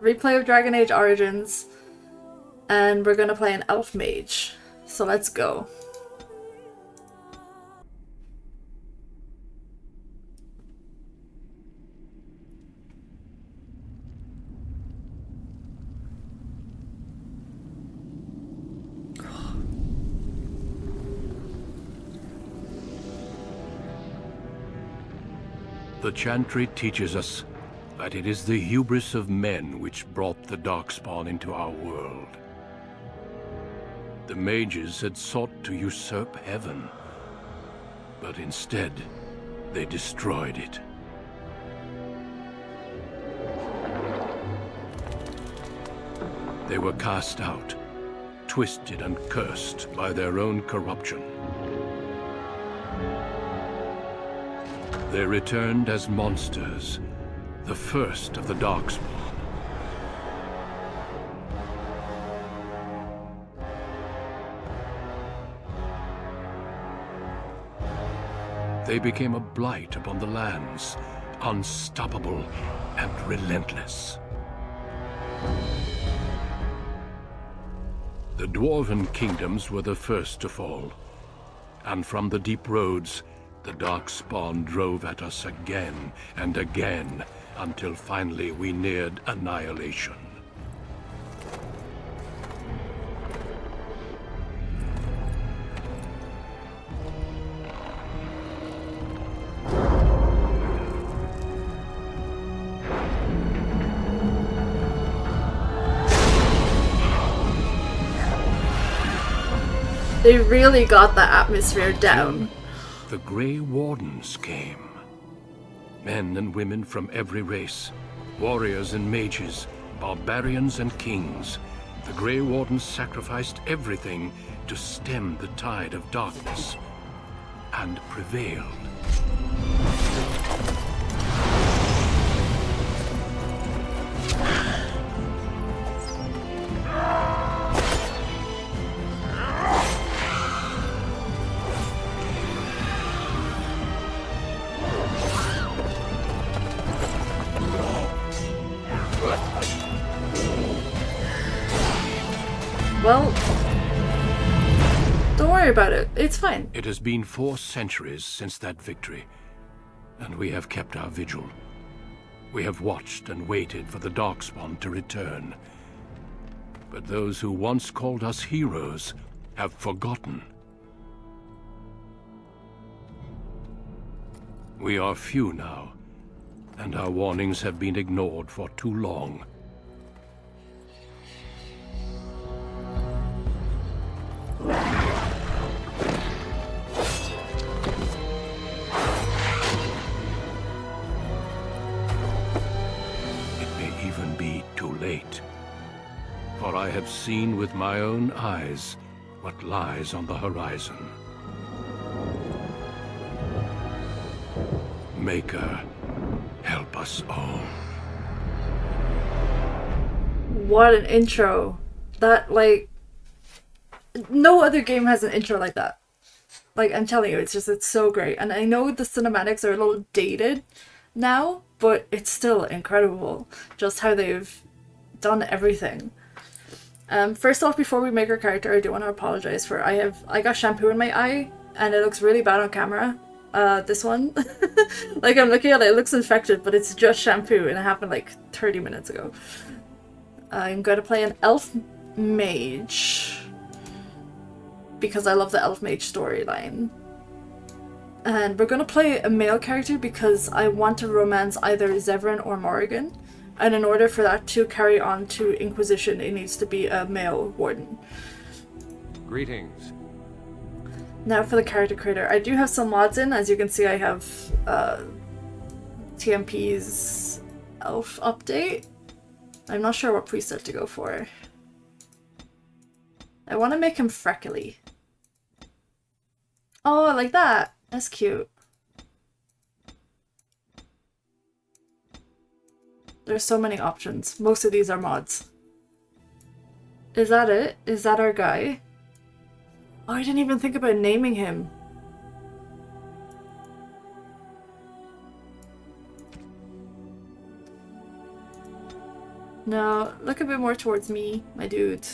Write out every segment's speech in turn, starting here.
Replay of Dragon Age Origins. And we're gonna play an elf mage. So let's go. The Chantry teaches us that it is the hubris of men which brought the Darkspawn into our world. The mages had sought to usurp heaven, but instead, they destroyed it. They were cast out, twisted and cursed by their own corruption. They returned as monsters, the first of the Darkspawn. They became a blight upon the lands, unstoppable and relentless. The Dwarven kingdoms were the first to fall, and from the deep roads, the Darkspawn drove at us again and again, until finally we neared annihilation. They really got the atmosphere down. The Grey Wardens came. Men and women from every race, warriors and mages, barbarians and kings. The Grey Wardens sacrificed everything to stem the tide of darkness, and prevailed. Well, don't worry about it. It's fine. It has been 4 centuries since that victory, and we have kept our vigil. We have watched and waited for the Darkspawn to return. But those who once called us heroes have forgotten. We are few now, and our warnings have been ignored for too long. For I have seen with my own eyes what lies on the horizon. Maker, help us all. What an intro. That, like, no other game has an intro like that. Like, I'm telling you, it's so great. And I know the cinematics are a little dated now, but it's still incredible just how they've done everything. First off, before we make our character, I do want to apologize for I got shampoo in my eye and it looks really bad on camera. This one, like I'm looking at it, it looks infected, but it's just shampoo and it happened like 30 minutes ago. I'm going to play an elf mage because I love the elf mage storyline. And we're going to play a male character because I want to romance either Zevan or Morrigan. And in order for that to carry on to Inquisition, it needs to be a male warden. Greetings. Now for the character creator. I do have some mods in. As you can see, I have TMP's elf update. I'm not sure what preset to go for. I want to make him freckly. Oh, I like that. That's cute. There's so many options. Most of these are mods. Is that it? Is that our guy? Oh, I didn't even think about naming him. No, look a bit more towards me, my dude.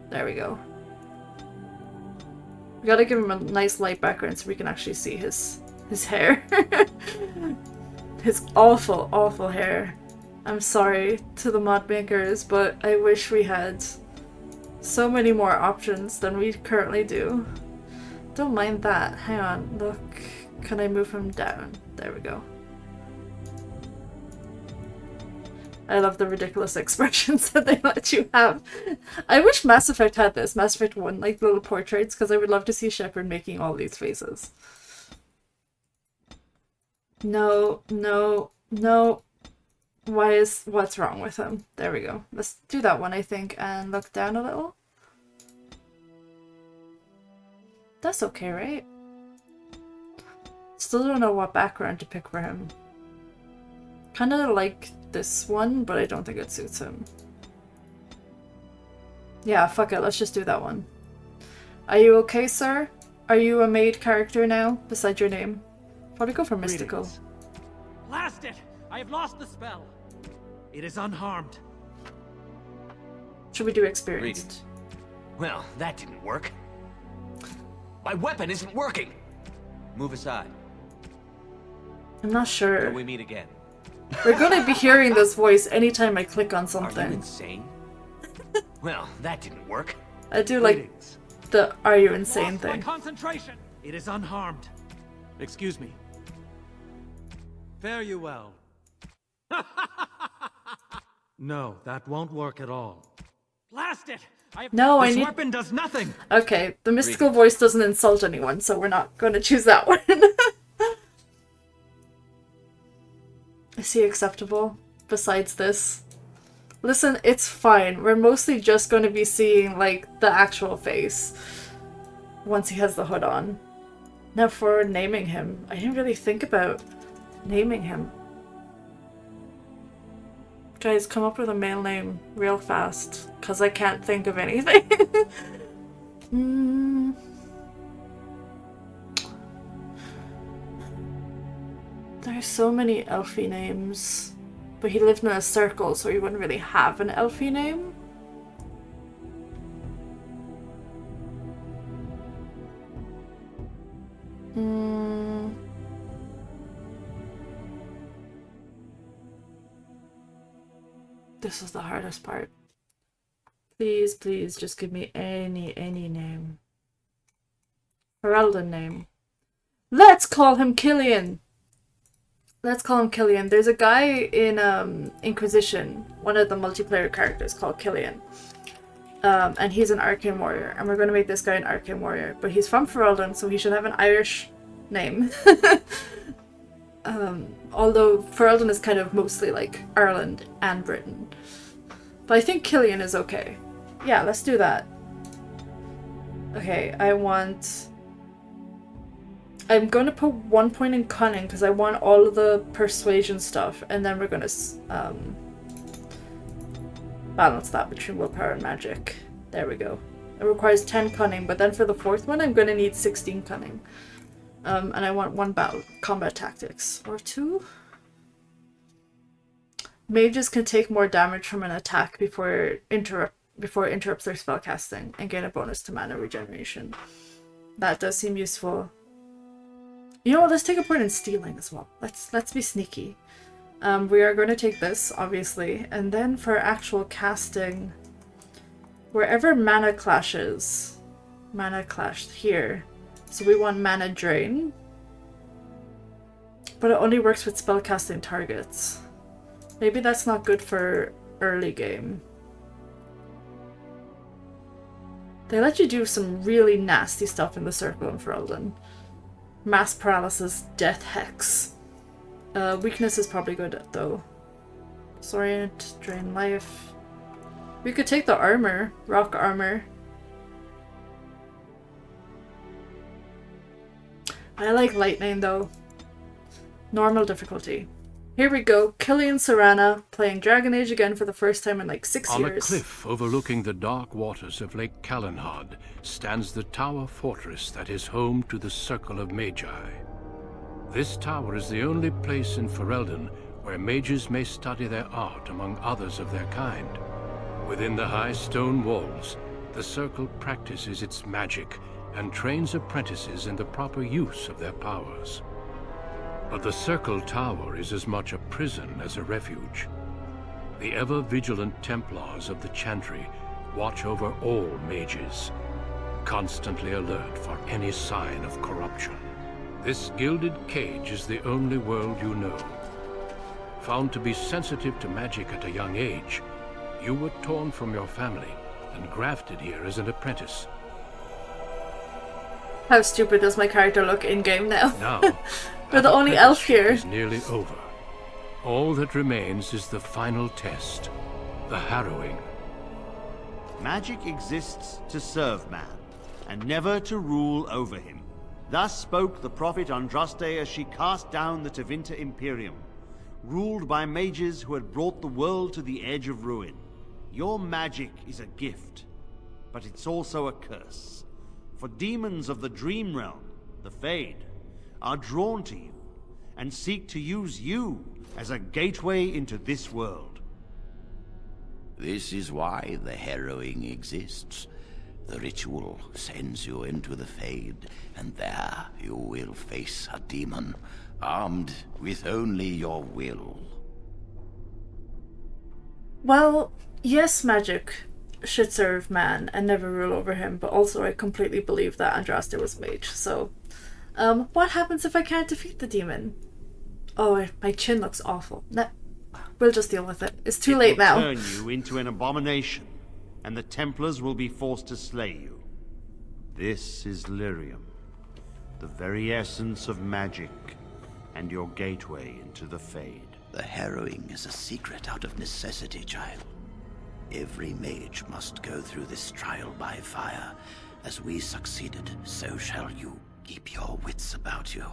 There we go. We gotta give him a nice light background so we can actually see his hair. His awful, awful hair. I'm sorry to the mod makers, but I wish we had so many more options than we currently do. Don't mind that. Hang on, look. Can I move him down? There we go. I love the ridiculous expressions that they let you have. I wish Mass Effect had this. Mass Effect 1, like little portraits, because I would love to see Shepard making all these faces. No, no, no. What's wrong with him? There we go. Let's do that one, I think, and look down a little. That's okay, right? Still don't know what background to pick for him. Kinda like this one, but I don't think it suits him. Yeah, fuck it, let's just do that one. Are you okay, sir? Are you a made character now, beside your name? Probably go for mystical. Greetings. Blast it! I have lost the spell. It is unharmed. Should we do experienced? Greetings. Well, that didn't work. My weapon isn't working. Move aside. I'm not sure. Till we meet again. We're gonna be hearing this voice anytime I click on Are you something. insane? Well, that didn't work. I do like Greetings. the "Are you insane" Lost my thing. concentration. It is unharmed. Excuse me. Fare you well. No, that won't work at all. Blast it! No, I This need. weapon does nothing. Okay, the mystical voice doesn't insult anyone, so we're not going to choose that one. Is he acceptable? Besides this? Listen, it's fine. We're mostly just going to be seeing, like, the actual face once he has the hood on. Now for naming him. I didn't really think about naming him. Guys, come up with a male name real fast, because I can't think of anything. There's so many elfie names. But he lived in a circle, so he wouldn't really have an elfie name. This is the hardest part. Please, please, just give me any name. Ferelden name. Let's call him Cillian! Let's call him Cillian. There's a guy in Inquisition, one of the multiplayer characters called Cillian. And he's an arcane warrior. And we're going to make this guy an arcane warrior. But he's from Ferelden, so he should have an Irish name. Although Ferelden is kind of mostly like Ireland and Britain. But I think Cillian is okay. Yeah, let's do that. Okay, I'm going to put 1 point in cunning because I want all of the persuasion stuff, and then we're going to balance that between willpower and magic. There we go. It requires 10 cunning, but then for the fourth one I'm going to need 16 cunning. And I want 1 combat tactics. Or 2? Mages can take more damage from an attack before it interrupts their spellcasting and gain a bonus to mana regeneration. That does seem useful. You know what, let's take a point in stealing as well. Let's be sneaky. We are going to take this, obviously, and then for actual casting, wherever mana clashes, mana clashed here. So we want mana drain, but it only works with spellcasting targets. Maybe that's not good for early game. They let you do some really nasty stuff in the circle in Ferelden. Mass paralysis, death hex. Weakness is probably good though. Disorient, drain life. We could take the armor, rock armor. I like lightning though. Normal difficulty. Here we go, Cillian Serana, playing Dragon Age again for the first time in like 6 years. On a cliff overlooking the dark waters of Lake Calenhad stands the tower fortress that is home to the Circle of Magi. This tower is the only place in Ferelden where mages may study their art among others of their kind. Within the high stone walls, the Circle practices its magic and trains apprentices in the proper use of their powers. But the Circle Tower is as much a prison as a refuge. The ever-vigilant Templars of the Chantry watch over all mages, constantly alert for any sign of corruption. This gilded cage is the only world you know. Found to be sensitive to magic at a young age, you were torn from your family and grafted here as an apprentice. How stupid does my character look in-game now? Now, we're the only elf here. Is nearly over. All that remains is the final test, the harrowing. Magic exists to serve man, and never to rule over him. Thus spoke the prophet Andraste as she cast down the Tevinter Imperium, ruled by mages who had brought the world to the edge of ruin. Your magic is a gift, but it's also a curse. For demons of the Dream Realm, the Fade, are drawn to you, and seek to use you as a gateway into this world. This is why the harrowing exists. The ritual sends you into the Fade, and there you will face a demon, armed with only your will. Well, yes, magic should serve man and never rule over him, but also I completely believe that Andraste was mage, so... what happens if I can't defeat the demon? Oh, my chin looks awful. We'll just deal with it. It's too late now. It will turn you into an abomination, and the Templars will be forced to slay you. This is Lyrium, the very essence of magic, and your gateway into the Fade. The harrowing is a secret out of necessity, child. Every mage must go through this trial by fire. As we succeeded, so shall you. Keep your wits about you,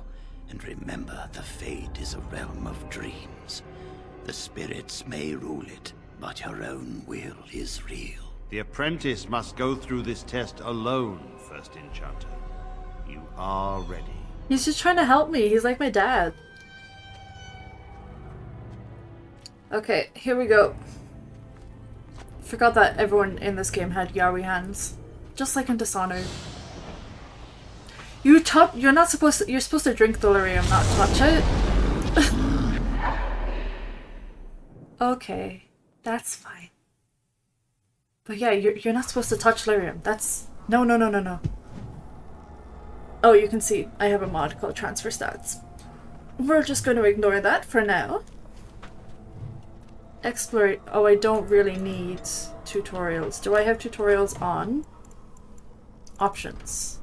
and remember the Fade is a realm of dreams. The spirits may rule it, but your own will is real. The apprentice must go through this test alone, First Enchanter. You are ready. He's just trying to help me. He's like my dad. Okay, here we go. Forgot that everyone in this game had Yaoi hands. Just like in Dishonored. You're not supposed to, you're supposed to drink the lyrium, not touch it. Okay, that's fine. But yeah, you're not supposed to touch lyrium. That's no. Oh, you can see I have a mod called Transfer Stats. We're just going to ignore that for now. Explore. Oh, I don't really need tutorials. Do I have tutorials on? Options.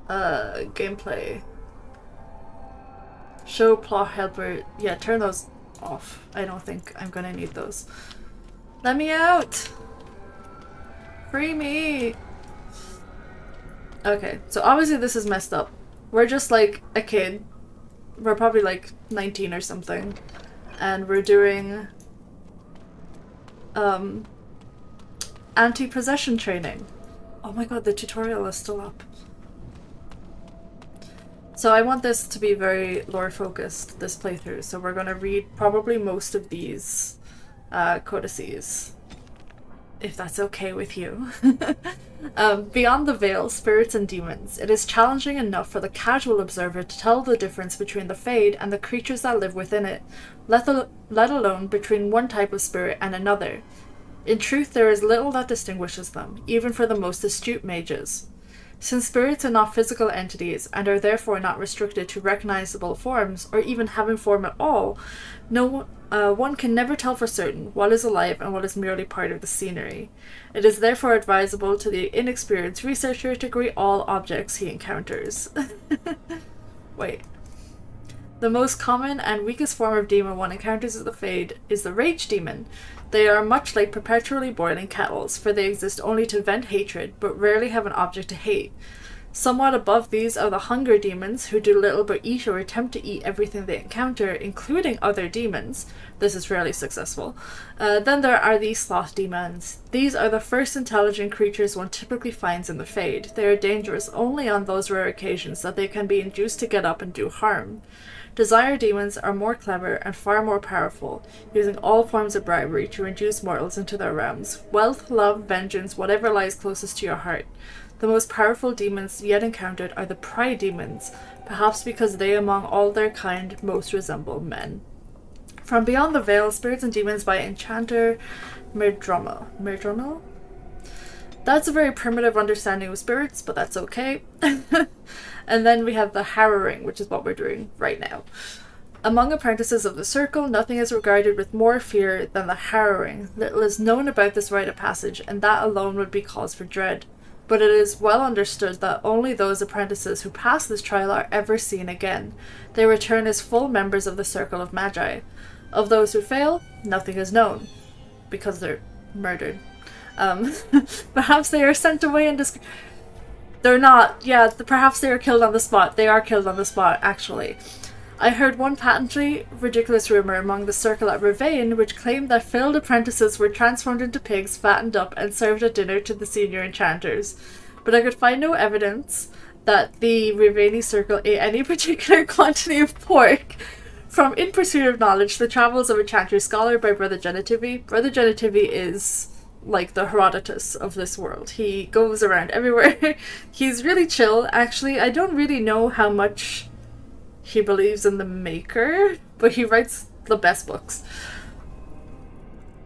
Gameplay. Show plot helper. Yeah, turn those off. I don't think I'm gonna need those. Let me out! Free me! Okay, so obviously this is messed up. We're just like a kid. We're probably like 19 or something. And we're doing anti-possession training. Oh my god, the tutorial is still up. So I want this to be very lore focused, this playthrough, so we're gonna read probably most of these codices, if that's okay with you. Beyond the veil, spirits and demons, it is challenging enough for the casual observer to tell the difference between the Fade and the creatures that live within it, let alone between one type of spirit and another. In truth, there is little that distinguishes them, even for the most astute mages. Since spirits are not physical entities and are therefore not restricted to recognizable forms or even having form at all, one can never tell for certain what is alive and what is merely part of the scenery. It is therefore advisable to the inexperienced researcher to greet all objects he encounters. Wait. The most common and weakest form of demon one encounters in the Fade is the Rage Demon. They are much like perpetually boiling kettles, for they exist only to vent hatred, but rarely have an object to hate. Somewhat above these are the hunger demons, who do little but eat or attempt to eat everything they encounter, including other demons. This is rarely successful. Then there are the sloth demons. These are the first intelligent creatures one typically finds in the Fade. They are dangerous only on those rare occasions that they can be induced to get up and do harm. Desire demons are more clever and far more powerful, using all forms of bribery to induce mortals into their realms. Wealth, love, vengeance, whatever lies closest to your heart. The most powerful demons yet encountered are the pride demons, perhaps because they among all their kind most resemble men. From Beyond the Veil, Spirits and Demons by Enchanter Mirdromo? That's a very primitive understanding of spirits, but that's okay. And then we have the Harrowing, which is what we're doing right now. Among apprentices of the Circle, nothing is regarded with more fear than the Harrowing. Little is known about this rite of passage, and that alone would be cause for dread. But it is well understood that only those apprentices who pass this trial are ever seen again. They return as full members of the Circle of Magi. Of those who fail, nothing is known, because they're murdered. Perhaps they are sent away and they're not. Yeah, perhaps they are killed on the spot. They are killed on the spot, actually. I heard one patently ridiculous rumor among the Circle at Ravane, which claimed that failed apprentices were transformed into pigs, fattened up, and served at dinner to the senior enchanters. But I could find no evidence that the Ravani Circle ate any particular quantity of pork. From In Pursuit of Knowledge, The Travels of a Enchanter Scholar by Brother Genitivi. Brother Genitivi is like the Herodotus of this world. He goes around everywhere. He's really chill. Actually, I don't really know how much he believes in the Maker, but he writes the best books.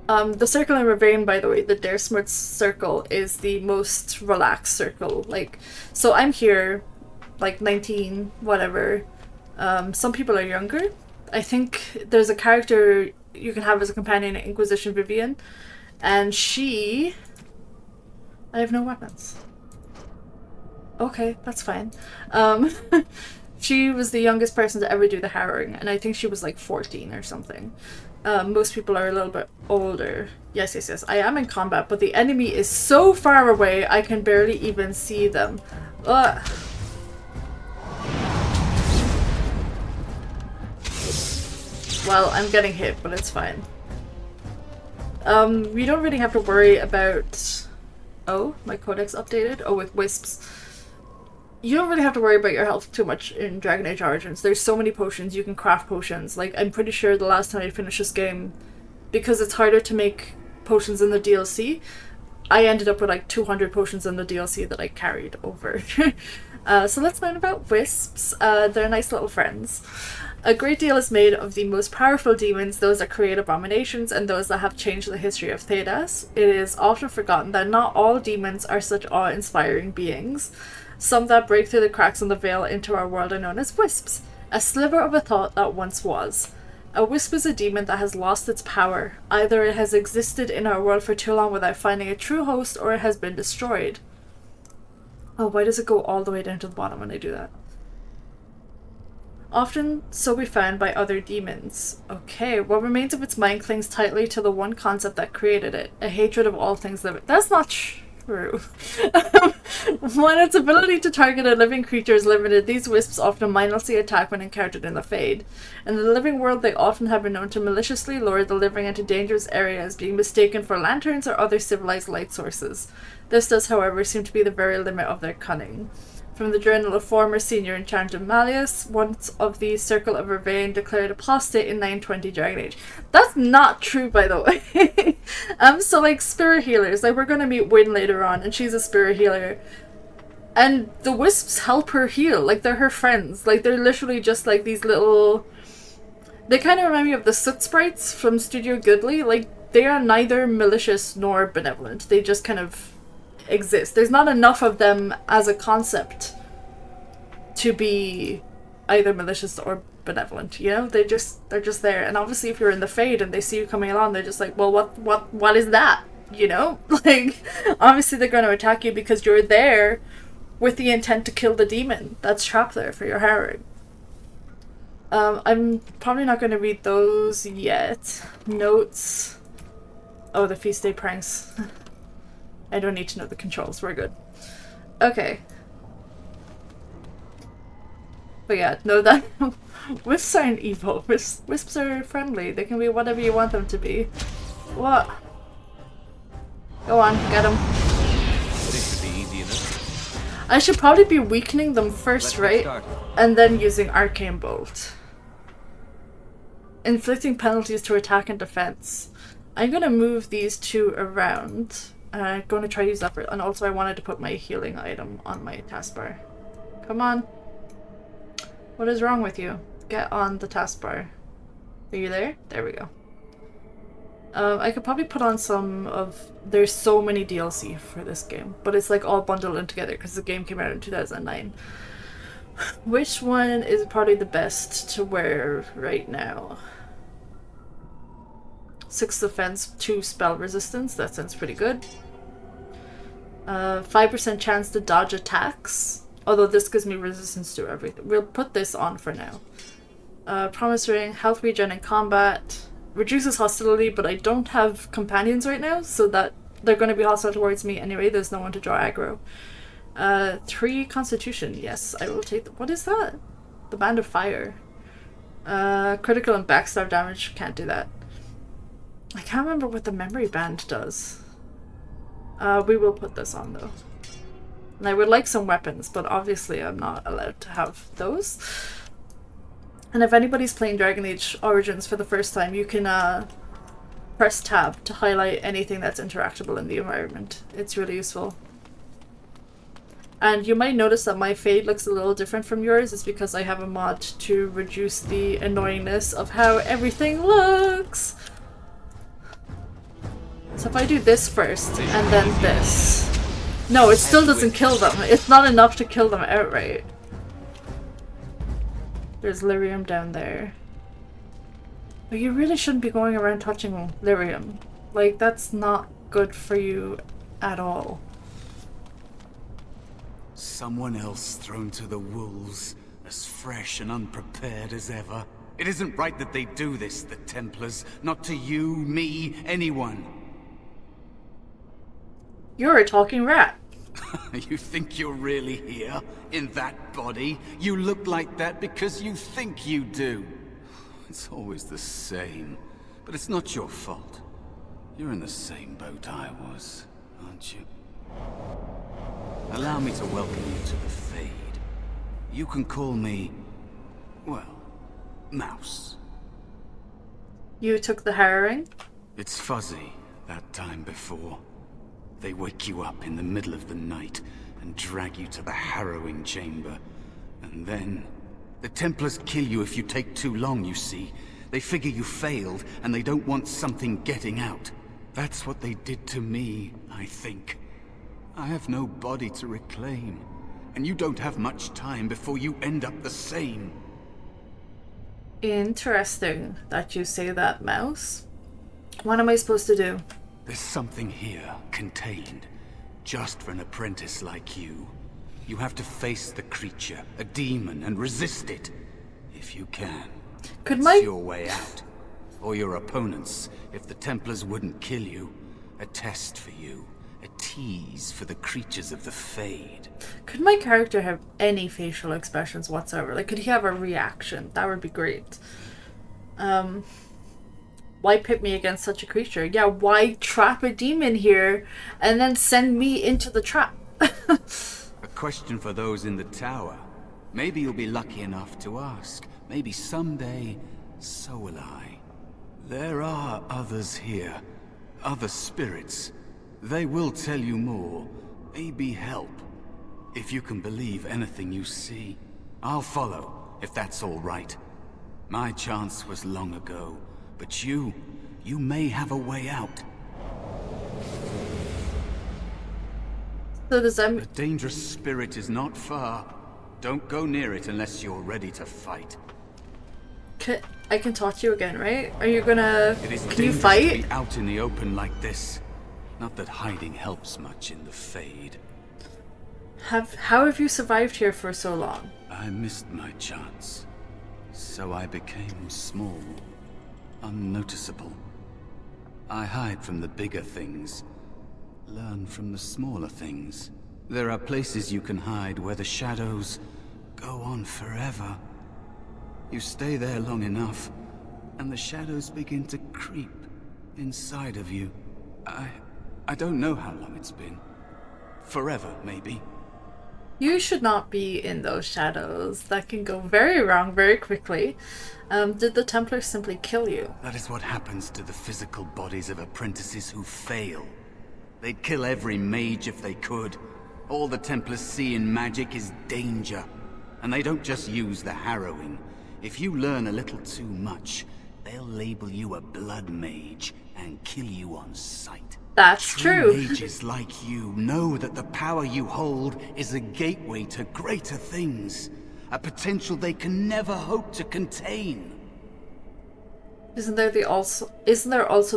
The Circle in Ravane, by the way, the Daresmith Circle, is the most relaxed circle. Like, so I'm here, like 19, whatever. Some people are younger. I think there's a character you can have as a companion, Inquisition Vivian, and she... I have no weapons. Okay, that's fine. She was the youngest person to ever do the Harrowing, and I think she was like 14 or something. Most people are a little bit older. Yes, yes, yes. I am in combat, but the enemy is so far away I can barely even see them. Ugh. Well, I'm getting hit, but it's fine. We don't really have to worry about... Oh, my codex updated? Oh, with wisps. You don't really have to worry about your health too much in Dragon Age Origins. There's so many potions, you can craft potions. Like, I'm pretty sure the last time I finished this game, because it's harder to make potions in the DLC, I ended up with like 200 potions in the DLC that I carried over. So let's learn about wisps. They're nice little friends. A great deal is made of the most powerful demons, those that create abominations, and those that have changed the history of Thedas. It is often forgotten that not all demons are such awe-inspiring beings. Some that break through the cracks in the veil into our world are known as wisps, a sliver of a thought that once was. A wisp is a demon that has lost its power. Either it has existed in our world for too long without finding a true host, or it has been destroyed. Oh, why does it go all the way down to the bottom when I do that? Often so be found by other demons. Okay, what remains of its mind clings tightly to the one concept that created it, a hatred of all things living. That's not true. When its ability to target a living creature is limited, these wisps often mindlessly attack when encountered in the Fade. In the living world, they often have been known to maliciously lure the living into dangerous areas, being mistaken for lanterns or other civilized light sources. This does, however, seem to be the very limit of their cunning. From the journal of former senior enchanter Malleus, once of the Circle of Ravane, declared apostate in 920 Dragon Age. That's not true, by the way. So like spirit healers, like we're gonna meet Wynn later on, and she's a spirit healer. And the wisps help her heal, like they're her friends. Like they're literally just like these little... They kind of remind me of the soot sprites from Studio Ghibli. Like they are neither malicious nor benevolent. They just kind of exist. There's not enough of them as a concept to be either malicious or benevolent, you know? They're just there. And obviously if you're in the Fade and they see you coming along, they're just like, well, what is that? You know? Like, obviously they're going to attack you because you're there with the intent to kill the demon that's trapped there for your harrowing. I'm probably not going to read those yet. Notes. Oh, the feast day pranks. I don't need to know the controls. We're good. Okay. But yeah, know that wisps aren't evil. Wisps are friendly. They can be whatever you want them to be. What? Go on, get them. This should be easy enough. I should probably be weakening them first, Let's get right? started. And then using Arcane Bolt. Inflicting penalties to attack and defense. I'm gonna move these two around. I'm gonna try to use that for, and also I wanted to put my healing item on my taskbar. Come on. What is wrong with you? Get on the taskbar. Are you there? There we go. I could probably put on some of... There's so many DLC for this game, but it's like all bundled in together because the game came out in 2009. Which one is probably the best to wear right now? 6 defense, 2 spell resistance. That sounds pretty good. 5% chance to dodge attacks. Although this gives me resistance to everything. We'll put this on for now. Promise ring, health regen in combat. Reduces hostility, but I don't have companions right now, so that they're going to be hostile towards me anyway. There's no one to draw aggro. 3 constitution. Yes, I will take... What is that? The Band of Fire. Critical and backstab damage. Can't do that. I can't remember what the memory band does. We will put this on though. And I would like some weapons, but obviously I'm not allowed to have those. And if anybody's playing Dragon Age Origins for the first time, you can press tab to highlight anything that's interactable in the environment. It's really useful. And you might notice that my fade looks a little different from yours. It's because I have a mod to reduce the annoyingness of how everything looks. So if I do this first, and then this... No, it still doesn't kill them. It's not enough to kill them outright. There's lyrium down there. But you really shouldn't be going around touching lyrium. Like, that's not good for you at all. Someone else thrown to the wolves, as fresh and unprepared as ever. It isn't right that they do this, the Templars. Not to you, me, anyone. You're a talking rat. You think you're really here? In that body? You look like that because you think you do. It's always the same. But it's not your fault. You're in the same boat I was, aren't you? Allow me to welcome you to the Fade. You can call me... well, Mouse. You took the harrowing? It's fuzzy, that time before. They wake you up in the middle of the night and drag you to the harrowing chamber. And then... the Templars kill you if you take too long, you see. They figure you failed, and they don't want something getting out. That's what they did to me, I think. I have no body to reclaim, and you don't have much time before you end up the same. Interesting that you say that, Mouse. What am I supposed to do? There's something here, contained, just for an apprentice like you. You have to face the creature, a demon, and resist it, if you can. Could It's my... your way out. Or your opponents, if the Templars wouldn't kill you. A test for you. A tease for the creatures of the Fade. Could my character have any facial expressions whatsoever? Like, could he have a reaction? That would be great. Why pit me against such a creature? Yeah, why trap a demon here and then send me into the trap? A question for those in the tower. Maybe you'll be lucky enough to ask. Maybe someday, so will I. There are others here. Other spirits. They will tell you more. Maybe help. If you can believe anything you see. I'll follow, if that's all right. My chance was long ago. But you may have a way out. So does that... A dangerous spirit is not far. Don't go near it unless you're ready to fight. I can talk to you again, right? Are you gonna... It is Can you dangerous fight? to be out in the open like this. Not that hiding helps much in the Fade. How have you survived here for so long? I missed my chance. So I became small. Unnoticeable. I hide from the bigger things. Learn from the smaller things. There are places you can hide where the shadows go on forever. You stay there long enough, and the shadows begin to creep inside of you. I don't know how long it's been. Forever, maybe. You should not be in those shadows. That can go very wrong very quickly. Did the Templars simply kill you? That is what happens to the physical bodies of apprentices who fail. They'd kill every mage if they could. All the Templars see in magic is danger. And they don't just use the harrowing. If you learn a little too much, they'll label you a blood mage and kill you on sight. That's true. Mages like you know that the power you hold is a gateway to greater things. A potential they can never hope to contain. Isn't there also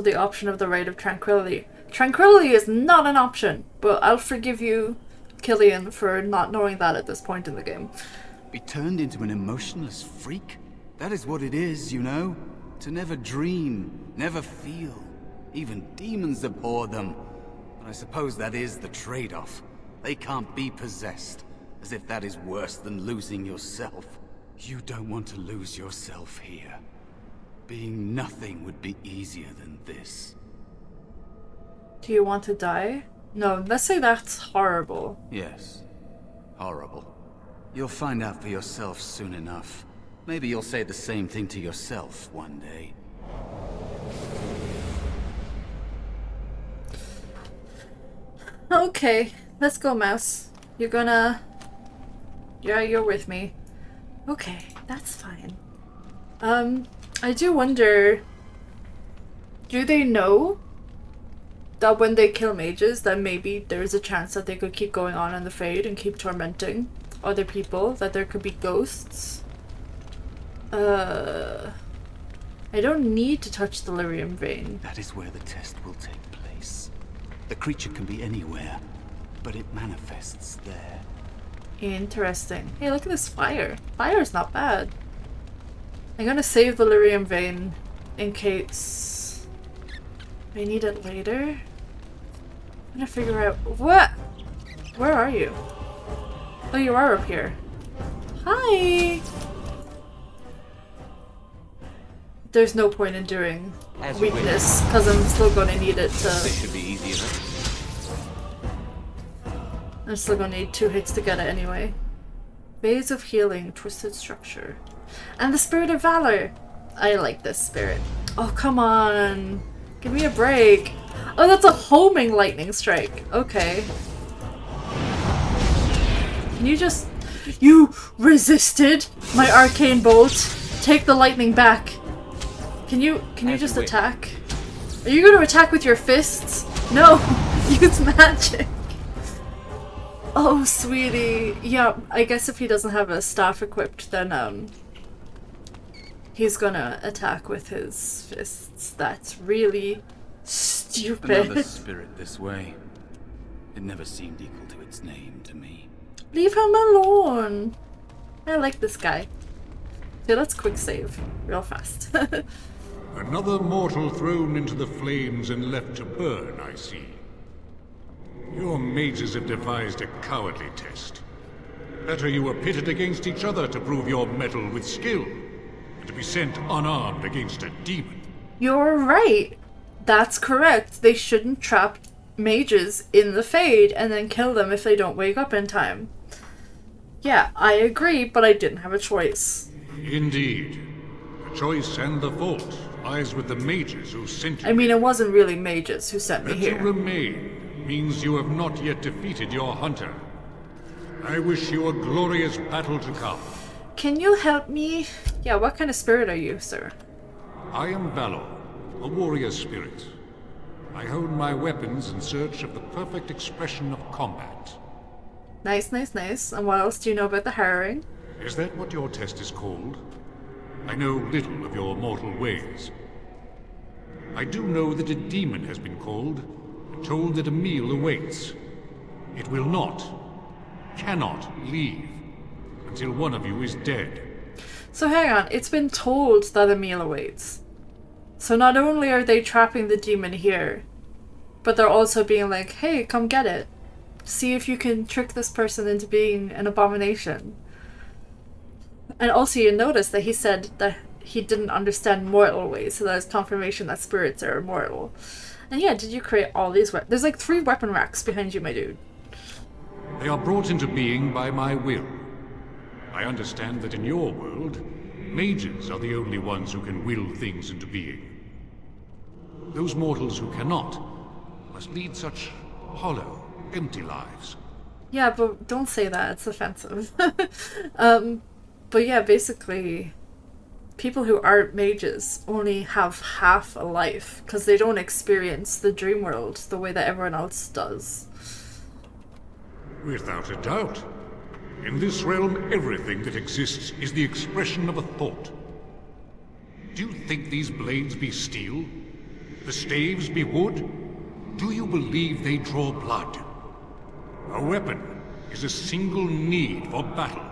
the option of the Rite of Tranquility? Tranquility is not an option, but I'll forgive you, Cillian, for not knowing that at this point in the game. Be turned into an emotionless freak? That is what it is, you know? To never dream, never feel. Even demons abhor them. But I suppose that is the trade-off. They can't be possessed, as if that is worse than losing yourself. You don't want to lose yourself here. Being nothing would be easier than this. Do you want to die? No, let's say that's horrible. Yes. Horrible. You'll find out for yourself soon enough. Maybe you'll say the same thing to yourself one day. Okay, let's go, mouse. You're gonna... Yeah, you're with me. Okay, that's fine. I do wonder... Do they know that when they kill mages, that maybe there's a chance that they could keep going on in the Fade and keep tormenting other people? That there could be ghosts? I don't need to touch the Lyrium Vein. That is where the test will take place. The creature can be anywhere, but it manifests there. Interesting. Hey, look at this fire. Fire's not bad. I'm gonna save the Lyrium Vein in case I need it later. I'm gonna figure out... What? Where are you? Oh, you are up here. Hi! There's no point in doing weakness, because I'm still gonna need it to... This should be easy enough. I'm still gonna need 2 hits to get it anyway. Vase of Healing, Twisted Structure. And the Spirit of Valor! I like this spirit. Oh, come on! Give me a break! Oh, that's a homing lightning strike! Okay. Can you just... You resisted my arcane bolt! Take the lightning back! Can you just attack? Are you gonna attack with your fists? No! Use magic! Oh, sweetie. Yeah, I guess if he doesn't have a staff equipped, then, he's gonna attack with his fists. That's really stupid. Another spirit this way. It never seemed equal to its name to me. Leave him alone! I like this guy. Okay, let's quick save real fast. Another mortal thrown into the flames and left to burn, I see. Your mages have devised a cowardly test. Better you were pitted against each other to prove your mettle with skill, than to be sent unarmed against a demon. You're right. That's correct. They shouldn't trap mages in the Fade and then kill them if they don't wake up in time. Yeah, I agree, but I didn't have a choice. Indeed. The choice and the fault lies with the mages who sent you. I mean, it wasn't really mages who sent me That here. you remain means you have not yet defeated your hunter. I wish you a glorious battle to come. Can you help me? Yeah, what kind of spirit are you, sir? I am Valor, a warrior spirit. I hone my weapons in search of the perfect expression of combat. Nice, nice, nice. And what else do you know about the harrowing? Is that what your test is called? I know little of your mortal ways. I do know that a demon has been called, and told that a meal awaits. It will not, cannot leave, until one of you is dead. So hang on, it's been told that a meal awaits. So not only are they trapping the demon here, but they're also being like, hey, come get it. See if you can trick this person into being an abomination. And also you notice that he said that he didn't understand mortal ways, so that is confirmation that spirits are immortal. And yeah, did you create all these weapons? There's like 3 weapon racks behind you, my dude. They are brought into being by my will. I understand that in your world, mages are the only ones who can will things into being. Those mortals who cannot must lead such hollow, empty lives. Yeah, but don't say that, it's offensive. But yeah, basically, people who aren't mages only have half a life, because they don't experience the dream world the way that everyone else does. Without a doubt. In this realm, everything that exists is the expression of a thought. Do you think these blades be steel? The staves be wood? Do you believe they draw blood? A weapon is a single need for battle,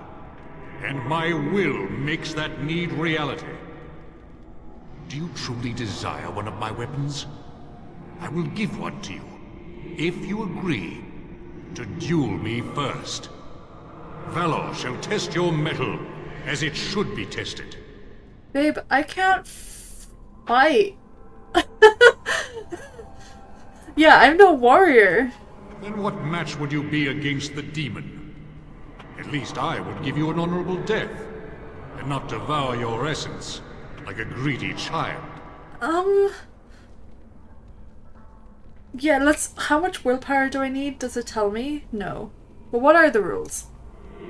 and my will makes that need reality. Do you truly desire one of my weapons? I will give one to you, if you agree to duel me first. Valor shall test your mettle as it should be tested. Babe, I can't fight. Yeah, I'm no warrior. Then what match would you be against the demon? At least I would give you an honorable death, and not devour your essence like a greedy child. Yeah, how much willpower do I need? Does it tell me? No. But what are the rules?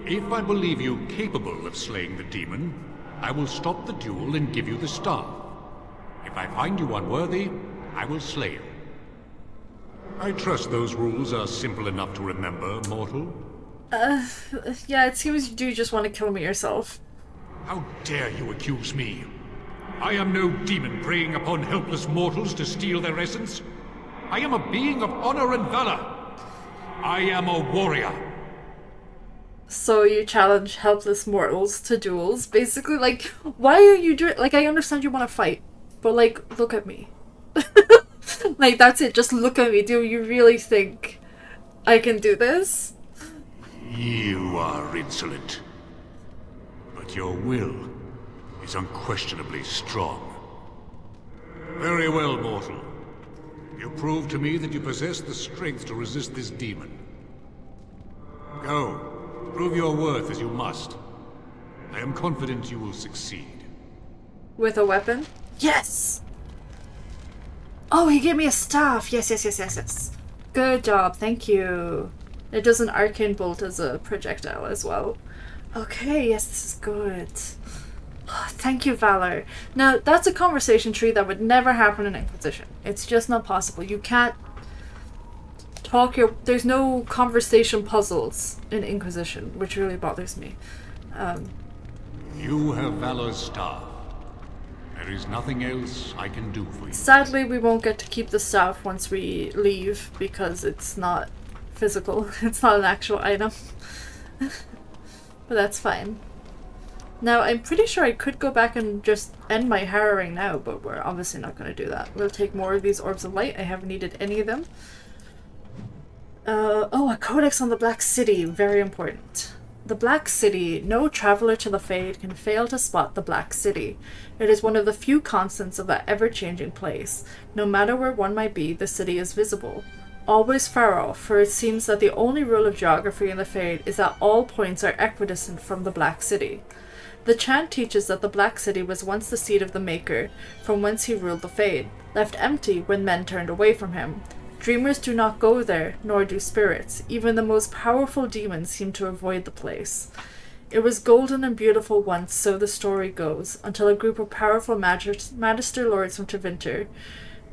If I believe you capable of slaying the demon, I will stop the duel and give you the staff. If I find you unworthy, I will slay you. I trust those rules are simple enough to remember, mortal. Yeah, it seems you do just want to kill me yourself. How dare you accuse me? I am no demon preying upon helpless mortals to steal their essence. I am a being of honor and valor. I am a warrior. So you challenge helpless mortals to duels, basically. Like, why are you doing? Like, I understand you want to fight, but like, look at me. Like, that's it. Just look at me. Do you really think I can do this? You are insolent, but your will is unquestionably strong. Very well, mortal. You prove to me that you possess the strength to resist this demon. Go. Prove your worth as you must. I am confident you will succeed. With a weapon? Yes! Oh, he gave me a staff! Yes. Good job, thank you. It does an arcane bolt as a projectile as well. Okay, yes, this is good. Oh, thank you, Valor. Now, that's a conversation tree that would never happen in Inquisition. It's just not possible. You can't talk there's no conversation puzzles in Inquisition, which really bothers me. You have Valor's staff. There is nothing else I can do for you. Sadly, we won't get to keep the staff once we leave because it's not physical. It's not an actual item. But that's fine. Now, I'm pretty sure I could go back and just end my harrowing now, but we're obviously not going to do that. We'll take more of these orbs of light. I haven't needed any of them. Oh, a codex on the Black City. Very important. The Black City. No traveler to the Fade can fail to spot the Black City. It is one of the few constants of that ever-changing place. No matter where one might be, the city is visible. Always far off, for it seems that the only rule of geography in the Fade is that all points are equidistant from the Black City. The chant teaches that the Black City was once the seat of the Maker, from whence he ruled the Fade, left empty when men turned away from him. Dreamers do not go there, nor do spirits. Even the most powerful demons seem to avoid the place. It was golden and beautiful once, so the story goes, until a group of powerful Magister Lords from Tevinter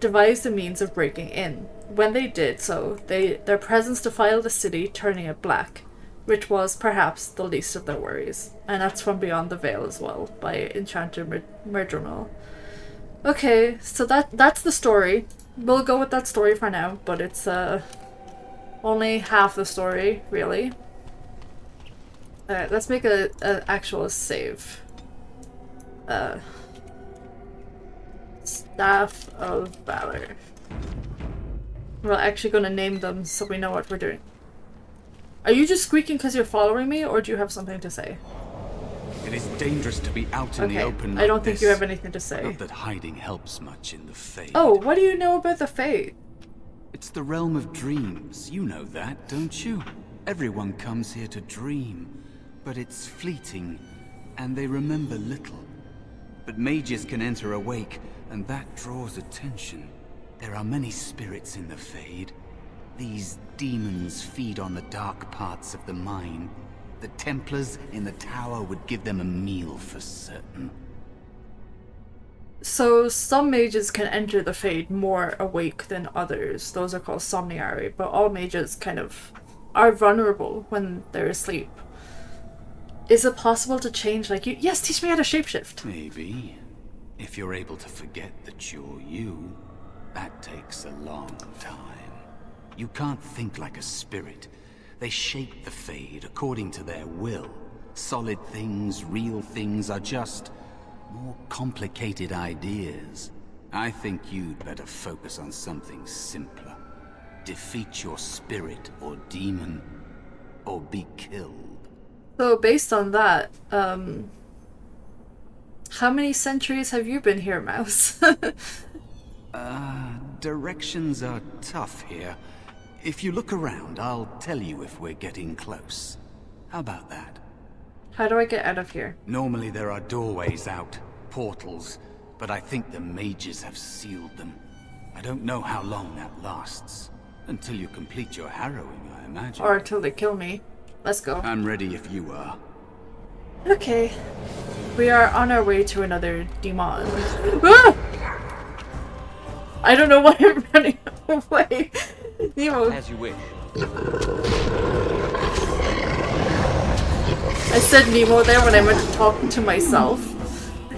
devised a means of breaking in. When they did so, their presence defiled the city, turning it black, which was perhaps the least of their worries. And that's from Beyond the Veil as well, by Enchanter Murdronal. Okay, so that's the story. We'll go with that story for now, but it's only half the story, really. Alright, let's make an actual save. Staff of Valor. We're actually going to name them so we know what we're doing. Are you just squeaking because you're following me, or do you have something to say? It is dangerous to be out in the open like I don't think this. you have anything to say. Not that hiding helps much in the Fade. Oh, what do you know about the Fade? It's the realm of dreams. You know that, don't you? Everyone comes here to dream, but it's fleeting, and they remember little. But mages can enter awake, and that draws attention. There are many spirits in the Fade. These demons feed on the dark parts of the mind. The Templars in the tower would give them a meal for certain. So some mages can enter the Fade more awake than others. Those are called somniari, but all mages kind of are vulnerable when they're asleep. Is it possible to change like you? Yes, teach me how to shapeshift. Maybe. If you're able to forget that you're you, that takes a long time. You can't think like a spirit. They shape the Fade according to their will. Solid things, real things are just more complicated ideas. I think you'd better focus on something simpler. Defeat your spirit or demon, or be killed. So based on that, how many centuries have you been here, Mouse? Directions are tough here. If you look around, I'll tell you if we're getting close. How about that? How do I get out of here? Normally there are doorways out, portals, but I think the mages have sealed them. I don't know how long that lasts. Until you complete your harrowing, I imagine. Or until they kill me. Let's go. I'm ready if you are. Okay. We are on our way to another demon. Ah! I don't know why I'm running away. Nemo. As you wish. I said Nemo there when I meant to talk to myself.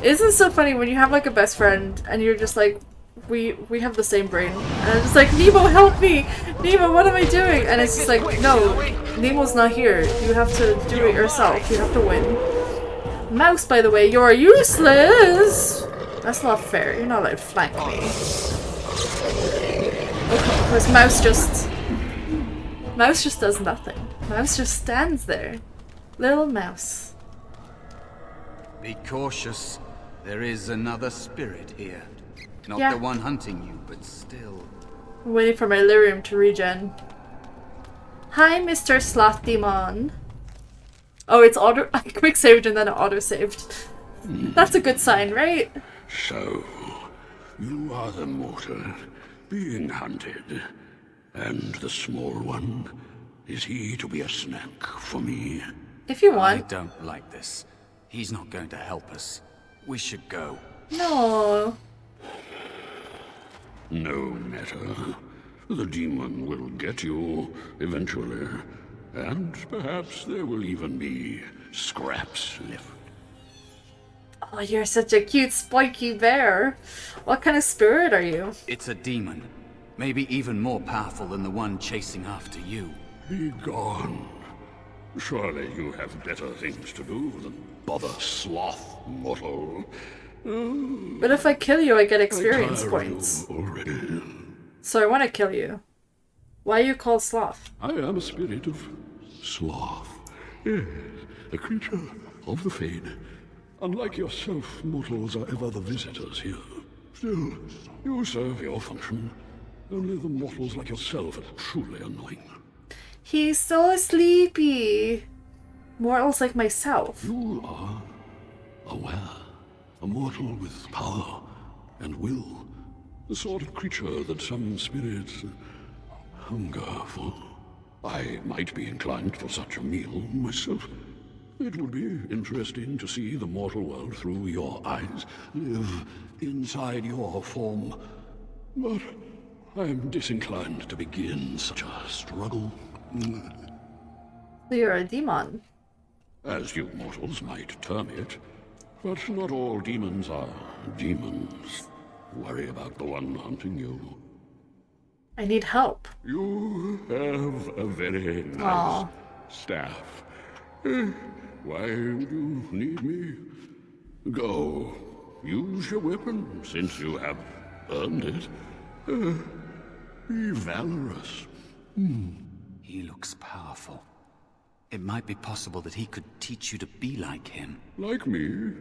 Isn't it so funny when you have like a best friend and you're just like, we have the same brain. And I'm just like, Nemo, help me! Nemo, what am I doing? And it's just like, no, Nemo's not here. You have to do it yourself. You have to win. Mouse, by the way, you're useless! That's not fair. You're not allowed to flank me. Okay, because Mouse just does nothing. Mouse just stands there. Little Mouse. Be cautious. There is another spirit here. Not Yeah. the one hunting you, but still. I'm waiting for my lyrium to regen. Hi, Mr. Sloth Demon. Oh, it's auto- I quick saved and then it auto saved. That's a good sign, right? So, you are the mortal being hunted. And the small one, is he to be a snack for me? If you I want. don't like this. He's not going to help us. We should go. No. No matter. The demon will get you eventually. And perhaps there will even be scraps left. Oh, you're such a cute spiky bear. What kind of spirit are you? It's a demon. Maybe even more powerful than the one chasing after you. Be gone. Surely you have better things to do than bother sloth, mortal. But if I kill you, I get experience points. Already. So I want to kill you. Why are you called Sloth? I am a spirit of sloth. Yes, a creature of the Fade. Unlike yourself, mortals are ever the visitors here. Still, you serve your function. Only the mortals like yourself are truly annoying. He's so sleepy. Mortals like myself. You are aware. A mortal with power and will. The sort of creature that some spirits hunger for. I might be inclined for such a meal myself. It would be interesting to see the mortal world through your eyes, live inside your form. But I'm disinclined to begin such a struggle. So you're a demon. As you mortals might term it. But not all demons are demons. Worry about the one hunting you. I need help. You have a very nice staff. Why would you need me? Go. Use your weapon, since you have earned it. Be valorous. He looks powerful. It might be possible that he could teach you to be like him. Like me?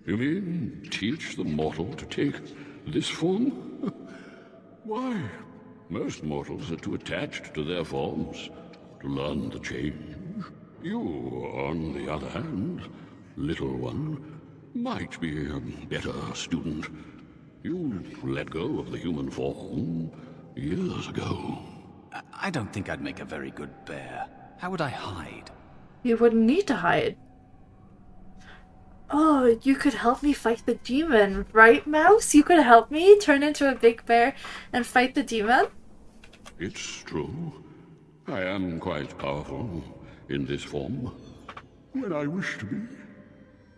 You mean teach the mortal to take this form? Why, most mortals are too attached to their forms to learn the change. You, on the other hand, little one, might be a better student. You let go of the human form years ago. I don't think I'd make a very good bear. How would I hide? You wouldn't need to hide. Oh, you could help me fight the demon, right, Mouse? You could help me turn into a big bear and fight the demon? It's true. I am quite powerful in this form, when I wish to be.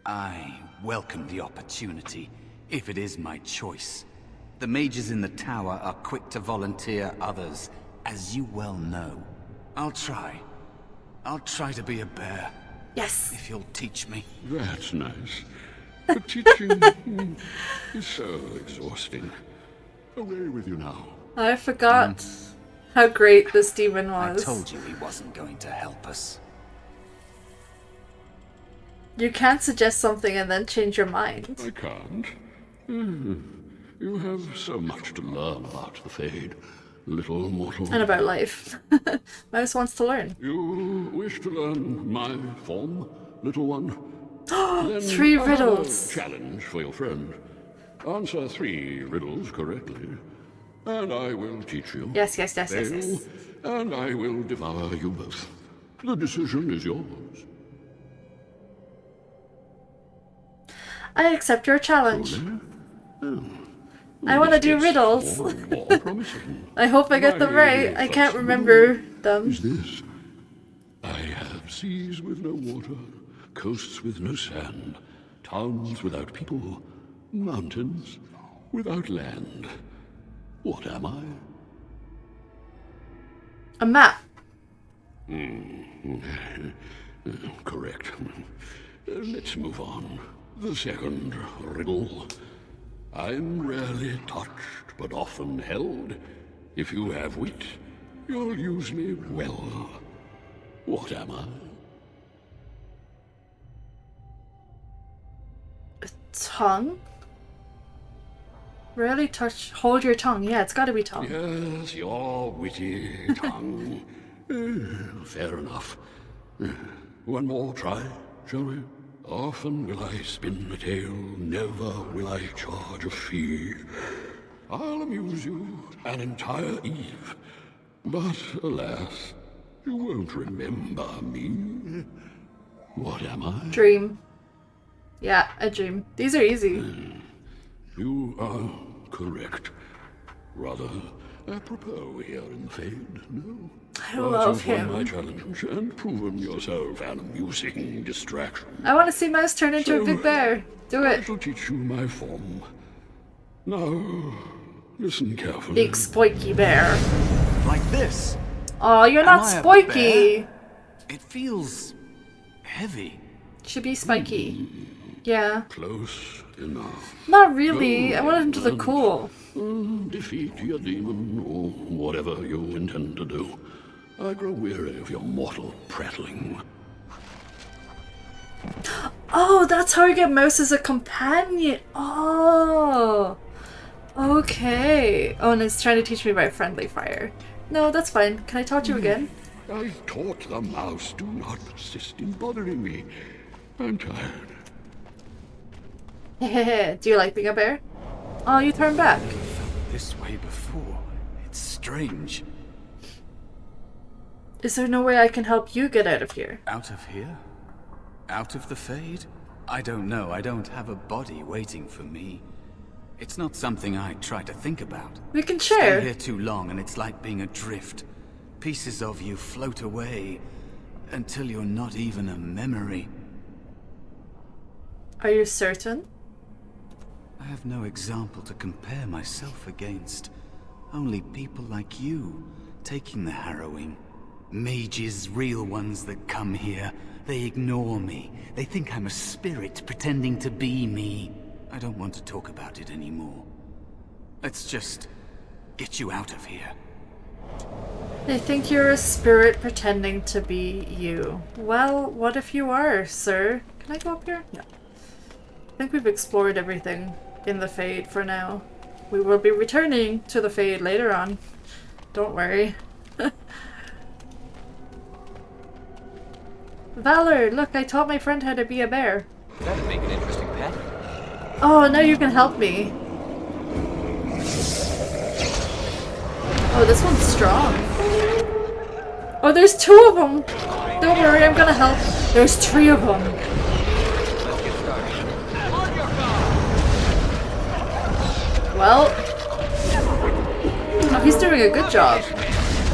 I welcome the opportunity, if it is my choice. The mages in the tower are quick to volunteer others, as you well know. I'll try. I'll try to be a bear. Yes. If you'll teach me. That's nice. But teaching is so exhausting. Away with you now. I forgot how great this demon was. I told you he wasn't going to help us. You can't suggest something and then change your mind. I can't. You have so much to learn about the Fade, little mortal. And about life. Mouse wants to learn. You wish to learn my form, little one? Then 3 I have riddles. a challenge for your friend. Answer 3 riddles correctly, and I will teach you. Yes. Fail, and I will devour you both. The decision is yours. I accept your challenge. Oh, I want to do riddles. more promising. I hope I get them right. I can't remember them. Is this? I have seas with no water, coasts with no sand, towns without people, mountains without land. What am I? A map. Correct. Let's move on. The second riddle. I'm rarely touched, but often held. If you have wit, you'll use me well. What am I? A tongue? Rarely touch. Hold your tongue. Yeah, it's gotta be tongue. Yes, your witty tongue. Fair enough. One more try, shall we? Often will I spin a tale, never will I charge a fee. I'll amuse you an entire eve, but alas, you won't remember me. What am I? Dream. Yeah, a dream. These are easy. You are correct. Rather apropos here in the Fade, no? I love You've won my him. challenge and proven yourself an amusing distraction. I want to see Mouse turn into a big bear. Do I it. shall teach you my form. Now, listen carefully. Big spiky bear. Like this? Oh, you're not Am I a spiky. bear? It feels heavy. Should be spiky. Yeah. Close enough. Not really. I wanted him to look cool. Defeat your demon, or whatever you intend to do. I grow weary of your mortal prattling. Oh, that's how you get Mouse as a companion. Oh. Okay. Oh, and it's trying to teach me about friendly fire. No, that's fine. Can I talk to you again? I taught the mouse. Do not persist in bothering me. I'm tired. Do you like being a bear? Oh, you turn back. This way before. It's strange. Is there no way I can help you get out of here? Out of here? Out of the Fade? I don't know. I don't have a body waiting for me. It's not something I try to think about. We can Stay share. here too long and it's like being adrift. Pieces of you float away until you're not even a memory. Are you certain? I have no example to compare myself against. Only people like you, taking the harrowing. Mages, real ones that come here. They ignore me. They think I'm a spirit pretending to be me. I don't want to talk about it anymore. Let's just get you out of here. They think you're a spirit pretending to be you. Well, what if you are, sir? Can I go up here? Yeah. I think we've explored everything in the Fade for now. We will be returning to the Fade later on. Don't worry. Valor, look, I taught my friend how to be a bear. That'd make an interesting pet. Oh, now you can help me. Oh, this one's strong. Oh, there's 2 of them. Don't worry, I'm gonna help. There's 3 of them. Let's get started. On your guard! Well, oh, he's doing a good job.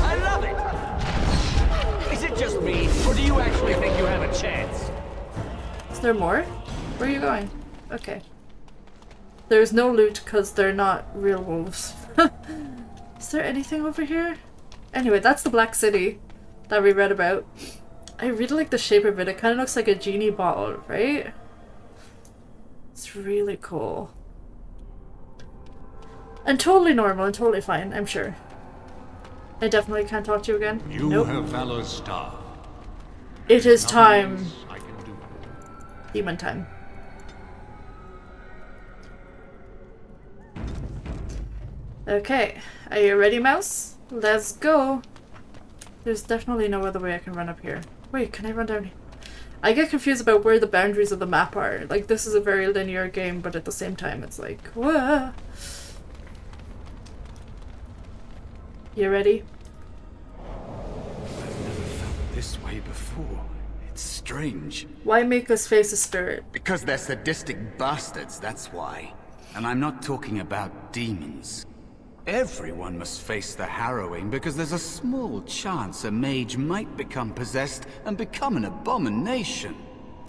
I love it! Is it just me, or do you actually think you have a chance? Is there more? Where are you going? Okay. There's no loot because they're not real wolves. Is there anything over here? Anyway, that's the Black City that we read about. I really like the shape of it. It kind of looks like a genie bottle, right? It's really cool. And totally normal and totally fine, I'm sure. I definitely can't talk to you again. You Nope. have Valor's star. It is Nothing time. else I can do. Demon time. Okay, are you ready, mouse? Let's go. There's definitely no other way I can run up here. Wait, can I run down here? I get confused about where the boundaries of the map are. Like, this is a very linear game, but at the same time it's like, whoa. You ready? I've never felt this way before. It's strange. Why make us face a spirit? Because they're sadistic bastards, that's why. And I'm not talking about demons. Everyone must face the harrowing because there's a small chance a mage might become possessed and become an abomination.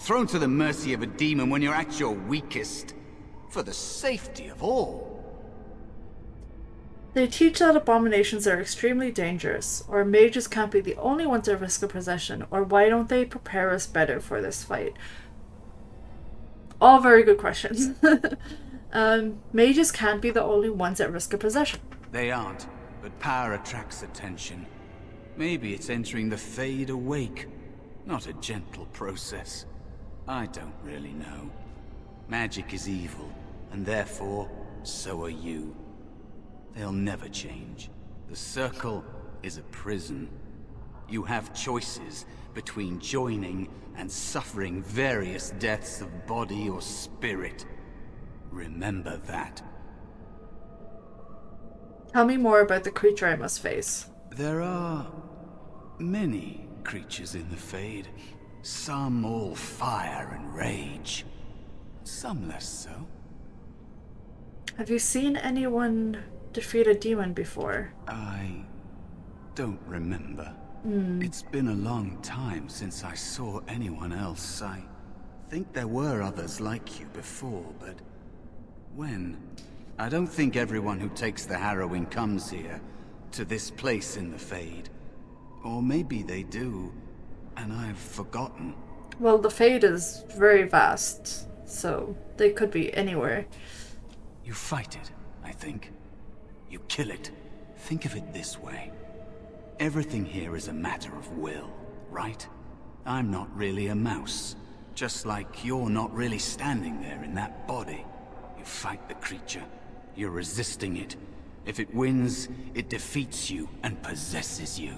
Thrown to the mercy of a demon when you're at your weakest. For the safety of all. They teach that abominations are extremely dangerous, or mages can't be the only ones at risk of possession, or why don't they prepare us better for this fight? All very good questions. Mages can't be the only ones at risk of possession. They aren't, but power attracts attention. Maybe it's entering the Fade awake, not a gentle process. I don't really know. Magic is evil, and therefore, so are you. They'll never change. The Circle is a prison. You have choices between joining and suffering various deaths of body or spirit. Remember that. Tell me more about the creature I must face. There are many creatures in the Fade. Some all fire and rage. Some less so. Have you seen anyone defeat a demon before? I don't remember. It's been a long time since I saw anyone else. I think there were others like you before, but when? I don't think everyone who takes the harrowing comes here, to this place in the Fade. Or maybe they do, and I've forgotten. Well, the Fade is very vast, so they could be anywhere. You fight it, I think. You kill it. Think of it this way. Everything here is a matter of will, right? I'm not really a mouse. Just like you're not really standing there in that body. You fight the creature. You're resisting it. If it wins, it defeats you and possesses you.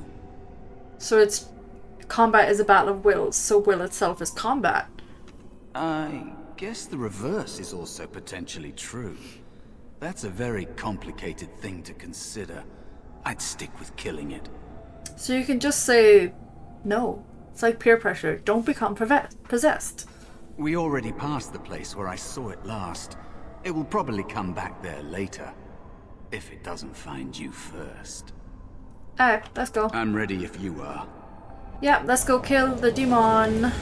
So it's... combat is a battle of wills, so will itself is combat. I guess the reverse is also potentially true. That's a very complicated thing to consider. I'd stick with killing it. So you can just say no. It's like peer pressure. Don't become possessed. We already passed the place where I saw it last. It will probably come back there later. If it doesn't find you first. Alright, let's go. I'm ready if you are. Yeah, let's go kill the demon.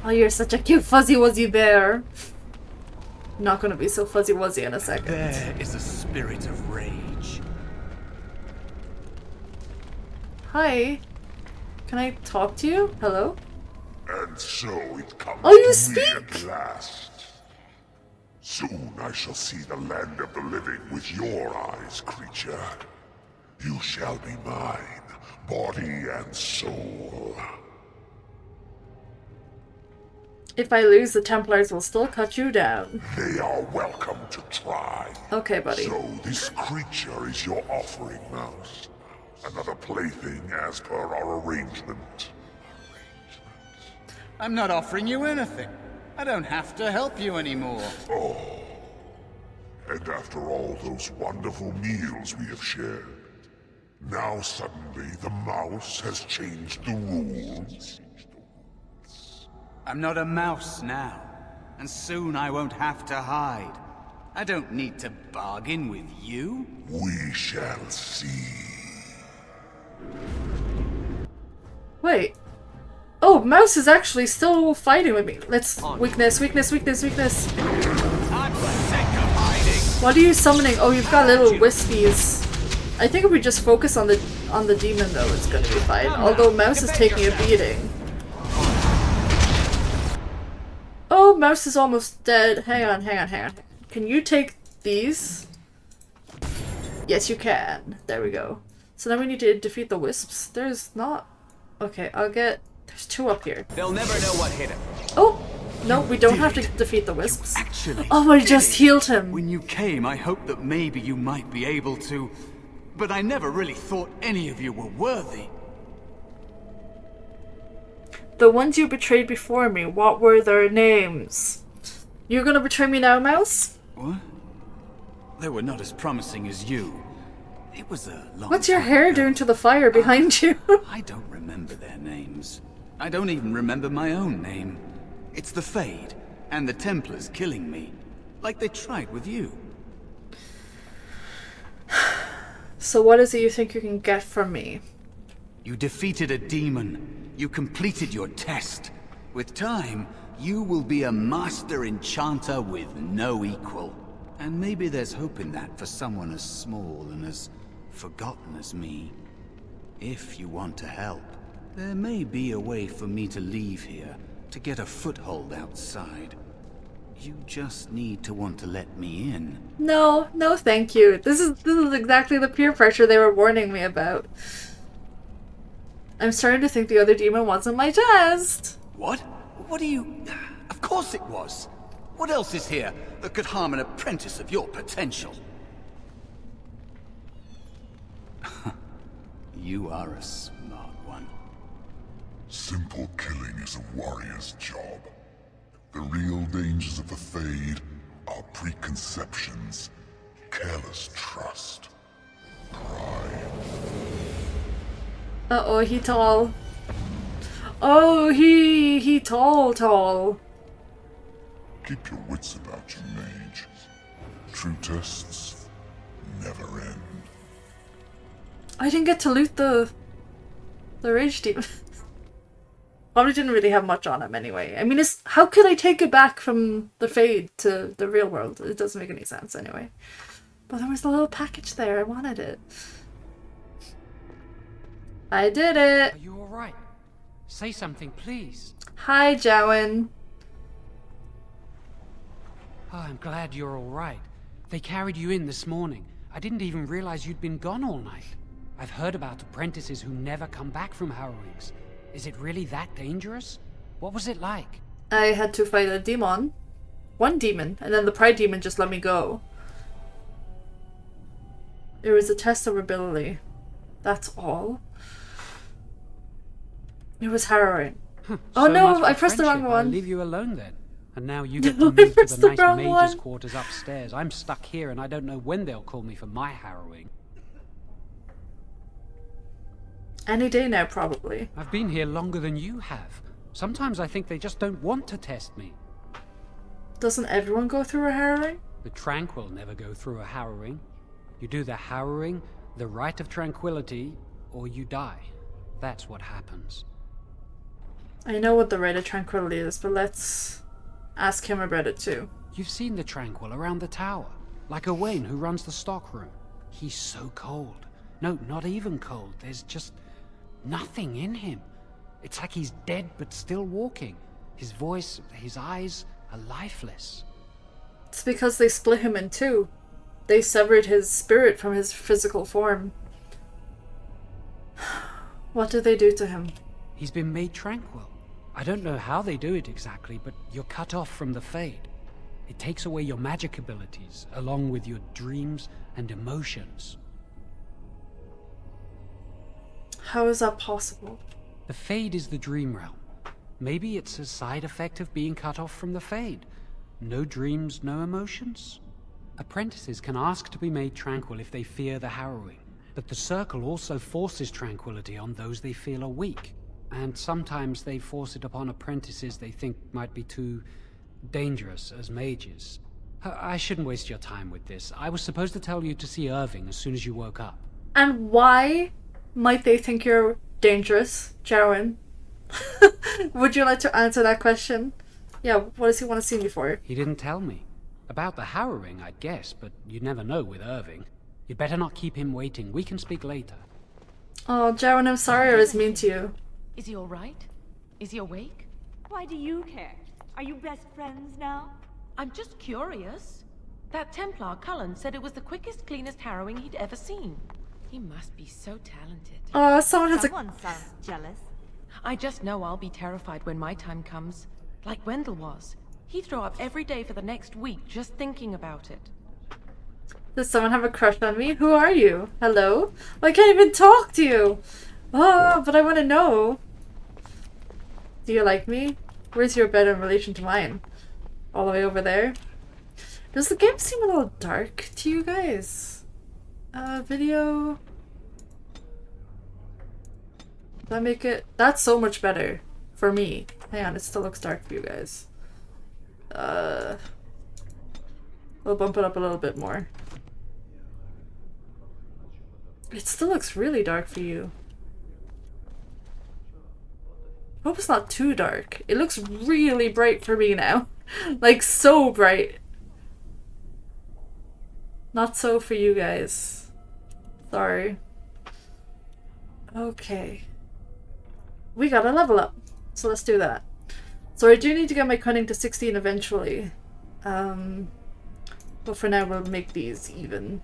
Oh, you're such a cute fuzzy wuzzy bear. Not gonna be so fuzzy wuzzy in a second. There is a spirit of rage. Hi. Can I talk to you? Hello? And so it comes Oh, you to me speak? at last. Soon I shall see the land of the living with your eyes, creature. You shall be mine, body and soul. If I lose, the Templars will still cut you down. They are welcome to try. Okay, buddy. So this creature is your offering, Mouse. Another plaything as per our arrangement. I'm not offering you anything. I don't have to help you anymore. Oh. And after all those wonderful meals we have shared, now suddenly the mouse has changed the rules? I'm not a mouse now, and soon I won't have to hide. I don't need to bargain with you. We shall see. Wait. Oh, Mouse is actually still fighting with me. Let's... Weakness, weakness, weakness, weakness. I'm sick of hiding. What are you summoning? Oh, you've got little wispies. I think if we just focus on the demon though, it's gonna be fine. Although Mouse is taking a beating. Oh, Mouse is almost dead. Hang on, hang on, hang on. Can you take these? Yes, you can. There we go. So now we need to defeat the wisps. There's not... Okay, I'll get... There's two up here. They'll never know what hit him. Oh! No, we don't have to defeat the wisps. Actually, oh, I just healed him. When you came, I hoped that maybe you might be able to... But I never really thought any of you were worthy. The ones you betrayed before me, what were their names? You're gonna betray me now, Mouse? What? They were not as promising as you. It was a long What's your time hair ago. doing to the fire behind you? I don't remember their names. I don't even remember my own name. It's the Fade, and the Templars killing me. Like they tried with you. So what is it you think you can get from me? You defeated a demon. You completed your test. With time, you will be a master enchanter with no equal. And maybe there's hope in that for someone as small and as forgotten as me. If you want to help, there may be a way for me to leave here, to get a foothold outside. You just need to want to let me in. No, no thank you. This is exactly the peer pressure they were warning me about. I'm starting to think the other demon wasn't my test. What? What do you... Of course it was. What else is here that could harm an apprentice of your potential? You are a smart one. Simple killing is a warrior's job. The real dangers of the Fade are preconceptions, careless trust, pride. Uh-oh, he tall. Oh, he tall. Keep your wits about you, mage. True tests never end. I didn't get to loot the rage demon. Probably didn't really have much on him anyway. I mean, how could I take it back from the Fade to the real world? It doesn't make any sense anyway. But there was a little package there. I wanted it. I did it. Are you alright? Say something, please. Hi, Jowan. Oh, I'm glad you're alright. They carried you in this morning. I didn't even realize you'd been gone all night. I've heard about apprentices who never come back from harrowings. Is it really that dangerous? What was it like? I had to fight a demon. One demon, and then the pride demon just let me go. It was a test of ability. That's all. It was harrowing. Oh So no, much for I pressed the wrong friendship. one. I'll leave you alone then. And now you get No, to I move to pressed the the nice wrong mage's one. quarters upstairs. I'm stuck here and I don't know when they'll call me for my harrowing. Any day now, probably. I've been here longer than you have. Sometimes I think they just don't want to test me. Doesn't everyone go through a harrowing? The tranquil never go through a harrowing. You do the harrowing, the rite of tranquility, or you die. That's what happens. I know what the rite of tranquility is, but let's ask him about it too. You've seen the tranquil around the tower, like Owain who runs the stockroom. He's so cold. No, not even cold. There's just nothing in him. It's like he's dead but still walking. His voice, his eyes are lifeless. It's because they split him in two. They severed his spirit from his physical form. What do they do to him? He's been made tranquil. I don't know how they do it exactly, but you're cut off from the Fade. It takes away your magic abilities, along with your dreams and emotions. How is that possible? The Fade is the dream realm. Maybe it's a side effect of being cut off from the Fade. No dreams, no emotions? Apprentices can ask to be made tranquil if they fear the harrowing, but the Circle also forces tranquility on those they feel are weak, and sometimes they force it upon apprentices they think might be too dangerous as mages. I shouldn't waste your time with this. I was supposed to tell you to see Irving as soon as you woke up. And why might they think you're dangerous, Jarwin? Would you like to answer that question? Yeah, what does he want to see me for? He didn't tell me. About the harrowing, I'd guess, but you'd never know with Irving. You'd better not keep him waiting. We can speak later. Oh, Jarwin, I'm sorry I was mean to you. Is he alright? Is he awake? Why do you care? Are you best friends now? I'm just curious. That Templar, Cullen, said it was the quickest, cleanest harrowing he'd ever seen. He must be so talented. Oh, someone sounds jealous. I just know I'll be terrified when my time comes. Like Wendell was. He'd throw up every day for the next week just thinking about it. Does someone have a crush on me? Who are you? Hello? I can't even talk to you. Oh, but I want to know. Do you like me? Where's your bed in relation to mine? All the way over there? Does the game seem a little dark to you guys? Video... Does that make it... That's so much better for me. Hang on, it still looks dark for you guys. We'll bump it up a little bit more. It still looks really dark for you. I hope it's not too dark. It looks really bright for me now. Like, so bright. Not so for you guys. Sorry. Okay. We gotta level up. So let's do that. So I do need to get my cunning to 16 eventually. But for now we'll make these even.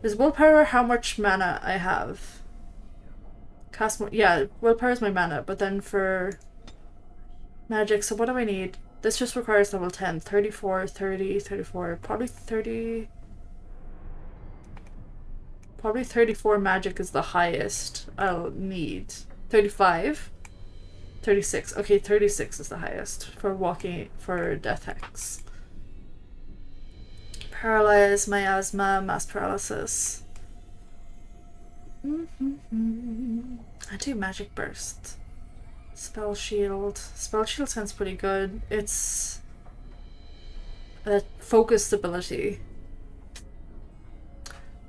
Is willpower how much mana I have? Cast more, yeah, willpower is my mana, but then for magic, so what do I need? This just requires level 10, 34, 30, 34, probably 30... Probably 34 magic is the highest I'll need. 35? 36. Okay, 36 is the highest for walking, for death hex. Paralyze, miasma, mass paralysis. I do magic burst. Spell shield. Spell shield sounds pretty good. It's a focused ability.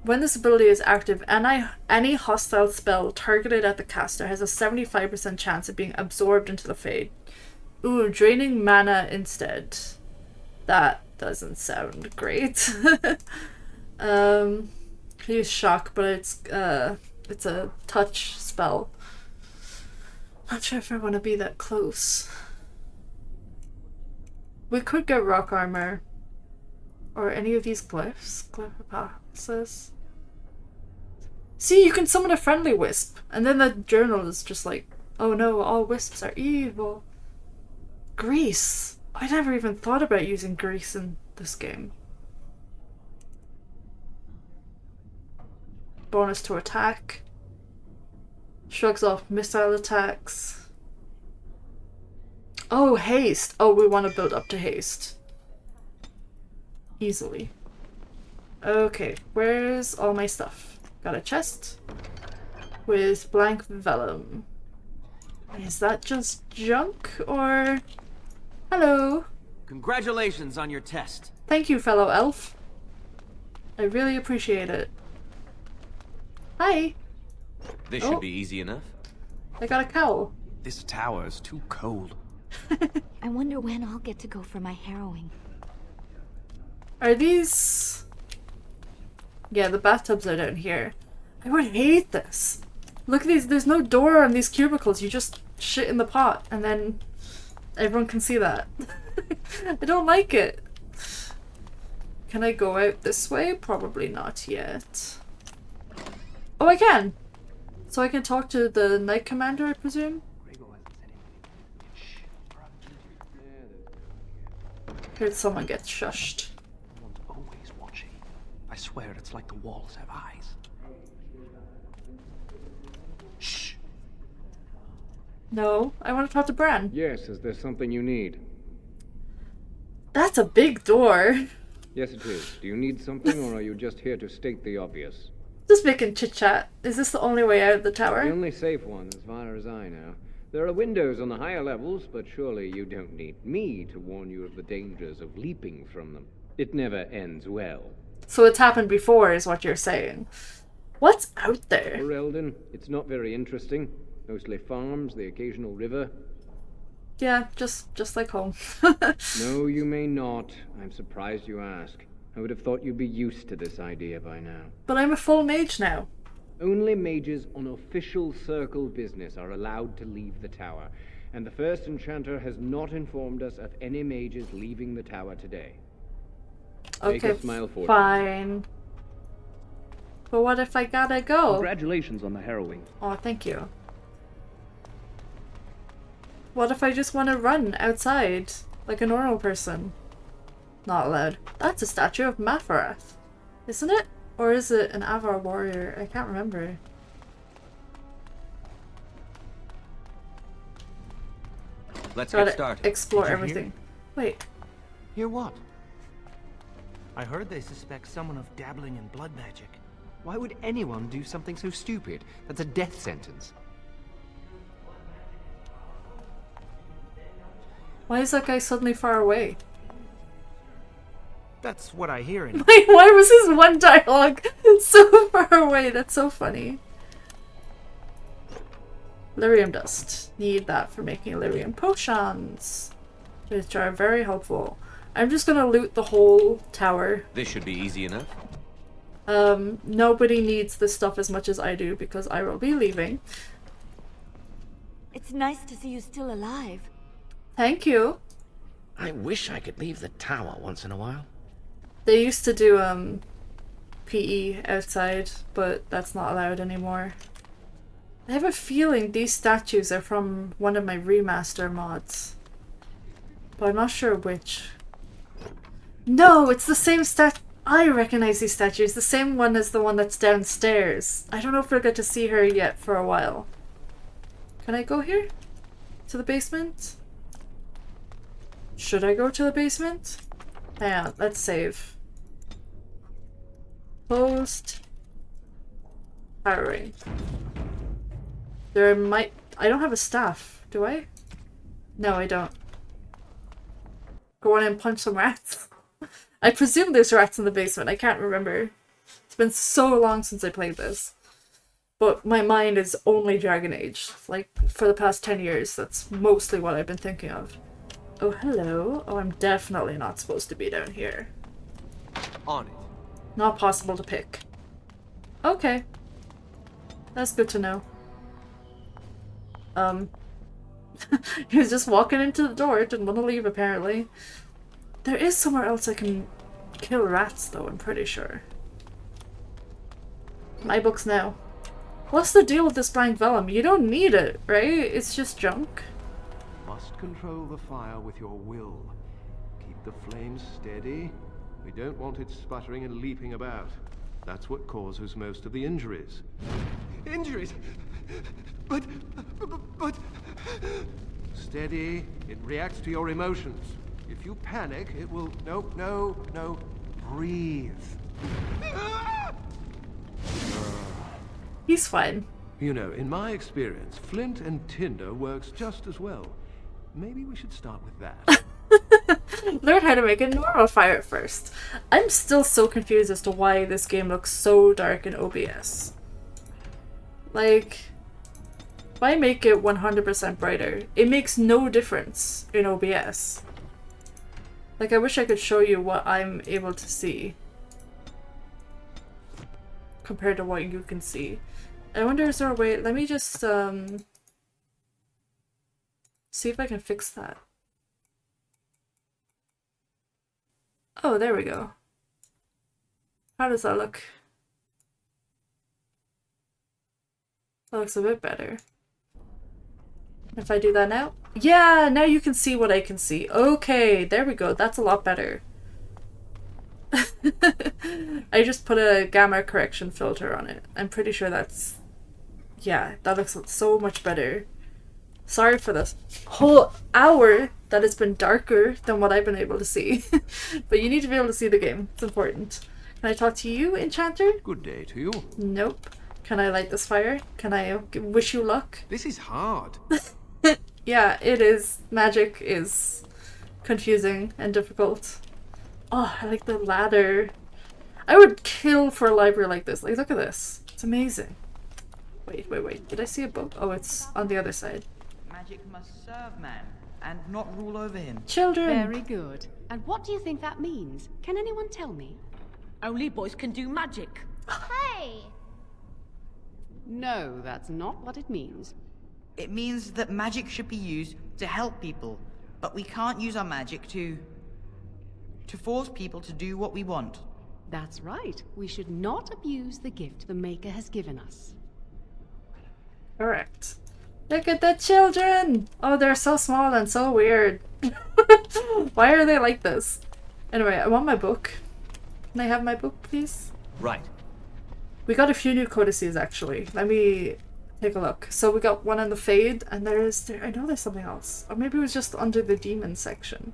When this ability is active, any hostile spell targeted at the caster has a 75% chance of being absorbed into the Fade. Ooh, draining mana instead. That doesn't sound great. Use shock, but it's a touch spell. Not sure if I want to be that close. We could get rock armor. Or any of these glyphs. Glyph. See, you can summon a friendly wisp. And then the journal is just like, oh no, all wisps are evil. Grease. I never even thought about using grease in this game. Bonus to attack. Shrugs off missile attacks. Oh, haste. Oh, we want to build up to haste. Easily. Okay, where's all my stuff? Got a chest with blank vellum. Is that just junk or... Hello. Congratulations on your test. Thank you, fellow elf. I really appreciate it. Hi. This should be easy enough. I got a cowl. This tower is too cold. I wonder when I'll get to go for my harrowing. Are these... Yeah, the bathtubs are down here. I would hate this. Look at these, there's no door on these cubicles. You just shit in the pot and then everyone can see that. I don't like it. Can I go out this way? Probably not yet. Oh, I can! So I can talk to the Knight Commander, I presume? Heard someone get shushed. Someone's always watching. I swear it's like the walls have eyes. Shh. No, I want to talk to Bran. Yes, is there something you need? That's a big door. Yes, it is. Do you need something, or are you just here to state the obvious? Just making chit-chat. Is this the only way out of the tower? The only safe one, as far as I know. There are windows on the higher levels, but surely you don't need me to warn you of the dangers of leaping from them. It never ends well. So it's happened before, is what you're saying. What's out there? For Eldon, it's not very interesting. Mostly farms, the occasional river. Yeah, just like home. No, you may not. I'm surprised you ask. I would have thought you'd be used to this idea by now. But I'm a full mage now. Only mages on official circle business are allowed to leave the tower, and the first enchanter has not informed us of any mages leaving the tower today. Make Okay, a smile for fine. But what if I gotta go? Congratulations on the harrowing. Oh, thank you. What if I just want to run outside, like a normal person? Not allowed. That's a statue of Mafarath, isn't it? Or is it an Avar warrior? I can't remember. Let's Gotta get started. explore Did you everything. Wait. Hear what? I heard they suspect someone of dabbling in blood magic. Why would anyone do something so stupid? That's a death sentence. Why is that guy suddenly far away? That's what I hear in Wait, why was his one dialogue so far away? That's so funny. Lyrium dust. Need that for making lyrium potions, which are very helpful. I'm just gonna loot the whole tower. This should be easy enough. Nobody needs this stuff as much as I do because I will be leaving. It's nice to see you still alive. Thank you. I wish I could leave the tower once in a while. They used to do PE outside, but that's not allowed anymore. I have a feeling these statues are from one of my remaster mods, but I'm not sure which. No, it's the same I recognize these statues, the same one as the one that's downstairs. I don't know if we'll get to see her yet for a while. Can I go here? To the basement? Should I go to the basement? Hang on, let's save. Post. Harrowing. There might... I don't have a staff, do I? No, I don't. Go on and punch some rats. I presume there's rats in the basement, I can't remember. It's been so long since I played this. But my mind is only Dragon Age. Like, for the past 10 years, that's mostly what I've been thinking of. Oh, hello. Oh, I'm definitely not supposed to be down here. On it. Not possible to pick. Okay. That's good to know. He was just walking into the door, didn't want to leave apparently. There is somewhere else I can kill rats though, I'm pretty sure. My books now. What's the deal with this blank vellum? You don't need it, right? It's just junk. Must control the fire with your will. Keep the flames steady. We don't want it sputtering and leaping about. That's what causes most of the injuries. Injuries? But... Steady. It reacts to your emotions. If you panic, it will... No. Breathe. He's fine. You know, in my experience, flint and tinder works just as well. Maybe we should start with that. Learn how to make a normal fire first. I'm still so confused as to why this game looks so dark in OBS. Like, why make it 100% brighter? It makes no difference in OBS. Like, I wish I could show you what I'm able to see compared to what you can see. I wonder, is there a way? Let me just see if I can fix that. Oh, there we go. How does that look? That looks a bit better. If I do that now? Yeah, now you can see what I can see. Okay, there we go. That's a lot better. I just put a gamma correction filter on it. I'm pretty sure that's... Yeah, that looks so much better. Sorry for this whole hour that it's been darker than what I've been able to see. But you need to be able to see the game. It's important. Can I talk to you, Enchanter? Good day to you. Nope. Can I light this fire? Can I wish you luck? This is hard. Yeah, it is. Magic is confusing and difficult. Oh, I like the ladder. I would kill for a library like this. Like, look at this. It's amazing. Wait. Did I see a book? Oh, it's on the other side. Magic must serve man and not rule over him. Children! Very good. And what do you think that means? Can anyone tell me? Only boys can do magic. Hey! No, that's not what it means. It means that magic should be used to help people, but we can't use our magic to force people to do what we want. That's right. We should not abuse the gift the Maker has given us. Correct. Look at the children! Oh, they're so small and so weird. Why are they like this? Anyway, I want my book. Can I have my book, please? Right. We got a few new codices, actually. Let me take a look. So we got one on the Fade, and I know there's something else. Or maybe it was just under the demon section.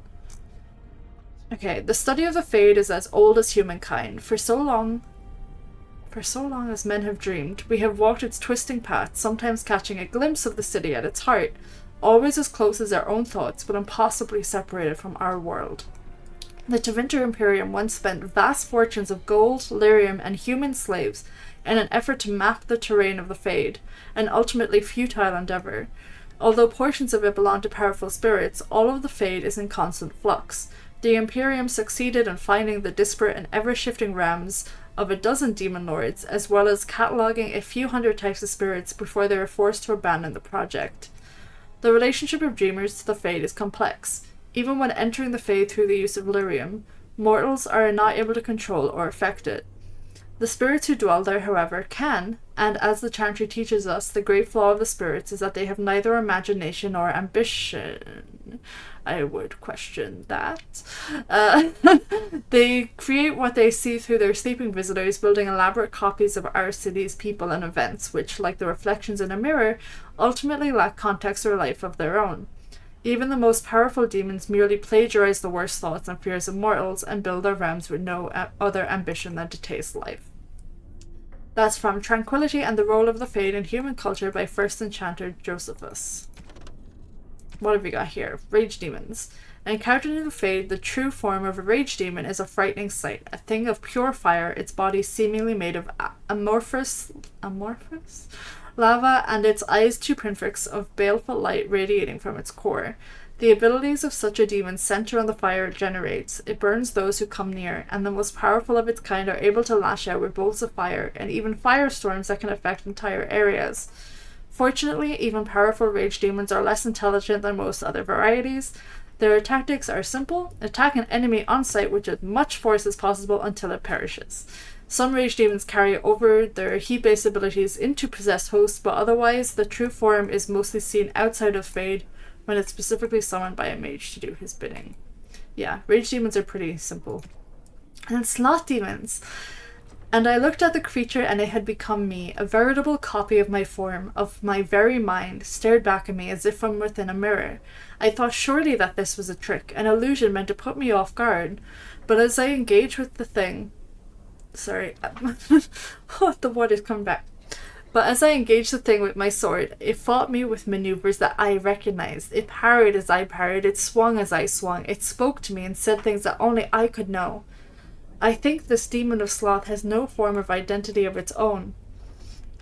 Okay, the study of the Fade is as old as humankind. For so long as men have dreamed, we have walked its twisting path, sometimes catching a glimpse of the city at its heart, always as close as our own thoughts, but impossibly separated from our world. The Tevinter Imperium once spent vast fortunes of gold, lyrium, and human slaves in an effort to map the terrain of the Fade, an ultimately futile endeavor. Although portions of it belong to powerful spirits, all of the Fade is in constant flux. The Imperium succeeded in finding the disparate and ever-shifting realms of a dozen demon lords, as well as cataloguing a few hundred types of spirits before they were forced to abandon the project. The relationship of dreamers to the Fade is complex. Even when entering the Fade through the use of lyrium, mortals are not able to control or affect it. The spirits who dwell there, however, can, and as the Chantry teaches us, the great flaw of the spirits is that they have neither imagination nor ambition. I would question that. They create what they see through their sleeping visitors, building elaborate copies of our city's people and events, which, like the reflections in a mirror, ultimately lack context or life of their own. Even the most powerful demons merely plagiarize the worst thoughts and fears of mortals and build their realms with no other ambition than to taste life. That's from Tranquility and the Role of the Fade in Human Culture by First Enchanter Josephus. What have we got here? Rage demons. Encountered in the Fade, the true form of a rage demon is a frightening sight. A thing of pure fire, its body seemingly made of amorphous lava, and its eyes two pinpricks of baleful light radiating from its core. The abilities of such a demon center on the fire it generates. It burns those who come near, and the most powerful of its kind are able to lash out with bolts of fire, and even firestorms that can affect entire areas. Fortunately, even powerful rage demons are less intelligent than most other varieties. Their tactics are simple: attack an enemy on sight with as much force as possible until it perishes. Some rage demons carry over their heat-based abilities into possessed hosts, but otherwise the true form is mostly seen outside of Fade when it's specifically summoned by a mage to do his bidding. Yeah, rage demons are pretty simple. And sloth demons! And I looked at the creature and it had become me, a veritable copy of my form, of my very mind, stared back at me as if from within a mirror. I thought surely that this was a trick, an illusion meant to put me off guard, but as I engaged with the thing... Sorry, oh, the water's coming back. But as I engaged the thing with my sword, it fought me with maneuvers that I recognized. It parried as I parried, it swung as I swung, it spoke to me and said things that only I could know. I think this demon of sloth has no form of identity of its own.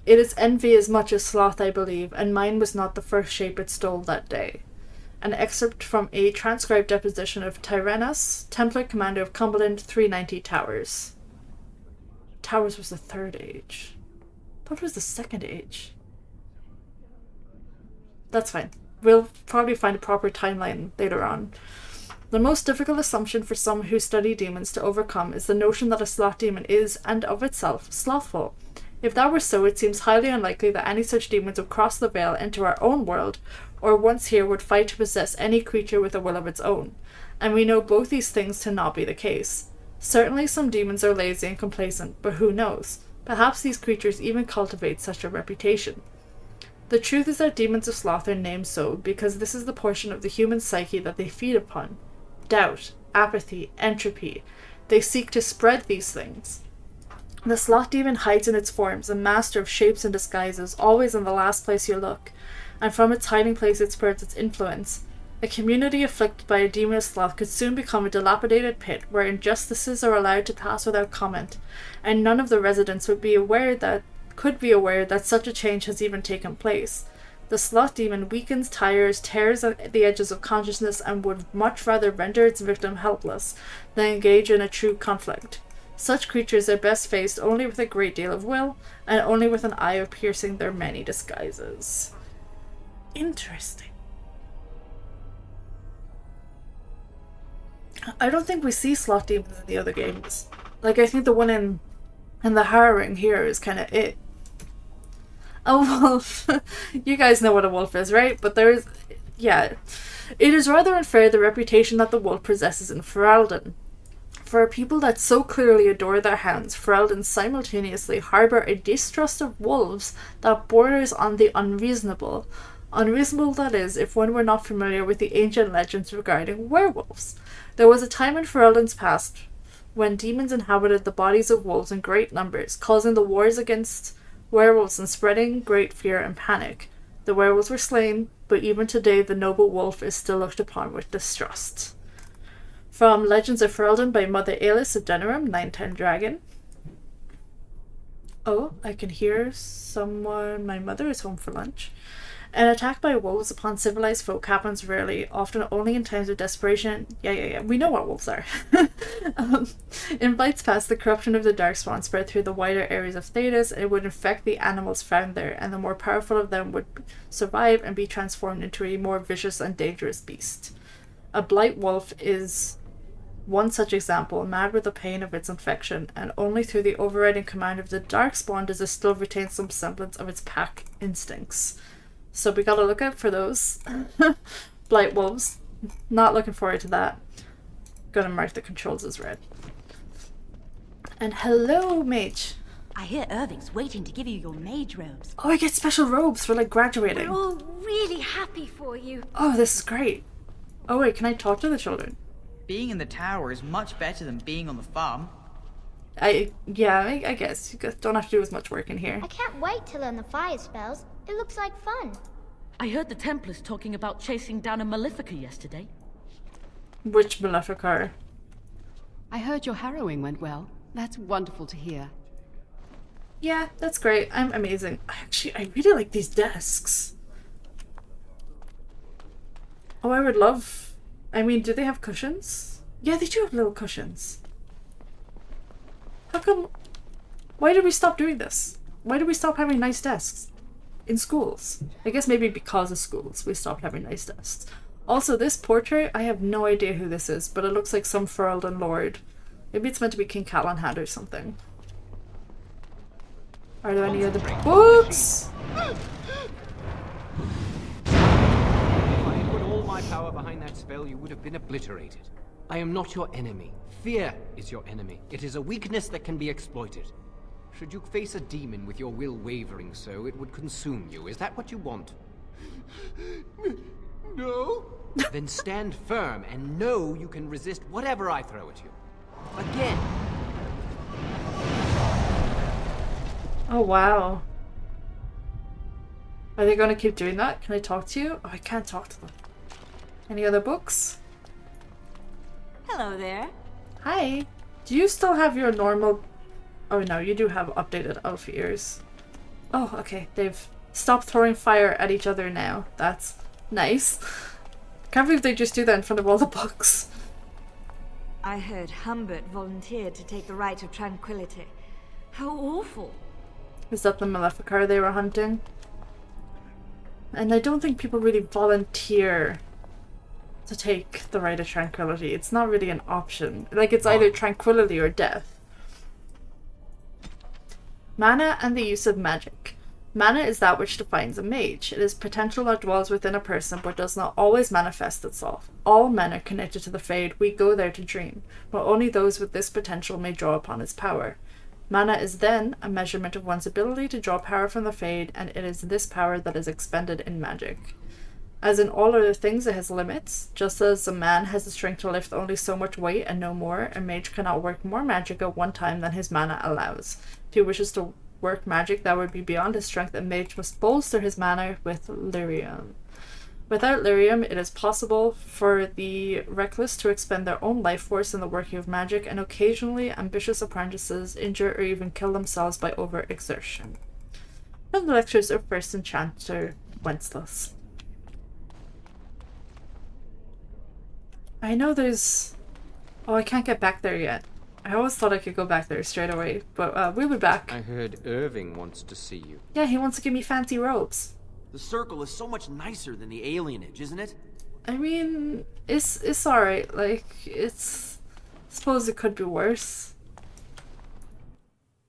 It is envy as much as sloth, I believe, and mine was not the first shape it stole that day. An excerpt from a transcribed deposition of Tyrannus, Templar commander of Cumberland 390 Towers. Towers was the third age. I thought it was the second age. That's fine. We'll probably find a proper timeline later on. The most difficult assumption for some who study demons to overcome is the notion that a sloth demon is, and of itself, slothful. If that were so, it seems highly unlikely that any such demons would cross the veil into our own world, or once here would fight to possess any creature with a will of its own. And we know both these things to not be the case. Certainly some demons are lazy and complacent, but who knows? Perhaps these creatures even cultivate such a reputation. The truth is that demons of sloth are named so because this is the portion of the human psyche that they feed upon. Doubt, apathy, entropy. They seek to spread these things. The sloth demon hides in its forms, a master of shapes and disguises, always in the last place you look, and from its hiding place it spreads its influence. A community afflicted by a demon of sloth could soon become a dilapidated pit where injustices are allowed to pass without comment, and none of the residents could be aware that such a change has even taken place. The sloth demon weakens, tires, tears at the edges of consciousness, and would much rather render its victim helpless than engage in a true conflict. Such creatures are best faced only with a great deal of will, and only with an eye of piercing their many disguises. Interesting. I don't think we see sloth demons in the other games. Like, I think the one in the Harrowing here is kind of it. A wolf. You guys know what a wolf is, right? But there's... yeah. It is rather unfair the reputation that the wolf possesses in Ferelden. For a people that so clearly adore their hounds, Ferelden simultaneously harbour a distrust of wolves that borders on the unreasonable. Unreasonable, that is, if one were not familiar with the ancient legends regarding werewolves. There was a time in Ferelden's past when demons inhabited the bodies of wolves in great numbers, causing the wars against werewolves and spreading great fear and panic. The werewolves were slain, but even today the noble wolf is still looked upon with distrust. From Legends of Ferelden by Mother Alis of Denerim, 910 Dragon. Oh, I can hear someone. My mother is home for lunch. An attack by wolves upon civilized folk happens rarely, often only in times of desperation. Yeah. We know what wolves are. In Blights Past, the corruption of the Darkspawn spread through the wider areas of Thedas, and it would infect the animals found there, and the more powerful of them would survive and be transformed into a more vicious and dangerous beast. A Blight Wolf is one such example, mad with the pain of its infection, and only through the overriding command of the Darkspawn does it still retain some semblance of its pack instincts. So we gotta look out for those. Blight wolves. Not looking forward to that. Gonna mark the controls as red. And hello, mage. I hear Irving's waiting to give you your mage robes. Oh, I get special robes for, like, graduating. We're all really happy for you. Oh, this is great. Oh, wait, can I talk to the children? Being in the tower is much better than being on the farm. I guess. You guys don't have to do as much work in here. I can't wait to learn the fire spells. It looks like fun. I heard the Templars talking about chasing down a Malefica yesterday. Which Maleficar? I heard your harrowing went well. That's wonderful to hear. Yeah, that's great. I'm amazing. Actually, I really like these desks. Oh, I would love... I mean, do they have cushions? Yeah, they do have little cushions. How come... Why did we stop doing this? Why did we stop having nice desks? In schools. I guess maybe because of schools we stopped having nice desks. Also, this portrait, I have no idea who this is, but it looks like some Ferelden lord. Maybe it's meant to be King Callahan or something. Are there any other books? If I had put all my power behind that spell, you would have been obliterated. I am not your enemy. Fear is your enemy. It is a weakness that can be exploited. Should you face a demon with your will wavering so, it would consume you. Is that what you want? No? Then stand firm and know you can resist whatever I throw at you. Again. Oh, wow. Are they going to keep doing that? Can I talk to you? Oh, I can't talk to them. Any other books? Hello there. Hi. Do you still have your normal... Oh no, you do have updated elf ears. Oh, okay. They've stopped throwing fire at each other now. That's nice. Can't believe they just do that in front of all the books. I heard Humbert volunteered to take the Rite of Tranquility. How awful. Is that the Maleficar they were hunting? And I don't think people really volunteer to take the Rite of Tranquility. It's not really an option. Like, it's either tranquility or death. Mana and the use of magic. Mana is that which defines a mage. It is potential that dwells within a person but does not always manifest itself. All men are connected to the Fade. We go there to dream, but only those with this potential may draw upon its power. Mana is then a measurement of one's ability to draw power from the Fade, and it is this power that is expended in magic. As in all other things, it has limits. Just as a man has the strength to lift only so much weight and no more, a mage cannot work more magic at one time than his mana allows. If he wishes to work magic that would be beyond his strength, a mage must bolster his mana with lyrium. Without lyrium, it is possible for the reckless to expend their own life force in the working of magic, and occasionally ambitious apprentices injure or even kill themselves by overexertion. From the lectures of First Enchanter Wenceslas. I know there's... Oh, I can't get back there yet. I always thought I could go back there straight away, but we'll be back. I heard Irving wants to see you. Yeah, he wants to give me fancy robes. The Circle is so much nicer than the Alienage, isn't it? I mean, it's alright. Like, it's... I suppose it could be worse.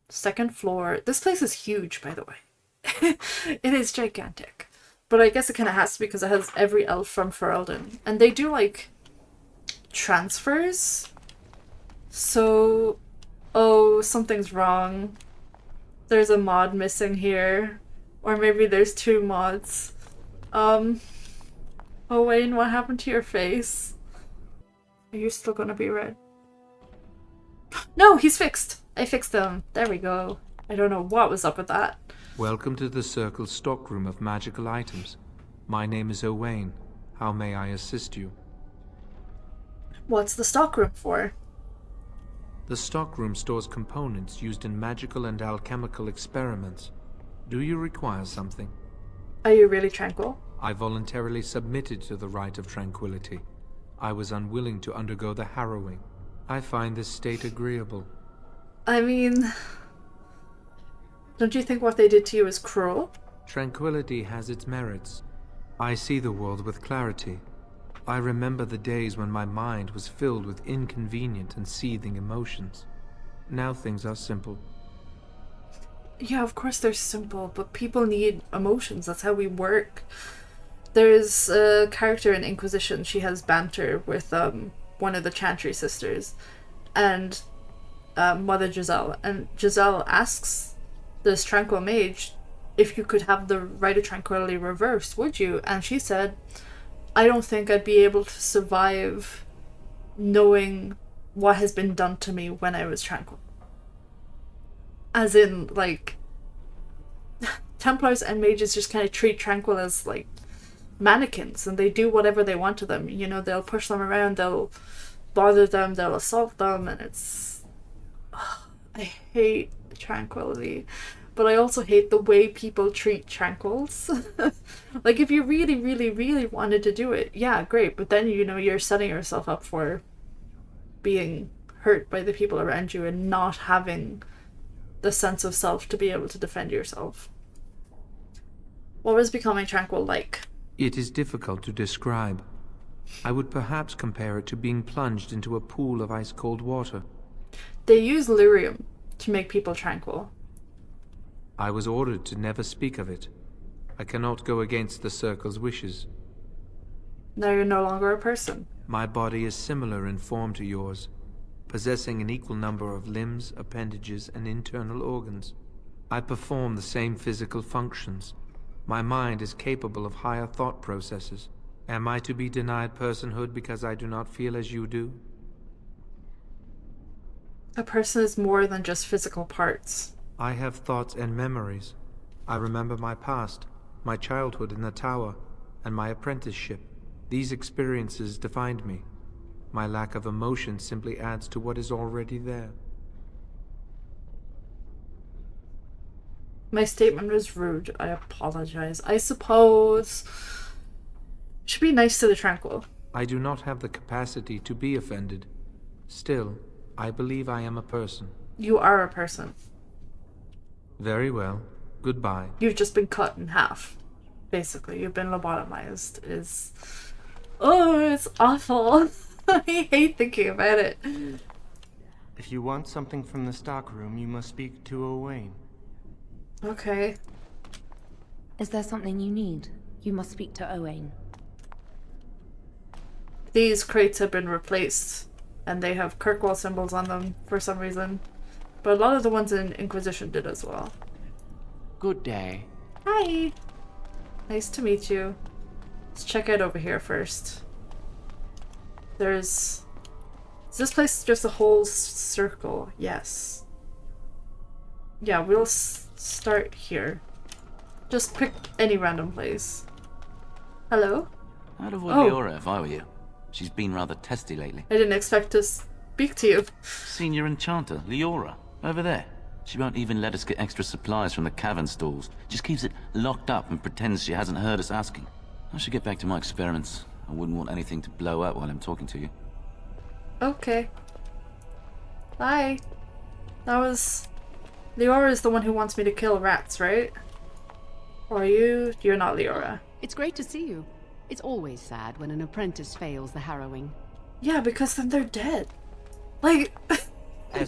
Second floor. This place is huge, by the way. It is gigantic. But I guess it kind of has to be because it has every elf from Ferelden. And they do, like, transfers. So, oh, something's wrong. There's a mod missing here. Or maybe there's 2 mods. Oh, Wayne, what happened to your face? Are you still gonna be red? No, he's fixed! I fixed him. There we go. I don't know what was up with that. Welcome to the Circle's stockroom of magical items. My name is Owain. How may I assist you? What's the stockroom for? The stockroom stores components used in magical and alchemical experiments. Do you require something? Are you really tranquil? I voluntarily submitted to the rite of tranquility. I was unwilling to undergo the harrowing. I find this state agreeable. I mean... Don't you think what they did to you is cruel? Tranquility has its merits. I see the world with clarity. I remember the days when my mind was filled with inconvenient and seething emotions. Now things are simple. Yeah, of course they're simple, but people need emotions. That's how we work. There's a character in Inquisition. She has banter with one of the Chantry sisters and Mother Giselle. And Giselle asks this Tranquil Mage if you could have the Rite of Tranquility reversed, would you? And she said, I don't think I'd be able to survive knowing what has been done to me when I was tranquil. As in, like, Templars and mages just kind of treat tranquil as, like, mannequins, and they do whatever they want to them. You know, they'll push them around, they'll bother them, they'll assault them, and it's... I hate tranquility. But I also hate the way people treat tranquils. Like, if you really, really, really wanted to do it, yeah, great. But then, you know, you're setting yourself up for being hurt by the people around you and not having the sense of self to be able to defend yourself. What was becoming tranquil like? It is difficult to describe. I would perhaps compare it to being plunged into a pool of ice-cold water. They use lyrium to make people tranquil. I was ordered to never speak of it. I cannot go against the Circle's wishes. Now you're no longer a person. My body is similar in form to yours, possessing an equal number of limbs, appendages, and internal organs. I perform the same physical functions. My mind is capable of higher thought processes. Am I to be denied personhood because I do not feel as you do? A person is more than just physical parts. I have thoughts and memories. I remember my past, my childhood in the tower, and my apprenticeship. These experiences defined me. My lack of emotion simply adds to what is already there. My statement was rude. I apologize. I suppose... should be nice to the tranquil. I do not have the capacity to be offended. Still, I believe I am a person. You are a person. Very well. Goodbye. You've just been cut in half. Basically, you've been lobotomized. Oh, it's awful. I hate thinking about it. If you want something from the stockroom, you must speak to Owain. Okay. Is there something you need? You must speak to Owain. These crates have been replaced, and they have Kirkwall symbols on them for some reason. But a lot of the ones in Inquisition did as well. Good day. Hi! Nice to meet you. Let's check out over here first. Is this place just a whole circle? Yes. Yeah, we'll start here. Just pick any random place. Hello? I'd avoid Leora if I were you. She's been rather testy lately. I didn't expect to speak to you. Senior Enchanter, Leora, over there. She won't even let us get extra supplies from the cavern stalls. Just keeps it locked up and pretends she hasn't heard us asking. I should get back to my experiments. I wouldn't want anything to blow up while I'm talking to you. Okay. Bye. That was... Leora is the one who wants me to kill rats, right? Or you? You're not Leora. It's great to see you. It's always sad when an apprentice fails the harrowing. Yeah, because then they're dead. Like,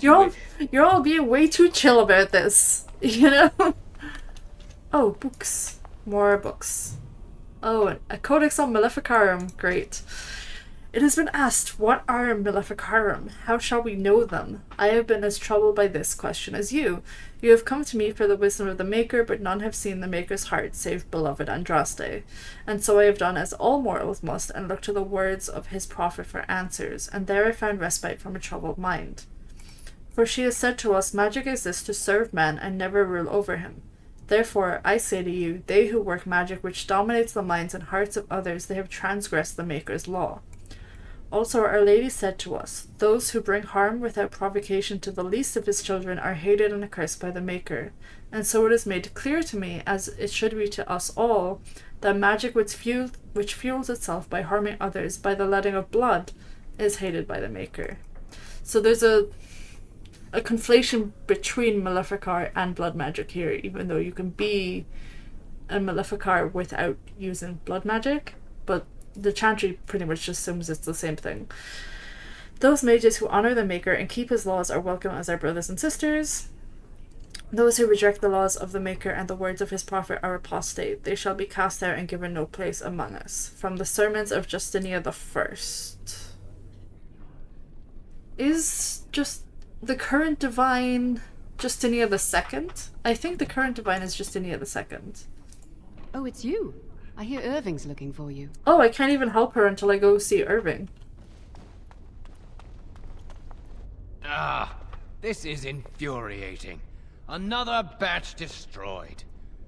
you're all being way too chill about this, you know? Oh, books. More books. Oh, a Codex on Maleficarum. Great. It has been asked, what are Maleficarum? How shall we know them? I have been as troubled by this question as you. You have come to me for the wisdom of the Maker, but none have seen the Maker's heart, save beloved Andraste. And so I have done as all mortals must, and looked to the words of his prophet for answers, and there I found respite from a troubled mind. For she has said to us, magic exists to serve man and never rule over him. Therefore, I say to you, they who work magic which dominates the minds and hearts of others, they have transgressed the Maker's law. Also, Our Lady said to us, those who bring harm without provocation to the least of his children are hated and accursed by the Maker. And so it is made clear to me, as it should be to us all, that magic which fuels itself by harming others by the letting of blood is hated by the Maker. So there's a conflation between Maleficar and blood magic here, even though you can be a Maleficar without using blood magic, but the Chantry pretty much just assumes it's the same thing. Those mages who honor the Maker and keep his laws are welcome as our brothers and sisters. Those who reject the laws of the Maker and the words of his prophet are apostate. They shall be cast out and given no place among us. From the sermons of Justinia the First. Is just the current divine Justinia the Second? I think the current divine is Justinia the Second. Oh, it's you. I hear Irving's looking for you. Oh, I can't even help her until I go see Irving. Ah, this is infuriating. Another batch destroyed.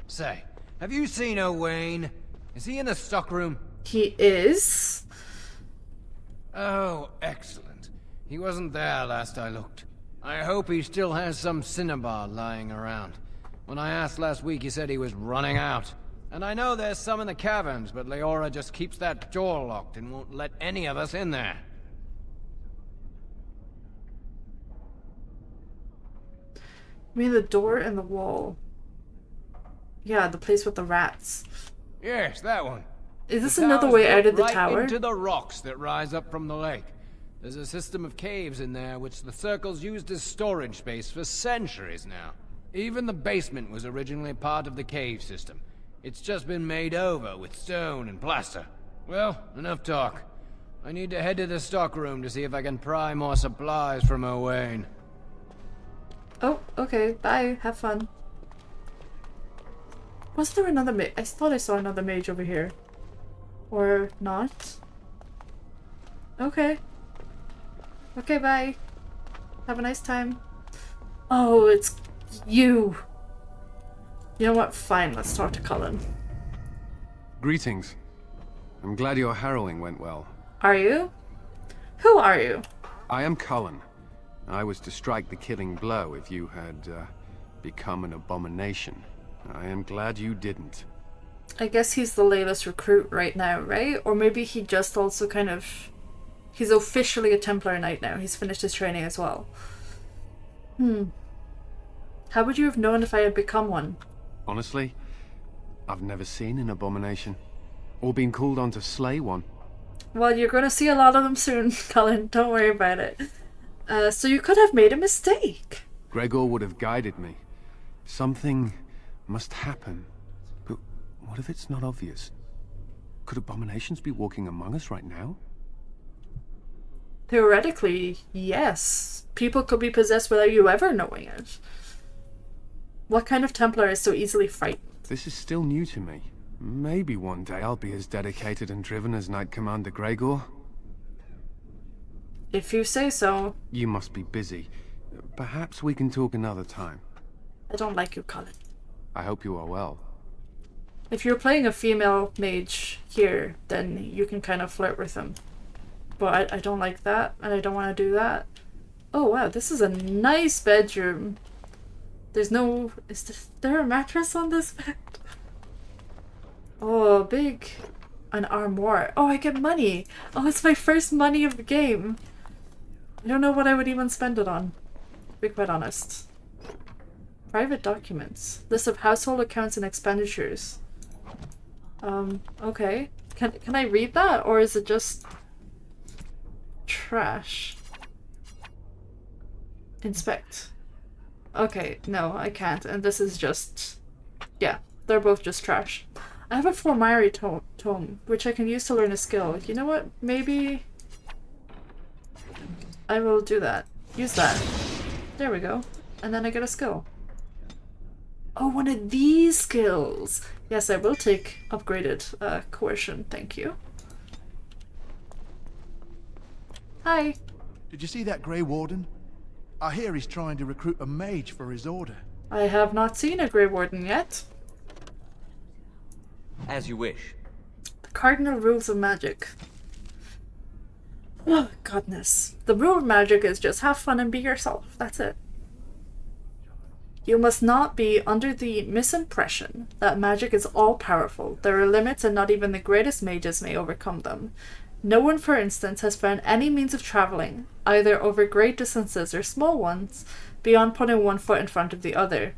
Say, have you seen Owain? Is he in the stockroom? He is. Oh, excellent. He wasn't there last I looked. I hope he still has some cinnabar lying around. When I asked last week, he said he was running out. And I know there's some in the caverns, but Leora just keeps that door locked and won't let any of us in there. You mean the door in the wall? Yeah, the place with the rats. Yes, that one. Is this The another tower's way out built of the right tower? into the rocks that rise up from the lake. There's a system of caves in there which the Circle's used as storage space for centuries now. Even the basement was originally part of the cave system. It's just been made over with stone and plaster. Well, enough talk. I need to head to the stockroom to see if I can pry more supplies from Owain. Oh, okay. Bye. Have fun. Was there another mage? I thought I saw another mage over here. Or not? Okay. Okay, bye. Have a nice time. Oh, it's you. You know what? Fine, let's talk to Cullen. Greetings. I'm glad your harrowing went well. Are you? Who are you? I am Cullen. I was to strike the killing blow if you had become an abomination. I am glad you didn't. I guess he's the latest recruit right now, right? Or maybe he just also kind of... He's officially a Templar Knight now. He's finished his training as well. How would you have known if I had become one? Honestly, I've never seen an abomination. Or been called on to slay one. Well, you're going to see a lot of them soon, Cullen. Don't worry about it. So you could have made a mistake. Gregor would have guided me. Something must happen. But what if it's not obvious? Could abominations be walking among us right now? Theoretically, yes. People could be possessed without you ever knowing it. What kind of Templar is so easily frightened? This is still new to me. Maybe one day I'll be as dedicated and driven as Knight Commander Gregor. If you say so. You must be busy. Perhaps we can talk another time. I don't like you, Colin. I hope you are well. If you're playing a female mage here, then you can kind of flirt with them. But I don't like that, and I don't want to do that. Oh wow, this is a nice bedroom. There's no... Is there a mattress on this bed? Oh, big. An armoire. Oh, I get money. Oh, it's my first money of the game. I don't know what I would even spend it on, to be quite honest. Private documents. List of household accounts and expenditures. Okay. Can I read that, or is it just... trash? Inspect. Okay, no, I can't, and this is just... yeah, they're both just trash. I have a Formari tome, which I can use to learn a skill. You know what? Maybe... I will do that. Use that. There we go. And then I get a skill. Oh, one of these skills! Yes, I will take upgraded coercion, thank you. Hi. Did you see that Grey Warden? I hear he's trying to recruit a mage for his order. I have not seen a Grey Warden yet. As you wish. The cardinal rules of magic. Oh, goodness. The rule of magic is just have fun and be yourself. That's it. You must not be under the misimpression that magic is all-powerful. There are limits and not even the greatest mages may overcome them. No one, for instance, has found any means of traveling, either over great distances or small ones, beyond putting one foot in front of the other.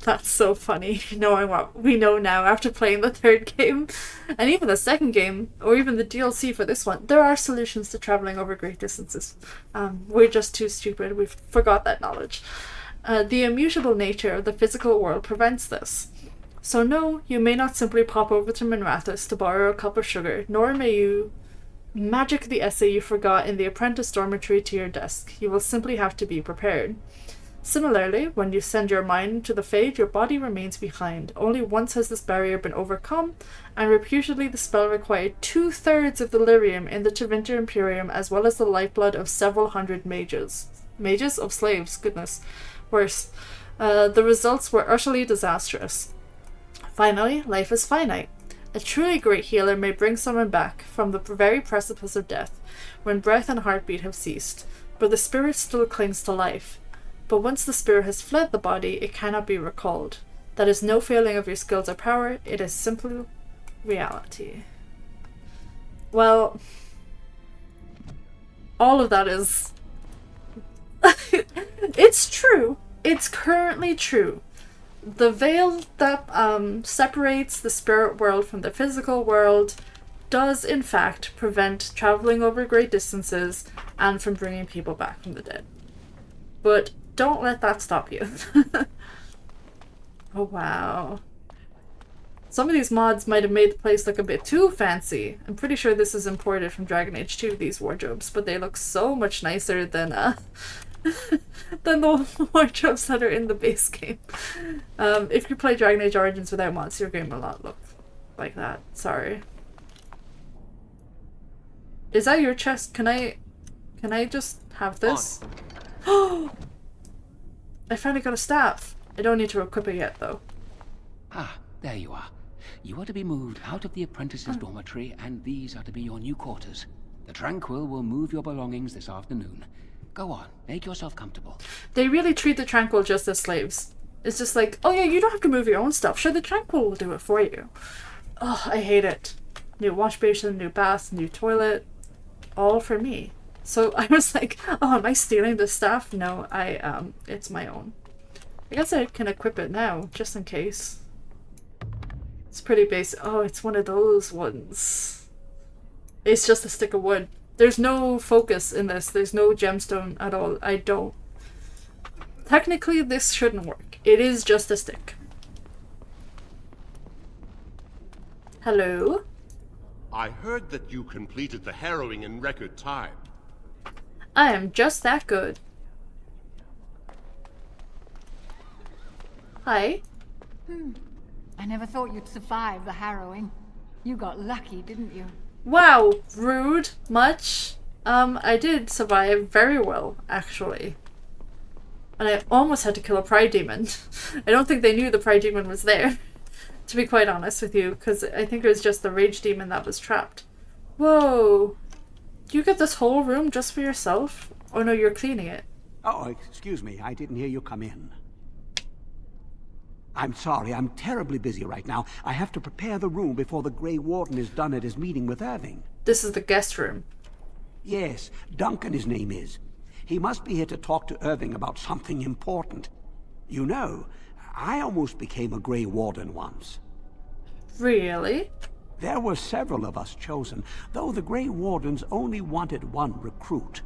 That's so funny, knowing what we know now after playing the third game. And even the second game, or even the DLC for this one, there are solutions to traveling over great distances. We're just too stupid, we've forgot that knowledge. The immutable nature of the physical world prevents this. So no, you may not simply pop over to Minrathous to borrow a cup of sugar, nor may you magic the essay you forgot in the apprentice dormitory to your desk. You will simply have to be prepared. Similarly, when you send your mind to the Fade, your body remains behind. Only once has this barrier been overcome, and reputedly the spell required 2/3 of the lyrium in the Tevinter Imperium, as well as the lifeblood of several hundred mages. Mages? Of slaves, goodness. Worse. The results were utterly disastrous. Finally, life is finite. A truly great healer may bring someone back from the very precipice of death, when breath and heartbeat have ceased, but the spirit still clings to life. But once the spirit has fled the body, it cannot be recalled. That is no failing of your skills or power, it is simply reality. Well, all of that is... it's true. It's currently true. The veil that separates the spirit world from the physical world does in fact prevent traveling over great distances and from bringing people back from the dead. But don't let that stop you. Oh wow. Some of these mods might have made the place look a bit too fancy. I'm pretty sure this is imported from Dragon Age 2, these wardrobes, but they look so much nicer than than the wardrobes that are in the base game. If you play Dragon Age Origins without mods, your game will not look like that. Sorry. Is that your chest? Can I just have this? Oh! I finally got a staff. I don't need to equip it yet, though. Ah, there you are. You are to be moved out of the apprentices' dormitory, and these are to be your new quarters. The Tranquil will move your belongings this afternoon. Go on, make yourself comfortable. They really treat the Tranquil just as slaves. It's just like, oh yeah, you don't have to move your own stuff. Sure, the Tranquil will do it for you. Oh, I hate it. New wash basin, new bath, new toilet. All for me. So I was like, oh, am I stealing this stuff? No, it's my own. I guess I can equip it now, just in case. It's pretty basic. Oh, it's one of those ones. It's just a stick of wood. There's no focus in this. There's no gemstone at all. Technically, this shouldn't work. It is just a stick. Hello? I heard that you completed the harrowing in record time. I am just that good. Hi. I never thought you'd survive the harrowing. You got lucky, didn't you? Wow, rude. Much. I did survive very well, actually. And I almost had to kill a pride demon. I don't think they knew the pride demon was there, to be quite honest with you, because I think it was just the rage demon that was trapped. Whoa. You get this whole room just for yourself? Oh no, you're cleaning it. Oh, excuse me, I didn't hear you come in. I'm sorry, I'm terribly busy right now. I have to prepare the room before the Grey Warden is done at his meeting with Irving. This is the guest room. Yes, Duncan his name is. He must be here to talk to Irving about something important. You know, I almost became a Grey Warden once. Really? There were several of us chosen, though the Grey Wardens only wanted one recruit.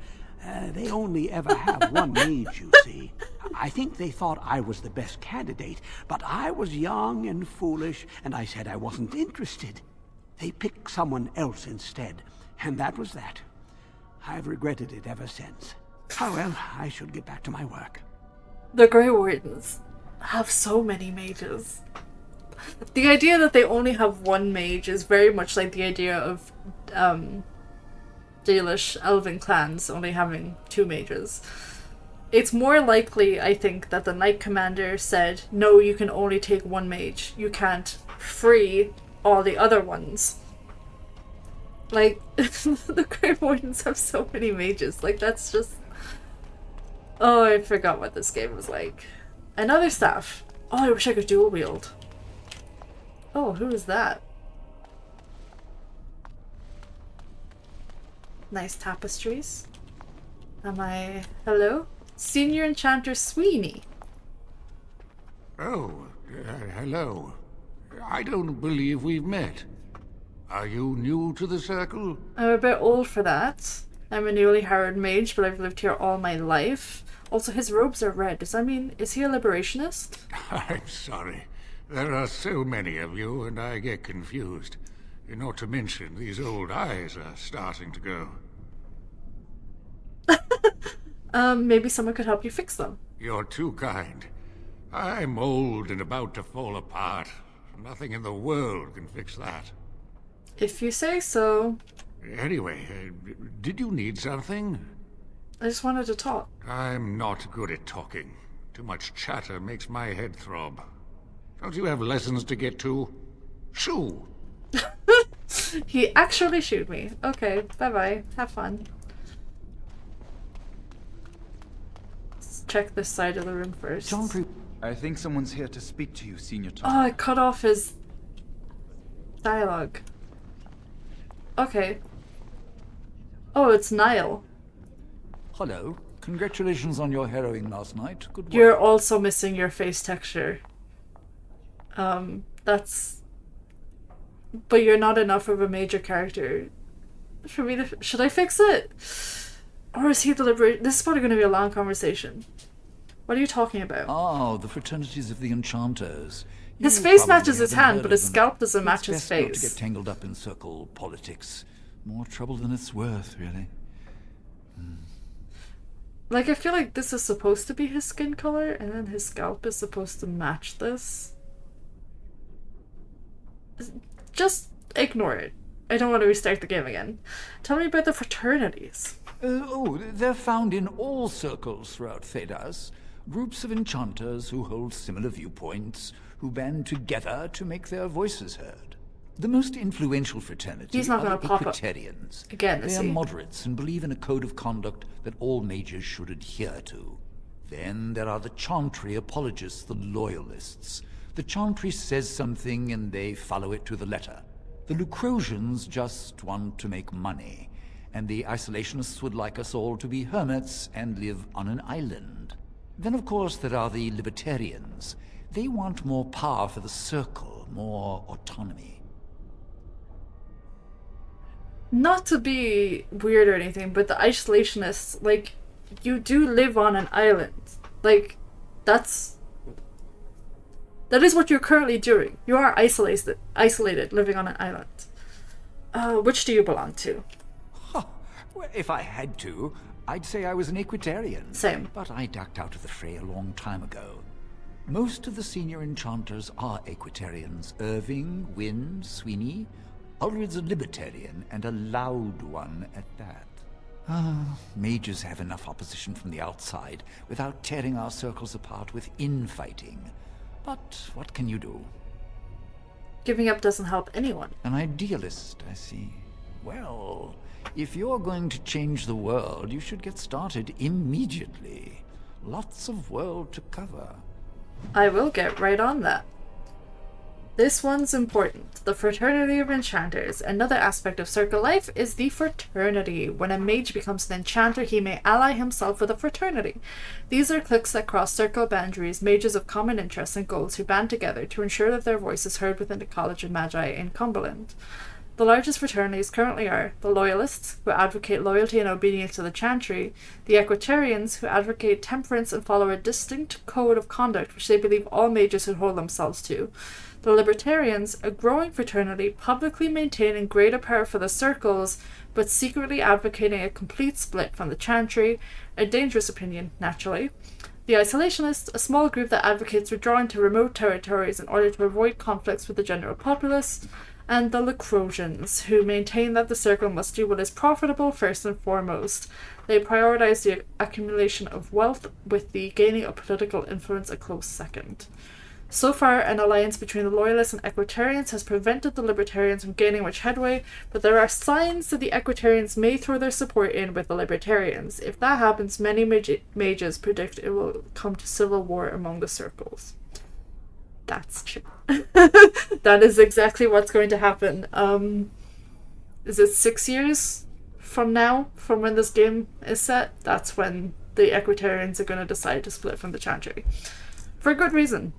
They only ever have one mage, you see. I think they thought I was the best candidate, but I was young and foolish, and I said I wasn't interested. They picked someone else instead, and that was that. I've regretted it ever since. Oh well, I should get back to my work. The Grey Wardens have so many mages. The idea that they only have one mage is very much like the idea of Dalish elven clans only having 2 mages. It's more likely, I think, that the Knight Commander said, no, you can only take 1 mage. You can't free all the other ones. Like, the Grey Wardens have so many mages. Like, that's just... Oh, I forgot what this game was like. And other stuff. Oh, I wish I could dual wield. Oh, who is that? Nice tapestries. Am I... Hello? Senior Enchanter Sweeney. Oh, hello. I don't believe we've met. Are you new to the Circle? I'm a bit old for that. I'm a newly hired mage, but I've lived here all my life. Also, his robes are red. Does that mean... Is he a liberationist? I'm sorry. There are so many of you, and I get confused. Not to mention, these old eyes are starting to go. Maybe someone could help you fix them. You're too kind. I'm old and about to fall apart. Nothing in the world can fix that. If you say so. Anyway, did you need something? I just wanted to talk. I'm not good at talking. Too much chatter makes my head throb. Don't you have lessons to get to? Shoo! He actually shooed me. Okay, bye-bye. Have fun. Let's check this side of the room first. I think someone's here to speak to you, Senior Oh, Tom. I cut off his dialogue. Okay. Oh, it's Niall. Hello. Congratulations on your harrowing last night. Good work. You're also missing your face texture. That's... But you're not enough of a major character for me to... Should I fix it? Or is he deliberate? This is probably going to be a long conversation. What are you talking about? Ah, the fraternities of the enchanters. His You face probably matches his haven't hand, heard but of his them. scalp doesn't match It's his best not to face. get tangled up in circle politics. More trouble than it's worth, really. Like, I feel like this is supposed to be his skin color, and then his scalp is supposed to match this. Just ignore it. I don't want to restart the game again. Tell me about the fraternities. They're found in all circles throughout Thedas. Groups of enchanters who hold similar viewpoints, who band together to make their voices heard. The most influential fraternity He's not are gonna the pop up Equitarians. again, is They are he? moderates and believe in a code of conduct that all mages should adhere to. Then there are the Chantry apologists, the Loyalists. The Chantry says something and they follow it to the letter. The Lucrosians just want to make money, and the Isolationists would like us all to be hermits and live on an island. Then, of course, there are the Libertarians. They want more power for the Circle, more autonomy. Not to be weird or anything, but the isolationists, like, you do live on an island. Like, that's... That is what you're currently doing. You are isolated, living on an island. Which do you belong to? Well, if I had to, I'd say I was an Equitarian. Same. But I ducked out of the fray a long time ago. Most of the senior enchanters are Equitarians. Irving, Wynne, Sweeney. Ulrid's a Libertarian, and a loud one at that. Mages have enough opposition from the outside without tearing our circles apart with infighting. But what can you do? Giving up doesn't help anyone. An idealist, I see. Well, if you're going to change the world, you should get started immediately. Lots of world to cover. I will get right on that. This one's important. The Fraternity of Enchanters. Another aspect of Circle life is the Fraternity. When a mage becomes an enchanter, he may ally himself with a fraternity. These are cliques that cross circle boundaries, mages of common interests and goals who band together to ensure that their voice is heard within the College of Magi in Cumberland. The largest fraternities currently are the Loyalists, who advocate loyalty and obedience to the Chantry, the Equitarians, who advocate temperance and follow a distinct code of conduct which they believe all mages should hold themselves to, the Libertarians, a growing fraternity publicly maintaining greater power for the circles, but secretly advocating a complete split from the Chantry, a dangerous opinion, naturally. The Isolationists, a small group that advocates withdrawing to remote territories in order to avoid conflicts with the general populace, and the Lacrosians, who maintain that the circle must do what is profitable first and foremost. They prioritize the accumulation of wealth, with the gaining of political influence a close second. So far, an alliance between the Loyalists and Equitarians has prevented the Libertarians from gaining much headway, but there are signs that the Equitarians may throw their support in with the Libertarians. If that happens, many mages predict it will come to civil war among the circles. That's true. That is exactly what's going to happen. Is it 6 years from now, from when this game is set? That's when the Equitarians are going to decide to split from the Chantry. For a good reason.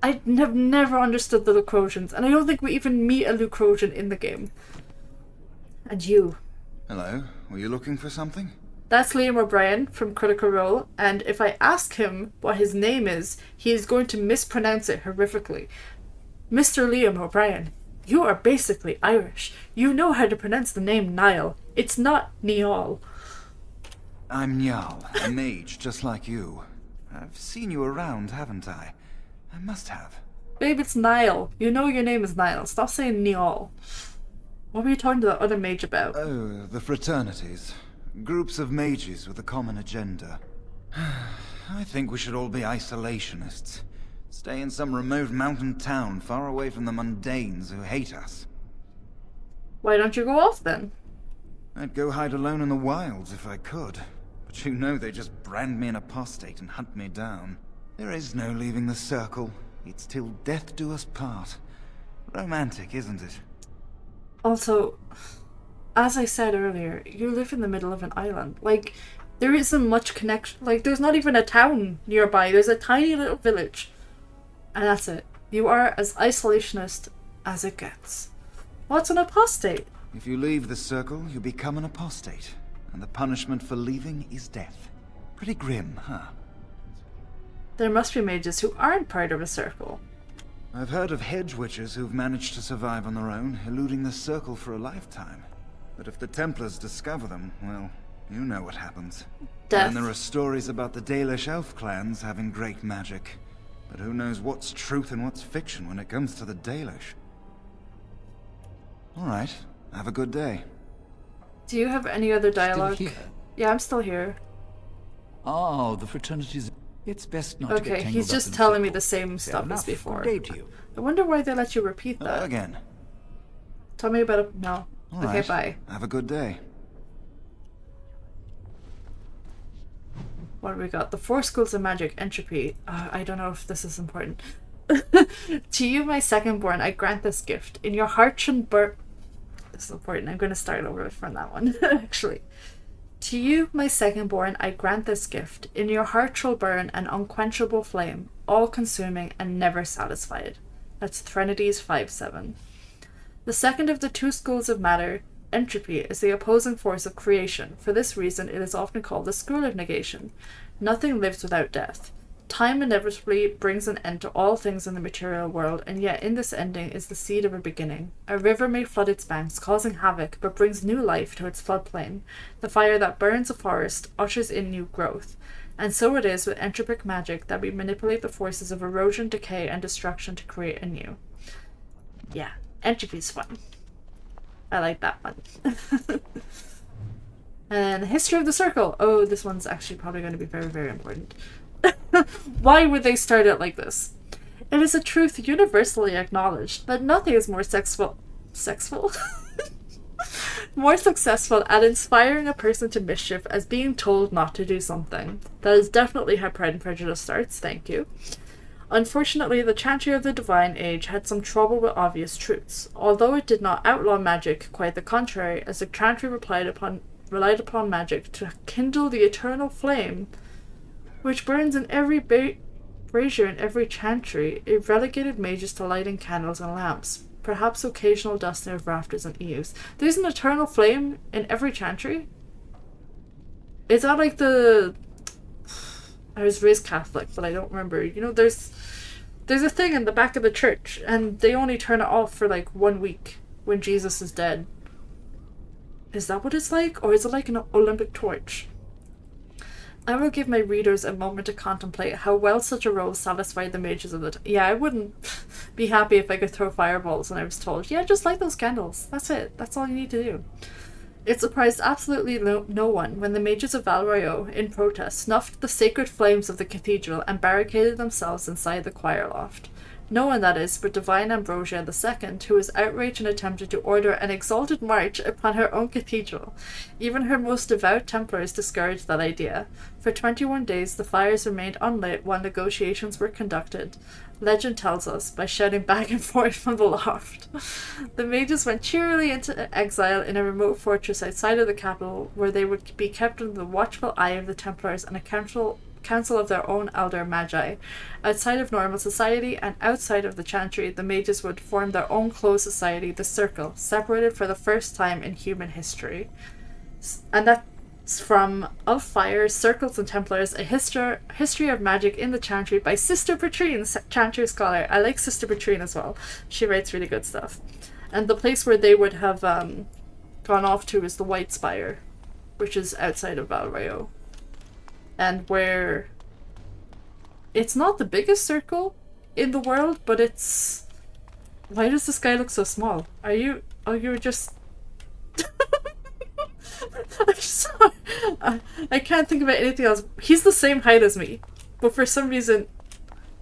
I have never understood the Lacrosians, and I don't think we even meet a Lacrosian in the game. And you. Hello, were you looking for something? That's Liam O'Brien from Critical Role, and if I ask him what his name is, he is going to mispronounce it horrifically. Mr. Liam O'Brien, you are basically Irish. You know how to pronounce the name Niall. It's not Niall. I'm Niall, a mage just like you. I've seen you around, haven't I? I must have. Babe, it's Niall. You know your name is Niall. Stop saying Niall. What were you talking to that other mage about? Oh, the fraternities. Groups of mages with a common agenda. I think we should all be isolationists. Stay in some remote mountain town far away from the mundanes who hate us. Why don't you go off then? I'd go hide alone in the wilds if I could. But you know they just brand me an apostate and hunt me down. There is no leaving the circle. It's till death do us part. Romantic, isn't it? Also, as I said earlier, you live in the middle of an island. Like, there isn't much connection. Like, there's not even a town nearby. There's a tiny little village. And that's it. You are as isolationist as it gets. What's an apostate? If you leave the circle, you become an apostate. And the punishment for leaving is death. Pretty grim, huh? There must be mages who aren't part of a circle. I've heard of hedge witches who've managed to survive on their own, eluding the circle for a lifetime. But if the Templars discover them, well, you know what happens. Death. And there are stories about the Dalish elf clans having great magic. But who knows what's truth and what's fiction when it comes to the Dalish? Alright, have a good day. Do you have any other dialogue? Still here? Yeah, I'm still here. Oh, the fraternities. It's best not to get Okay, tangled he's up just in telling me circles. the same Fair stuff enough. as before. Good day to you. I wonder why they let you repeat that. Again. Tell me about it. No. All Okay, right. bye. Have a good day. What do we got? The 4 schools of magic, entropy. I don't know if this is important. To you, my second-born, I grant this gift. In your heart should burn... This is important. I'm going to start over from that one, actually. To you, my second-born, I grant this gift. In your heart shall burn an unquenchable flame, all-consuming and never satisfied. That's Threnodies 5:7. The second of the 2 schools of matter, entropy, is the opposing force of creation. For this reason, it is often called the school of negation. Nothing lives without death. Time inevitably brings an end to all things in the material world, and yet in this ending is the seed of a beginning. A river may flood its banks, causing havoc, but brings new life to its floodplain. The fire that burns a forest ushers in new growth. And so it is with entropic magic that we manipulate the forces of erosion, decay, and destruction to create anew. Yeah, entropy's fun. I like that one. And History of the Circle. Oh, this one's actually probably going to be very, very important. Why would they start it like this? It is a truth universally acknowledged that nothing is more more successful at inspiring a person to mischief as being told not to do something. That is definitely how Pride and Prejudice starts, thank you. Unfortunately, the Chantry of the Divine Age had some trouble with obvious truths. Although it did not outlaw magic, quite the contrary, as the Chantry relied upon magic to kindle the eternal flame which burns in every brazier in every chantry. It relegated mages to lighting candles and lamps, perhaps occasional dusting of rafters and eaves. There's an eternal flame in every chantry? Is that like the... I was raised Catholic, but I don't remember. You know, there's a thing in the back of the church, and they only turn it off for like 1 week when Jesus is dead. Is that what it's like? Or is it like an Olympic torch? I will give my readers a moment to contemplate how well such a role satisfied the mages of the time. Yeah, I wouldn't be happy if I could throw fireballs and I was told, yeah, just light those candles. That's it. That's all you need to do. It surprised absolutely no one when the mages of Valroyo, in protest, snuffed the sacred flames of the cathedral and barricaded themselves inside the choir loft. No one, that is, but Divine Ambrosia II, who was outraged and attempted to order an exalted march upon her own cathedral. Even her most devout Templars discouraged that idea. For 21 days the fires remained unlit while negotiations were conducted. Legend tells us, by shouting back and forth from the loft. The mages went cheerily into exile in a remote fortress outside of the capital, where they would be kept under the watchful eye of the Templars and a council of their own elder magi. Outside of normal society and outside of the chantry, the mages would form their own closed society, the Circle, separated for the first time in human history. And that's from Of Fire, Circles and Templars, a history of magic in the chantry by Sister Patrine, chantry scholar. I like Sister Patrine as well. She writes really good stuff. And the place where they would have gone off to is the White Spire, which is outside of Valroyo. And where it's not the biggest circle in the world, but it's... Why does this guy look so small? Are you... Oh, you're just... I'm sorry. I can't think about anything else. He's the same height as me, but for some reason...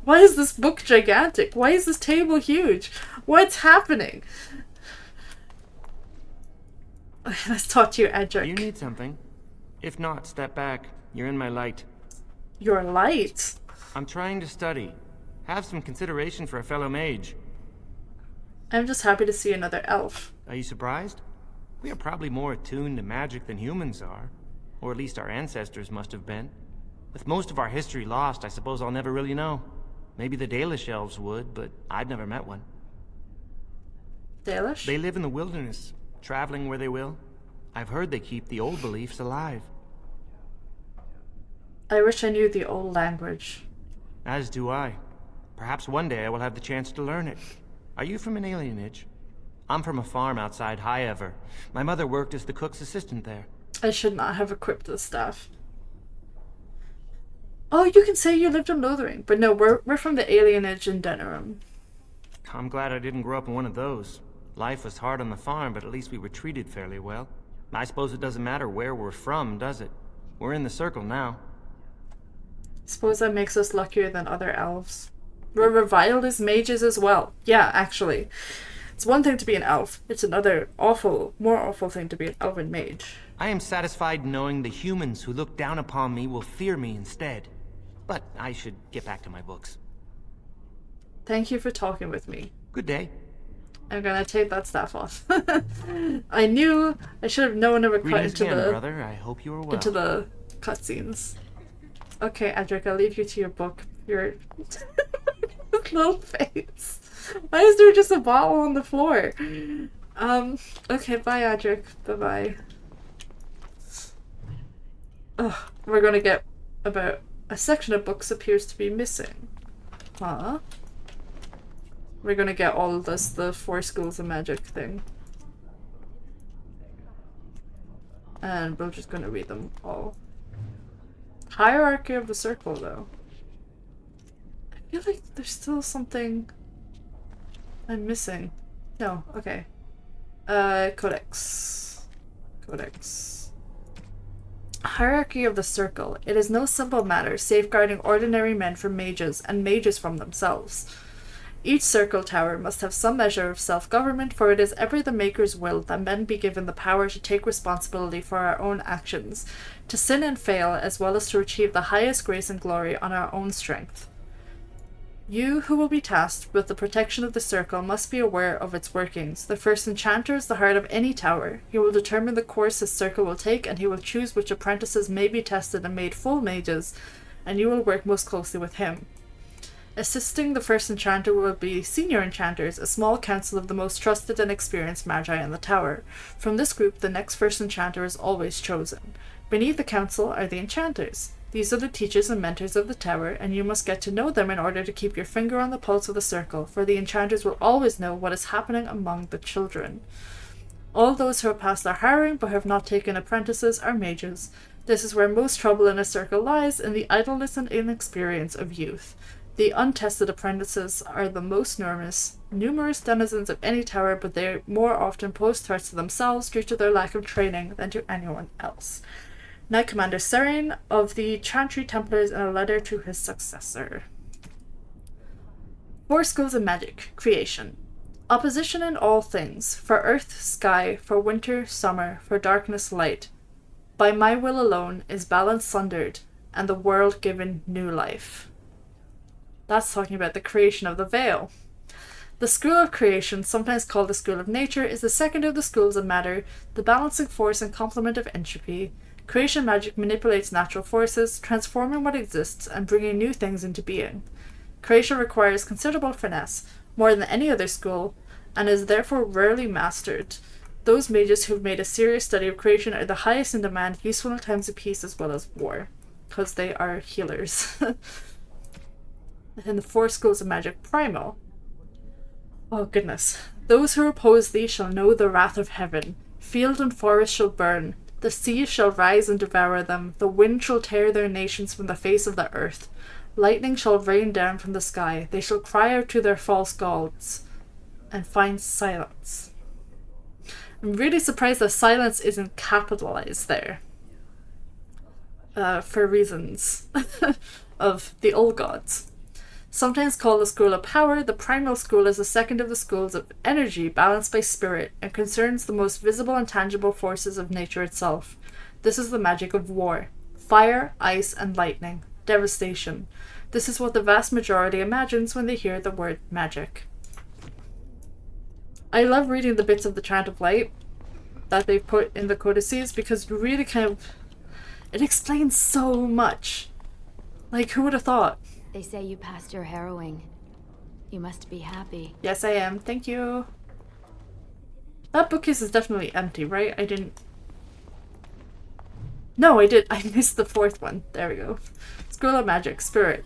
Why is this book gigantic? Why is this table huge? What's happening? Let's talk to you, Edric. You need something. If not, step back. You're in my light. Your light? I'm trying to study. Have some consideration for a fellow mage. I'm just happy to see another elf. Are you surprised? We are probably more attuned to magic than humans are. Or at least our ancestors must have been. With most of our history lost, I suppose I'll never really know. Maybe the Dalish elves would, but I've never met one. Dalish? They live in the wilderness, traveling where they will. I've heard they keep the old beliefs alive. I wish I knew the old language. As do I. Perhaps one day I will have the chance to learn it. Are you from an alienage? I'm from a farm outside Highever. My mother worked as the cook's assistant there. I should not have equipped this staff. Oh, you can say you lived in Lothering, but no, we're from the alienage in Denerim. I'm glad I didn't grow up in one of those. Life was hard on the farm, but at least we were treated fairly well. I suppose it doesn't matter where we're from, does it? We're in the Circle now. Suppose that makes us luckier than other elves. We're reviled as mages as well. Yeah, actually. It's one thing to be an elf. It's another more awful thing to be an elven mage. I am satisfied knowing the humans who look down upon me will fear me instead. But I should get back to my books. Thank you for talking with me. Good day. I'm gonna take that staff off. I knew I should have known it would cut into brother. I hope you are well. Into the cutscenes. Okay, Edric, I'll leave you to your book. Your little face. Why is there just a bottle on the floor? Okay, bye, Edric. Bye-bye. Ugh, we're gonna get about A section of books appears to be missing. Huh? We're gonna get all of this, the 4 schools of magic thing. And we're just gonna read them all. Hierarchy of the circle, though. I feel like there's still something I'm missing. No, okay. Codex. Codex. Hierarchy of the circle. It is no simple matter, safeguarding ordinary men from mages, and mages from themselves. Each circle tower must have some measure of self-government, for it is ever the Maker's will that men be given the power to take responsibility for our own actions, to sin and fail, as well as to achieve the highest grace and glory on our own strength. You, who will be tasked with the protection of the circle, must be aware of its workings. The first enchanter is the heart of any tower. He will determine the course his circle will take, and he will choose which apprentices may be tested and made full mages, and you will work most closely with him. Assisting the first enchanter will be senior enchanters, a small council of the most trusted and experienced magi in the tower. From this group, the next first enchanter is always chosen. Beneath the council are the enchanters. These are the teachers and mentors of the tower, and you must get to know them in order to keep your finger on the pulse of the circle, for the enchanters will always know what is happening among the children. All those who have passed their hiring but have not taken apprentices are mages. This is where most trouble in a circle lies, in the idleness and inexperience of youth. The untested apprentices are the most numerous denizens of any tower, but they more often pose threats to themselves due to their lack of training than to anyone else. Knight Commander Serene of the Chantry Templars in a letter to his successor. 4 schools of magic. Creation. Opposition in all things. For earth, sky. For winter, summer. For darkness, light. By my will alone is balance sundered, and the world given new life. That's talking about the creation of the veil. The School of Creation, sometimes called the School of Nature, is the second of the schools of matter, the balancing force and complement of entropy. Creation magic manipulates natural forces, transforming what exists and bringing new things into being. Creation requires considerable finesse, more than any other school, and is therefore rarely mastered. Those mages who've made a serious study of creation are the highest in demand, useful in times of peace as well as war, because they are healers. In the 4 schools of magic. Primal. Oh goodness. Those who oppose thee shall know the wrath of heaven. Field and forest shall burn. The sea shall rise and devour them. The wind shall tear their nations from the face of the earth. Lightning shall rain down from the sky. They shall cry out to their false gods and find silence. I'm really surprised that silence isn't capitalized there. For reasons of the old gods. Sometimes called the School of Power, the Primal School is the second of the schools of energy balanced by spirit and concerns the most visible and tangible forces of nature itself. This is the magic of war. Fire, ice, and lightning. Devastation. This is what the vast majority imagines when they hear the word magic. I love reading the bits of the Chant of Light that they've put in the codices because it really it explains so much. Like, who would have thought? They say you passed your harrowing. You must be happy. Yes, I am. Thank you. That bookcase is definitely empty, right? I didn't... No, I did. I missed the 4th one. There we go. School of Magic. Spirit.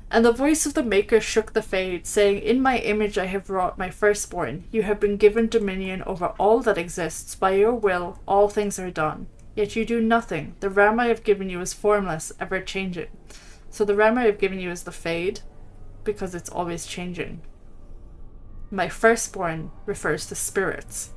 And the voice of the Maker shook the Fade, saying, In my image I have wrought my firstborn. You have been given dominion over all that exists. By your will, all things are done. Yet you do nothing. The realm I have given you is formless, ever-changing. So the realm I have given you is the Fade, because it's always changing. My firstborn refers to spirits.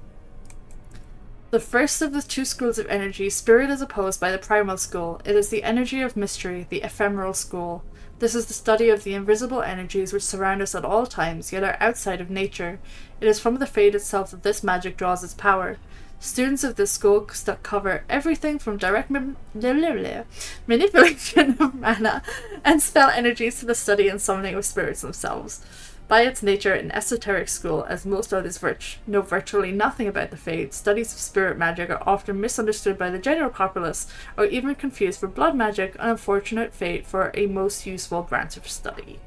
The first of the 2 schools of energy, spirit is opposed by the primal school. It is the energy of mystery, the ephemeral school. This is the study of the invisible energies which surround us at all times, yet are outside of nature. It is from the Fade itself that this magic draws its power. Students of this school cover everything from direct manipulation of mana and spell energies to the study and summoning of spirits themselves. By its nature, an esoteric school, as most others know virtually nothing about the Fade, studies of spirit magic are often misunderstood by the general populace, or even confused for blood magic, an unfortunate fate for a most useful branch of study.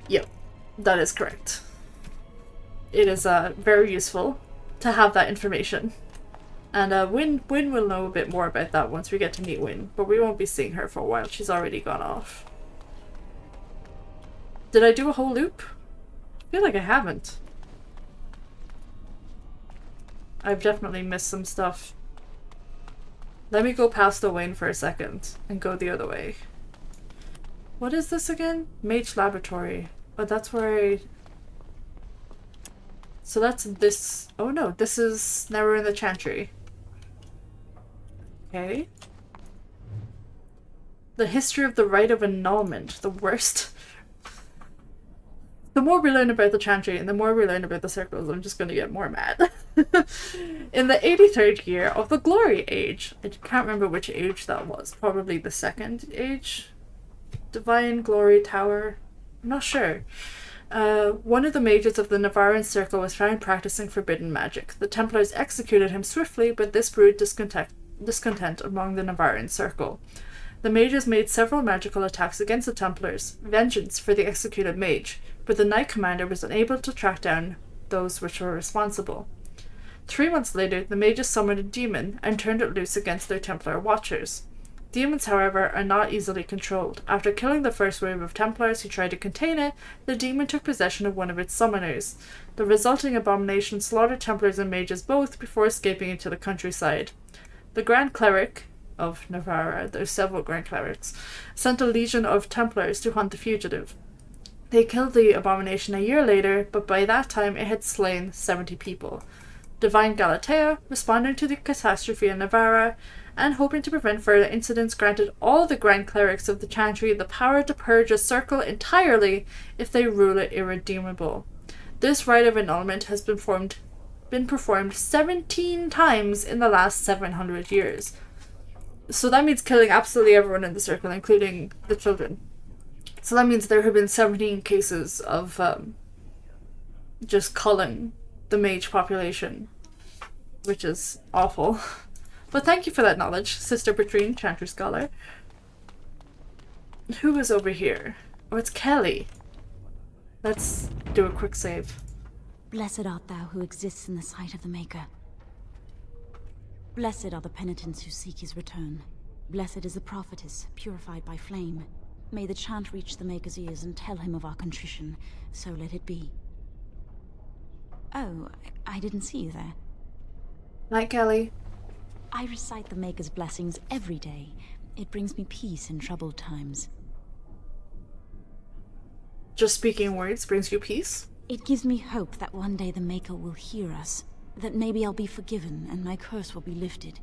Yep, that is correct. It is very useful to have that information. And Win will know a bit more about that once we get to meet Win, but we won't be seeing her for a while. She's already gone off. Did I do a whole loop? I feel like I haven't. I've definitely missed some stuff. Let me go past Owain for a second and go the other way. What is this again? Mage Laboratory. Oh, that's where I... So that's this... Oh no, this is... Now we're in the Chantry. Okay. The history of the rite of annulment. The worst. The more we learn about the Chantry and the more we learn about the circles, I'm just going to get more mad. In the 83rd year of the Glory Age. I can't remember which age that was. Probably the second age? Divine Glory Tower? I'm not sure. One of the mages of the Navarran Circle was found practicing forbidden magic. The Templars executed him swiftly, but this brewed discontent among the Navarran Circle. The mages made several magical attacks against the Templars, vengeance for the executed mage, but the Knight Commander was unable to track down those which were responsible. 3 months later, the mages summoned a demon and turned it loose against their Templar watchers. Demons, however, are not easily controlled. After killing the first wave of Templars who tried to contain it, the demon took possession of one of its summoners. The resulting abomination slaughtered Templars and mages both before escaping into the countryside. The Grand Cleric of Navarra, there's several Grand Clerics, sent a legion of Templars to hunt the fugitive. They killed the abomination a year later, but by that time it had slain 70 people. Divine Galatea, responding to the catastrophe in Navarra, and hoping to prevent further incidents, granted all the Grand Clerics of the Chantry the power to purge a circle entirely if they rule it irredeemable. This rite of annulment has been performed 17 times in the last 700 years. So that means killing absolutely everyone in the circle, including the children. So that means there have been 17 cases of just culling the mage population, which is awful. But thank you for that knowledge, Sister Bertrine, Chantry Scholar. Who is over here? Oh, it's Kelly. Let's do a quick save. Blessed art thou who exists in the sight of the Maker. Blessed are the penitents who seek his return. Blessed is the prophetess, purified by flame. May the chant reach the Maker's ears and tell him of our contrition. So let it be. Oh, I didn't see you there. Night, Kelly. I recite the Maker's blessings every day. It brings me peace in troubled times. Just speaking words brings you peace? It gives me hope that one day the Maker will hear us. That maybe I'll be forgiven and my curse will be lifted.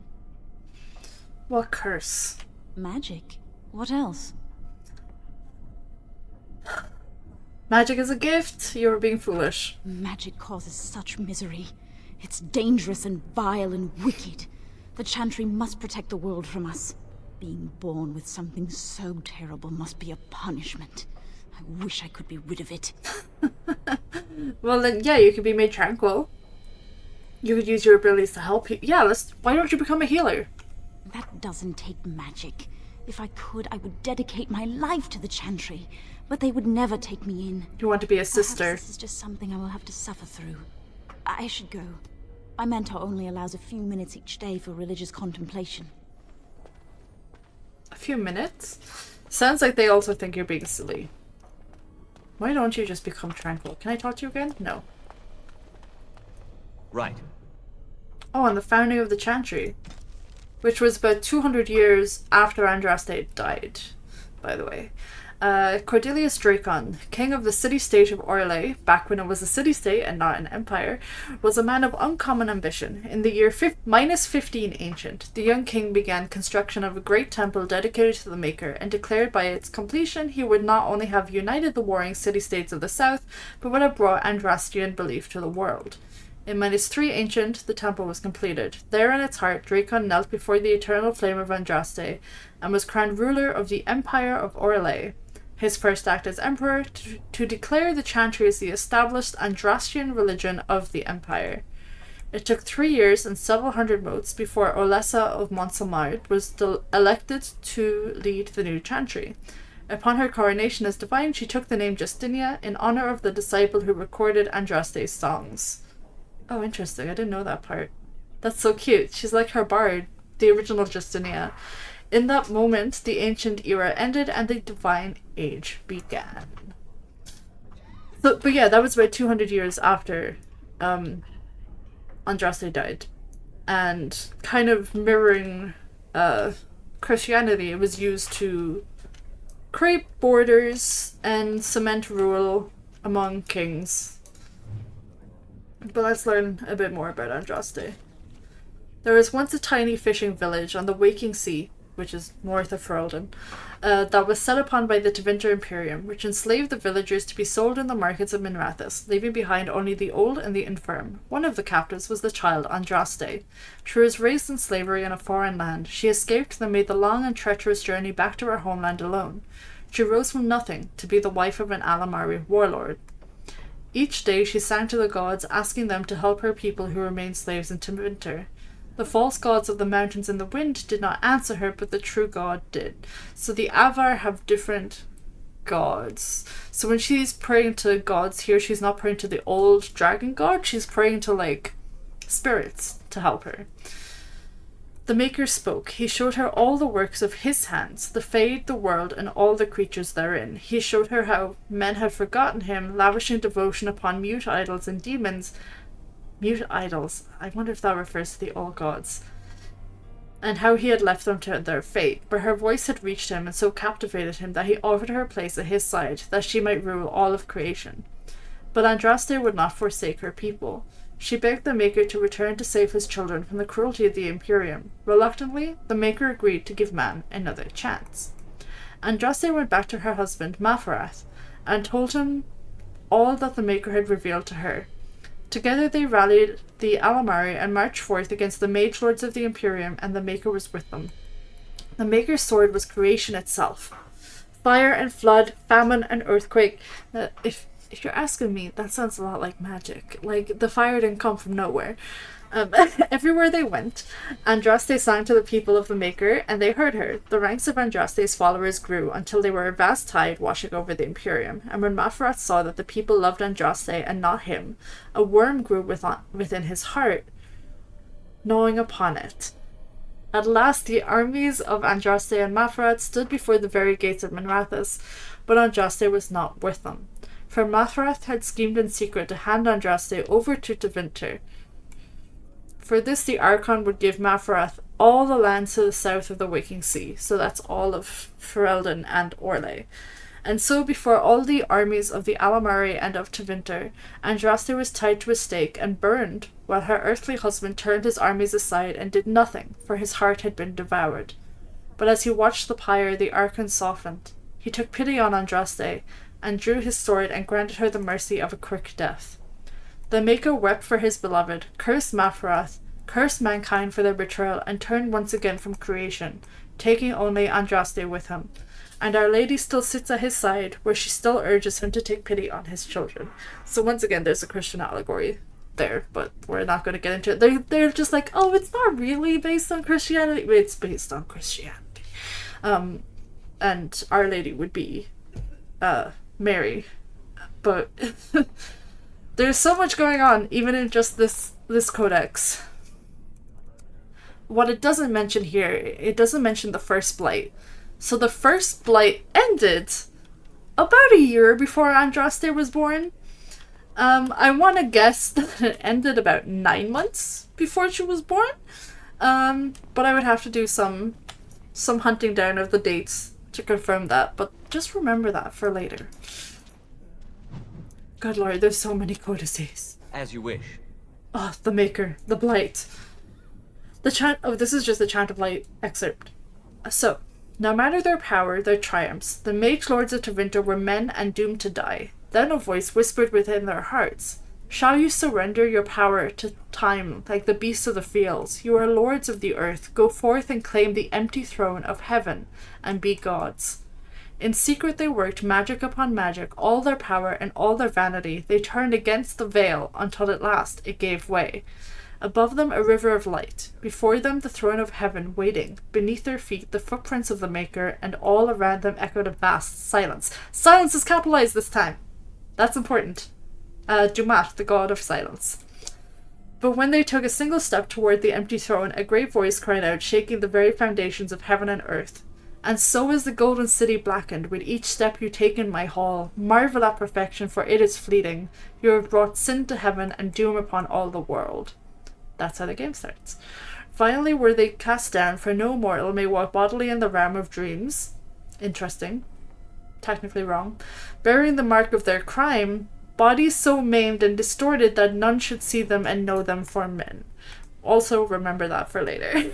What curse? Magic. What else? Magic is a gift. You are being foolish. Magic causes such misery. It's dangerous and vile and wicked. The Chantry must protect the world from us. Being born with something so terrible must be a punishment. I wish I could be rid of it. Well then, yeah, you could be made tranquil. You could use your abilities to help people. Yeah, why don't you become a healer? That doesn't take magic. If I could, I would dedicate my life to the Chantry, but they would never take me in. You want to be a sister. Perhaps this is just something I will have to suffer through. I should go. My mentor only allows a few minutes each day for religious contemplation. A few minutes? Sounds like they also think you're being silly. Why don't you just become tranquil? Can I talk to you again? No. Right. Oh, and the founding of the Chantry, which was about 200 years after Andraste died, by the way. Cordelius Dracon, king of the city-state of Orlais, back when it was a city-state and not an empire, was a man of uncommon ambition. In the year -15 ancient, the young king began construction of a great temple dedicated to the Maker, and declared by its completion he would not only have united the warring city-states of the south, but would have brought Andrastian belief to the world. In -3 ancient, the temple was completed. There in its heart, Dracon knelt before the eternal flame of Andraste, and was crowned ruler of the Empire of Orlais. His first act as emperor, to declare the Chantry as the established Andrastian religion of the empire. It took 3 years and several hundred motes before Olessa of Montsamard was elected to lead the new Chantry. Upon her coronation as divine, she took the name Justinia in honor of the disciple who recorded Andraste's songs. Oh, interesting. I didn't know that part. That's so cute. She's like her bard, the original Justinia. In that moment, the ancient era ended and the divine age began. So, but yeah, that was about 200 years after Andraste died. And kind of mirroring Christianity, it was used to create borders and cement rule among kings. But let's learn a bit more about Andraste. There was once a tiny fishing village on the Waking Sea, which is north of Ferelden, that was set upon by the Tevinter Imperium, which enslaved the villagers to be sold in the markets of Minrathous, leaving behind only the old and the infirm. One of the captives was the child Andraste. She was raised in slavery in a foreign land. She escaped, then made the long and treacherous journey back to her homeland alone. She rose from nothing to be the wife of an Alamari warlord. Each day she sang to the gods, asking them to help her people who remained slaves in Tevinter. The false gods of the mountains and the wind did not answer her, but the true god did. So the Avar have different gods. So when she's praying to gods here, she's not praying to the old dragon god, she's praying to, like, spirits to help her. The Maker spoke. He showed her all the works of his hands, the Fade, the world, and all the creatures therein. He showed her how men had forgotten him, lavishing devotion upon mute idols and demons. Mute idols. I wonder if that refers to the old gods. And how he had left them to their fate. But her voice had reached him and so captivated him that he offered her a place at his side, that she might rule all of creation. But Andraste would not forsake her people. She begged the Maker to return to save his children from the cruelty of the Imperium. Reluctantly, the Maker agreed to give man another chance. Andraste went back to her husband, Mafarath, and told him all that the Maker had revealed to her. Together they rallied the Alamari and marched forth against the mage lords of the Imperium, and the Maker was with them. The Maker's sword was creation itself. Fire and flood, famine and earthquake. If you're asking me, that sounds a lot like magic. Like, the fire didn't come from nowhere. Everywhere they went, Andraste sang to the people of the Maker, and they heard her. The ranks of Andraste's followers grew until they were a vast tide washing over the Imperium, and when Mafarath saw that the people loved Andraste and not him, a worm grew within his heart, gnawing upon it. At last the armies of Andraste and Mafarath stood before the very gates of Minrathous, but Andraste was not with them, for Mafarath had schemed in secret to hand Andraste over to Tevinter. For this, the Archon would give Mafarath all the lands to the south of the Waking Sea, so that's all of Ferelden and Orlais. And so, before all the armies of the Alamari and of Tevinter, Andraste was tied to a stake and burned, while her earthly husband turned his armies aside and did nothing, for his heart had been devoured. But as he watched the pyre, the Archon softened. He took pity on Andraste, and drew his sword and granted her the mercy of a quick death. The Maker wept for his beloved, cursed Mafarath, cursed mankind for their betrayal, and turned once again from creation, taking only Andraste with him. And Our Lady still sits at his side, where she still urges him to take pity on his children. So once again, there's a Christian allegory there, but we're not going to get into it. They're just like, oh, it's not really based on Christianity. It's based on Christianity. And Our Lady would be Mary. But there's so much going on, even in just this codex. What it doesn't mention here, it doesn't mention the first blight. So the first blight ended about a year before Andraste was born. I want to guess that it ended about 9 months before she was born. But I would have to do some hunting down of the dates to confirm that. But just remember that for later. Good lord, there's so many codices. As you wish. Oh, the Maker, the Blight. The chant. Oh, this is just the Chant of Light excerpt. So, no matter their power, their triumphs, the mage lords of Tevinter were men and doomed to die. Then a voice whispered within their hearts, "Shall you surrender your power to time like the beasts of the fields? You are lords of the earth. Go forth and claim the empty throne of heaven and be gods." In secret they worked magic upon magic, all their power and all their vanity. They turned against the veil until at last it gave way. Above them a river of light, before them the throne of heaven waiting, beneath their feet the footprints of the Maker, and all around them echoed a vast silence. Silence is capitalized this time. That's important. Dumat, the god of silence. But when they took a single step toward the empty throne, a great voice cried out, shaking the very foundations of heaven and earth. And so is the golden city blackened with each step you take in my hall. Marvel at perfection, for it is fleeting. You have brought sin to heaven and doom upon all the world. That's how the game starts. Finally were they cast down, for no mortal may walk bodily in the realm of dreams. Interesting. Technically wrong. Bearing the mark of their crime, bodies so maimed and distorted that none should see them and know them for men. Also remember that for later.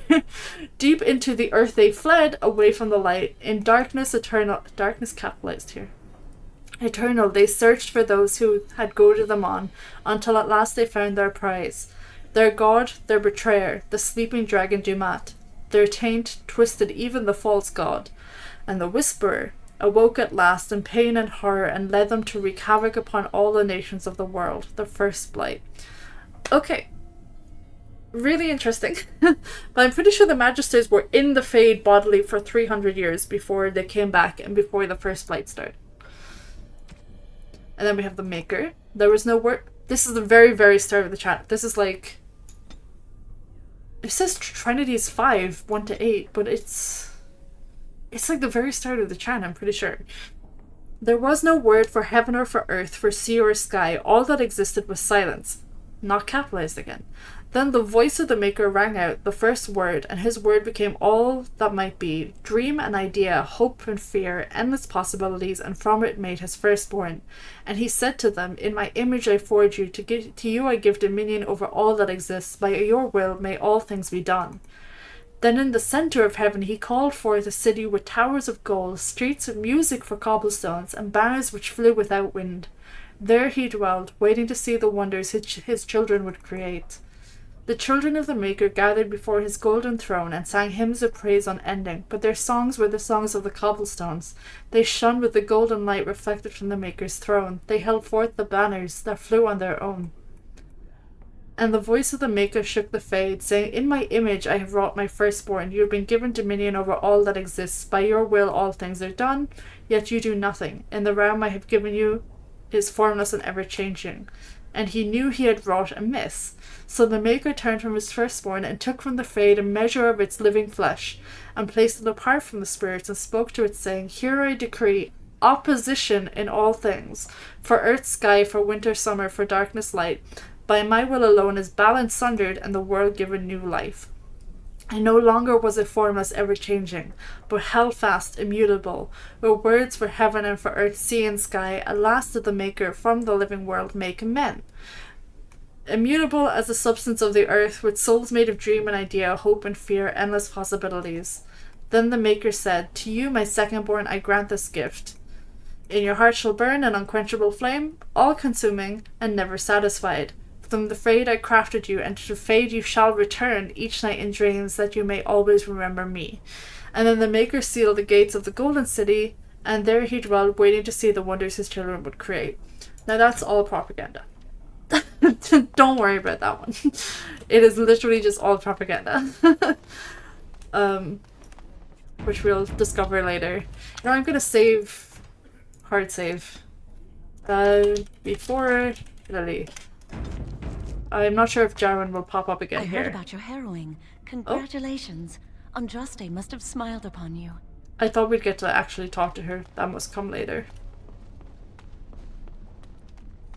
Deep into the earth they fled, away from the light. In darkness eternal, darkness capitalized here, eternal, they searched for those who had goaded them on, until at last they found their prize. Their god, their betrayer, the sleeping dragon Dumat. Their taint twisted even the false god. And the whisperer awoke at last in pain and horror and led them to wreak havoc upon all the nations of the world. The first blight. Okay. Really interesting. But I'm pretty sure the Magisters were in the Fade bodily for 300 years before they came back and before the first blight started. And then we have the Maker. There was no word. This is the very, very start of the chat. This is like... It says Trinities 5, 1 to 8, but it's like the very start of the chat, I'm pretty sure. There was no word for heaven or for earth, for sea or sky. All that existed was silence. Not capitalized again. Then the voice of the Maker rang out, the first word, and his word became all that might be. Dream and idea, hope and fear, endless possibilities, and from it made his firstborn. And he said to them, in my image I forge you, to you I give dominion over all that exists. By your will may all things be done. Then in the center of heaven he called forth a city with towers of gold, streets of music for cobblestones, and banners which flew without wind. There he dwelled, waiting to see the wonders his children would create. The children of the Maker gathered before his golden throne and sang hymns of praise unending, but their songs were the songs of the cobblestones. They shone with the golden light reflected from the Maker's throne. They held forth the banners that flew on their own. And the voice of the Maker shook the Fade, saying, in my image I have wrought my firstborn. You have been given dominion over all that exists. By your will all things are done, yet you do nothing. In the realm I have given you is formless and ever-changing. And he knew he had wrought amiss. So the Maker turned from his firstborn and took from the Fade a measure of its living flesh, and placed it apart from the spirits, and spoke to it, saying, here I decree opposition in all things, for earth, sky, for winter, summer, for darkness, light. By my will alone is balance sundered, and the world given new life. And no longer was it formless, ever-changing, but held fast, immutable, with words for heaven and for earth, sea and sky. At last did the Maker from the living world make men. Immutable as the substance of the earth, with souls made of dream and idea, hope and fear, endless possibilities. Then the Maker said, to you, my secondborn, I grant this gift. In your heart shall burn an unquenchable flame, all-consuming and never satisfied. From the Fade I crafted you, and to the Fade you shall return each night in dreams, that you may always remember me. And then the Maker sealed the gates of the Golden City, and there he dwelled, waiting to see the wonders his children would create. Now that's all propaganda. Don't worry about that one. It is literally just all propaganda. Which we'll discover later. Now I'm gonna save, hard save, before Lily. I'm not sure if Jarwin will pop up again here. I heard about your harrowing. Congratulations. Andraste must have smiled upon you. I thought we'd get to actually talk to her. That must come later.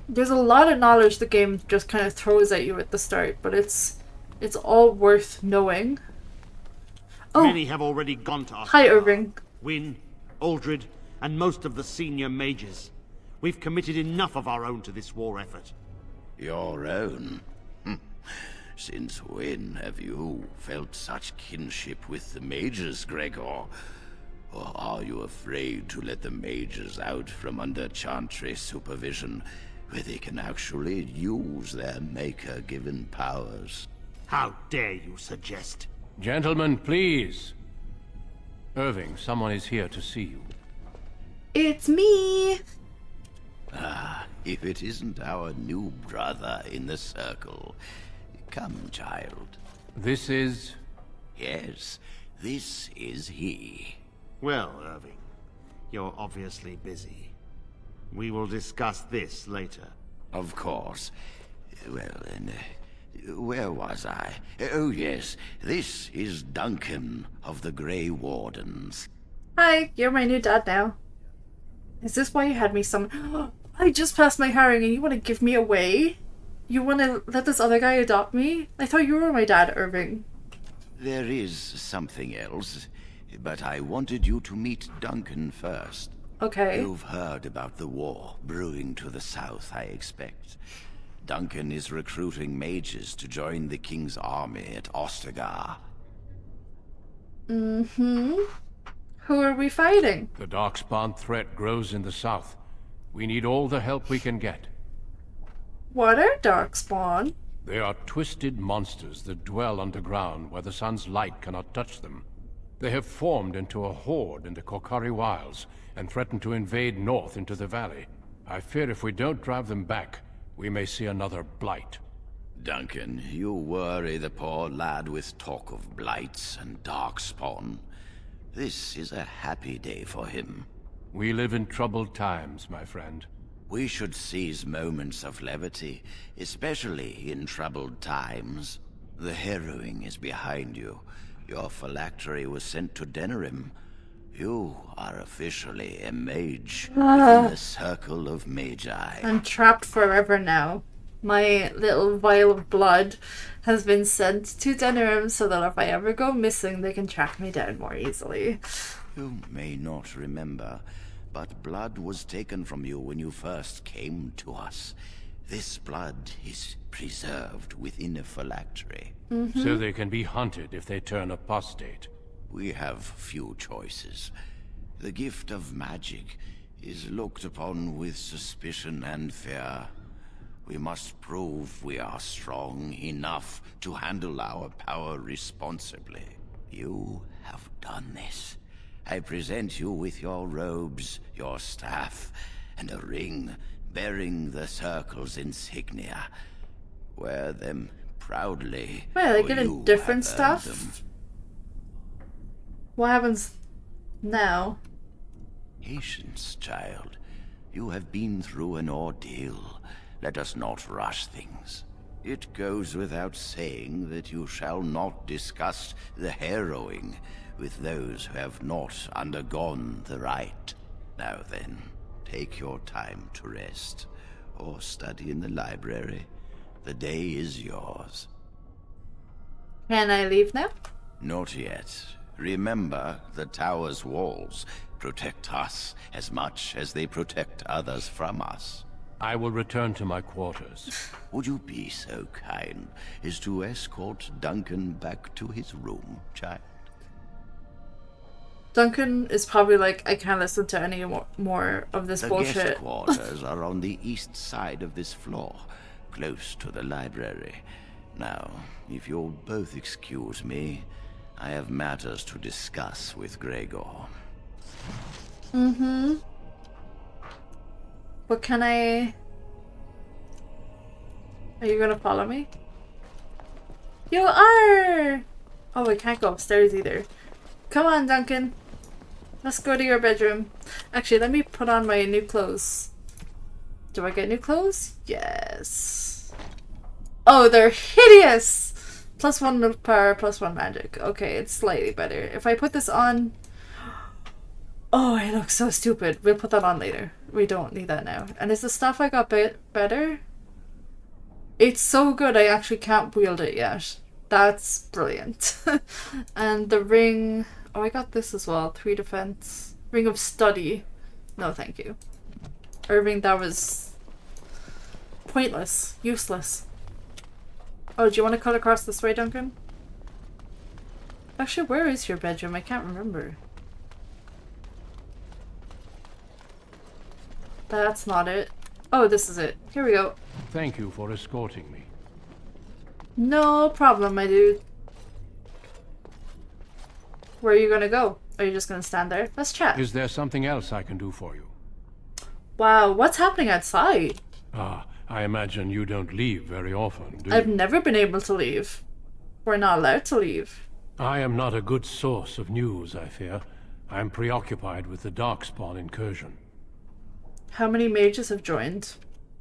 There's a lot of knowledge the game just kind of throws at you at the start, but it's all worth knowing. Oh, many have already gone to us. Hi, Irving. Wynne, Aldred, and most of the senior mages. We've committed enough of our own to this war effort. Your own? Since when have you felt such kinship with the mages, Gregor? Or are you afraid to let the mages out from under Chantry supervision, where they can actually use their Maker-given powers? How dare you suggest? Gentlemen, please. Irving, someone is here to see you. It's me! Ah, if it isn't our new brother in the circle. Come, child. This is... Yes, this is he. Well, Irving, you're obviously busy. We will discuss this later. Of course. Well, then, Where was I? Oh yes, this is Duncan of the Grey Wardens. Hi, you're my new dad now. Is this why you had me summon? I just passed my harrowing and you want to give me away? You want to let this other guy adopt me? I thought you were my dad, Irving. There is something else, but I wanted you to meet Duncan first. Okay. You've heard about the war brewing to the south, I expect. Duncan is recruiting mages to join the king's army at Ostagar. Mm-hmm. Who are we fighting? The Darkspawn threat grows in the south. We need all the help we can get. What are Darkspawn? They are twisted monsters that dwell underground where the sun's light cannot touch them. They have formed into a horde in the Korcari Wilds and threaten to invade north into the valley. I fear if we don't drive them back, we may see another blight. Duncan, you worry the poor lad with talk of blights and darkspawn. This is a happy day for him. We live in troubled times, my friend. We should seize moments of levity, especially in troubled times. The harrowing is behind you. Your phylactery was sent to Denerim. You are officially a mage within the circle of magi. I'm trapped forever now. My little vial of blood has been sent to Denerim so that if I ever go missing, they can track me down more easily. You may not remember, but blood was taken from you when you first came to us. This blood is preserved within a phylactery. So they can be hunted if they turn apostate. We have few choices. The gift of magic is looked upon with suspicion and fear. We must prove we are strong enough to handle our power responsibly. You have done this. I present you with your robes, your staff, and a ring bearing the Circle's insignia. Wear them proudly. Wait, are they getting different stuff? What happens now? Patience, child. You have been through an ordeal. Let us not rush things. It goes without saying that you shall not discuss the harrowing with those who have not undergone the rite. Now then, take your time to rest, or study in the library. The day is yours. Can I leave now? Not yet. Remember, the tower's walls protect us as much as they protect others from us. I will return to my quarters. Would you be so kind as to escort Duncan back to his room, child? Duncan is probably like, I can't listen to any more of this bullshit. The guest quarters are on the east side of this floor, close to the library. Now, if you'll both excuse me, I have matters to discuss with Gregor. But can I... Are you gonna follow me? You are! Oh, I can't go upstairs either. Come on, Duncan. Let's go to your bedroom. Actually, let me put on my new clothes. Do I get new clothes? Yes. Oh, they're hideous! +1 willpower, +1 magic. Okay, it's slightly better. If I put this on... Oh, I look so stupid. We'll put that on later. We don't need that now. And is the stuff I got better? It's so good I actually can't wield it yet. That's brilliant. And the ring... Oh, I got this as well. 3 defense. Ring of study. No, thank you. Irving, that was... pointless. Useless. Oh, do you want to cut across this way, Duncan? Actually, where is your bedroom? I can't remember. That's not it. Oh, this is it. Here we go. Thank you for escorting me. No problem, my dude. Where are you gonna go? Are you just gonna stand there? Let's chat. Is there something else I can do for you? Wow, what's happening outside? Ah, I imagine you don't leave very often, do you? I've never been able to leave. We're not allowed to leave. I am not a good source of news, I fear. I am preoccupied with the Darkspawn incursion. How many mages have joined?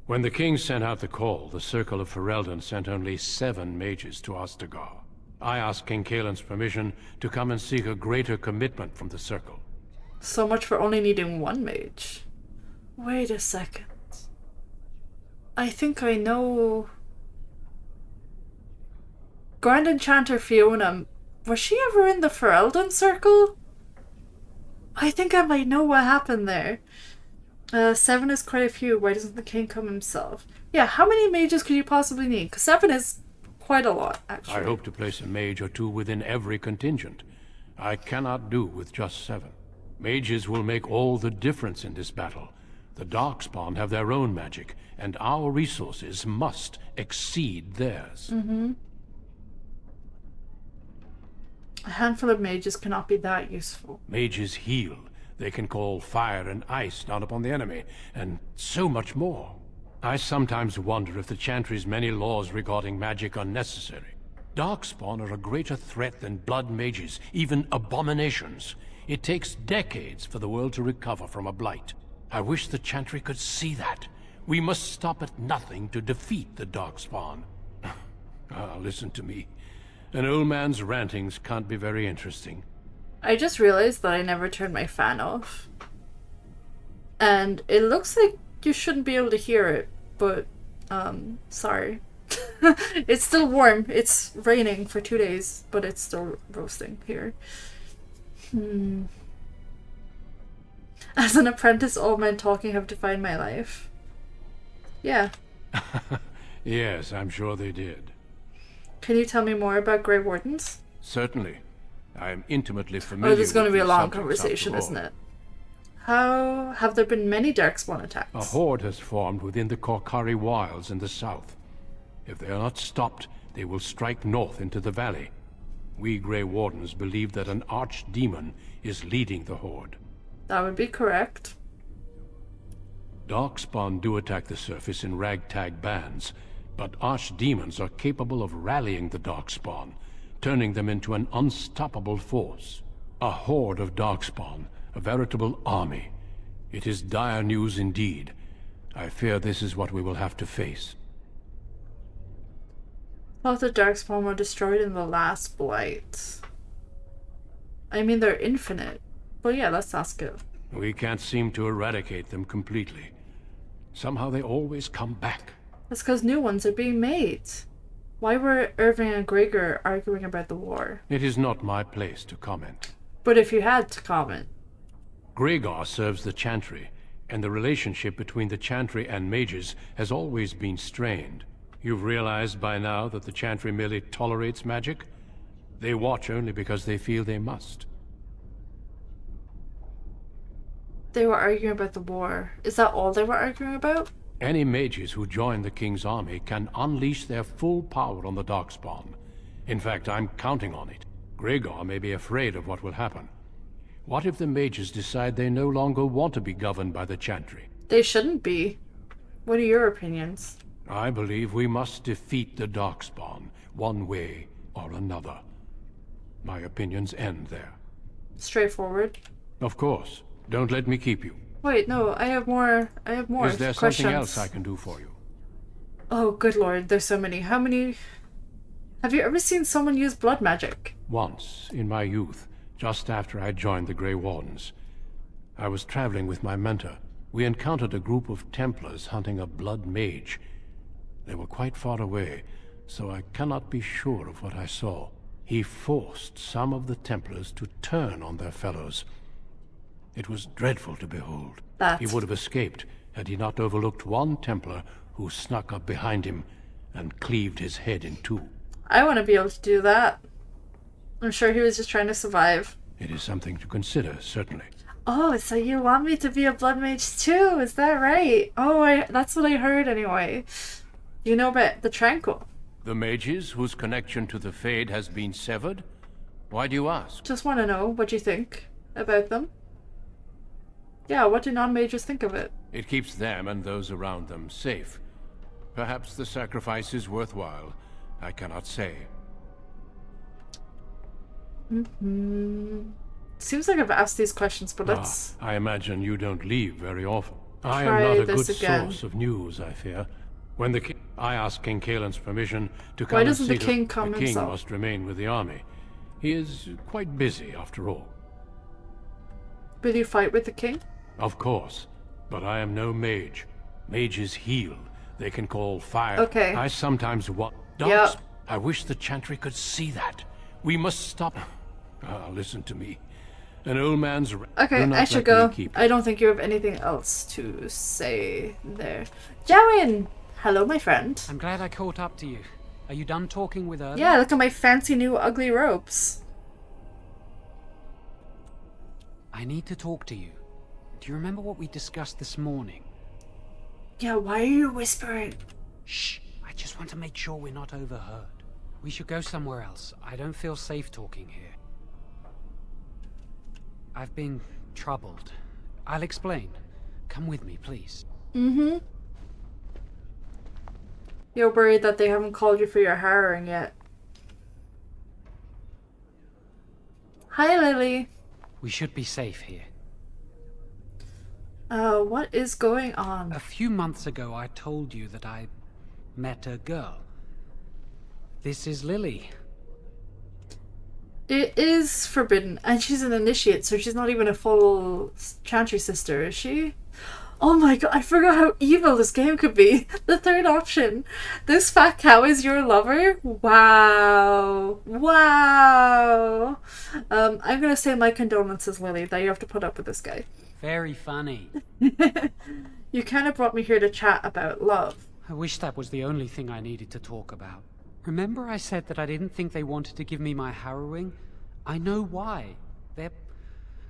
When the king sent out the call, the Circle of Ferelden sent only 7 mages to Ostagar. I asked King Caelan's permission to come and seek a greater commitment from the Circle. So much for only needing 1 mage. Wait a second. I think I know... Grand Enchanter Fiona, was she ever in the Ferelden Circle? I think I might know what happened there. 7 is quite a few. Why doesn't the king come himself? Yeah, how many mages could you possibly need? Because 7 is quite a lot, actually. I hope to place a mage or 2 within every contingent. I cannot do with just 7. Mages will make all the difference in this battle. The Darkspawn have their own magic, and our resources must exceed theirs. A handful of mages cannot be that useful. Mages heal. They can call fire and ice down upon the enemy, and so much more. I sometimes wonder if the Chantry's many laws regarding magic are necessary. Darkspawn are a greater threat than blood mages, even abominations. It takes decades for the world to recover from a blight. I wish the Chantry could see that. We must stop at nothing to defeat the Darkspawn. Listen to me. An old man's rantings can't be very interesting. I just realized that I never turned my fan off. And it looks like you shouldn't be able to hear it, but, sorry. It's still warm. It's raining for 2 days, but it's still roasting here. As an apprentice, all men talking have defined my life. Yeah. Yes, I'm sure they did. Can you tell me more about Grey Wardens? Certainly. I am intimately familiar with this is going to be a these long subjects, conversation, after isn't all. it? How have there been many Darkspawn attacks? A horde has formed within the Korkari Wilds in the south. If they are not stopped, they will strike north into the valley. We Grey Wardens believe that an archdemon is leading the horde. That would be correct. Darkspawn do attack the surface in ragtag bands, but archdemons are capable of rallying the Darkspawn, turning them into an unstoppable force. A horde of Darkspawn, a veritable army. It is dire news indeed. I fear this is what we will have to face. Thought the Darkspawn were destroyed in the last blight. I mean, they're infinite. But yeah, let's ask it. We can't seem to eradicate them completely. Somehow they always come back. That's because new ones are being made. Why were Irving and Gregor arguing about the war? It is not my place to comment. But if you had to comment. Gregor serves the Chantry, and the relationship between the Chantry and mages has always been strained. You've realized by now that the Chantry merely tolerates magic? They watch only because they feel they must. They were arguing about the war. Is that all they were arguing about? Any mages who join the King's army can unleash their full power on the Darkspawn. In fact, I'm counting on it. Gregor may be afraid of what will happen. What if the mages decide they no longer want to be governed by the Chantry? They shouldn't be. What are your opinions? I believe we must defeat the Darkspawn, one way or another. My opinions end there. Straightforward. Of course. Don't let me keep you. Wait, no, I have more Is there questions. something else I can do for you? Oh, good lord, there's so many. How many... Have you ever seen someone use blood magic? Once, in my youth, just after I joined the Grey Wardens. I was traveling with my mentor. We encountered a group of Templars hunting a blood mage. They were quite far away, so I cannot be sure of what I saw. He forced some of the Templars to turn on their fellows. It was dreadful to behold. He would have escaped had he not overlooked one Templar who snuck up behind him and cleaved his head in two. I want to be able to do that. I'm sure he was just trying to survive. It is something to consider, certainly. Oh, so you want me to be a blood mage too? Is that right? Oh, that's what I heard anyway. You know about the Tranquil? The mages whose connection to the Fade has been severed? Why do you ask? Just want to know what you think about them. Yeah, what do non-mages think of it? It keeps them and those around them safe. Perhaps the sacrifice is worthwhile. I cannot say. Seems like I've asked these questions, but let's... I imagine you don't leave very often. I am not a good source of news, I fear. When I asked King Kaelin's permission to come. Why doesn't the and see king come the king himself? must remain with the army. He is quite busy, after all. Will you fight with the king? Of course, but I am no mage. Mages heal. They can call fire. Okay. I sometimes want. Yeah. I wish the Chantry could see that. We must stop. Listen to me. An old man's. Okay, I should go. I don't think you have anything else to say there. Jowin! Hello, my friend. I'm glad I caught up to you. Are you done talking with Irving? Yeah, look at my fancy new ugly robes. I need to talk to you. Do you remember what we discussed this morning? Yeah, why are you whispering? Shh! I just want to make sure we're not overheard. We should go somewhere else. I don't feel safe talking here. I've been troubled. I'll explain. Come with me, please. Mm-hmm. You're worried that they haven't called you for your harrowing yet. Hi, Lily. We should be safe here. What is going on? A few months ago, I told you that I met a girl. This is Lily. It is forbidden, and she's an initiate, so she's not even a full Chantry sister, is she? Oh my god, I forgot how evil this game could be. The third option. This fat cow is your lover? Wow. Wow. I'm gonna say my condolences, Lily, that you have to put up with this guy. Very funny. You kind of brought me here to chat about love. I wish that was the only thing I needed to talk about. Remember I said that I didn't think they wanted to give me my harrowing? I know why. They're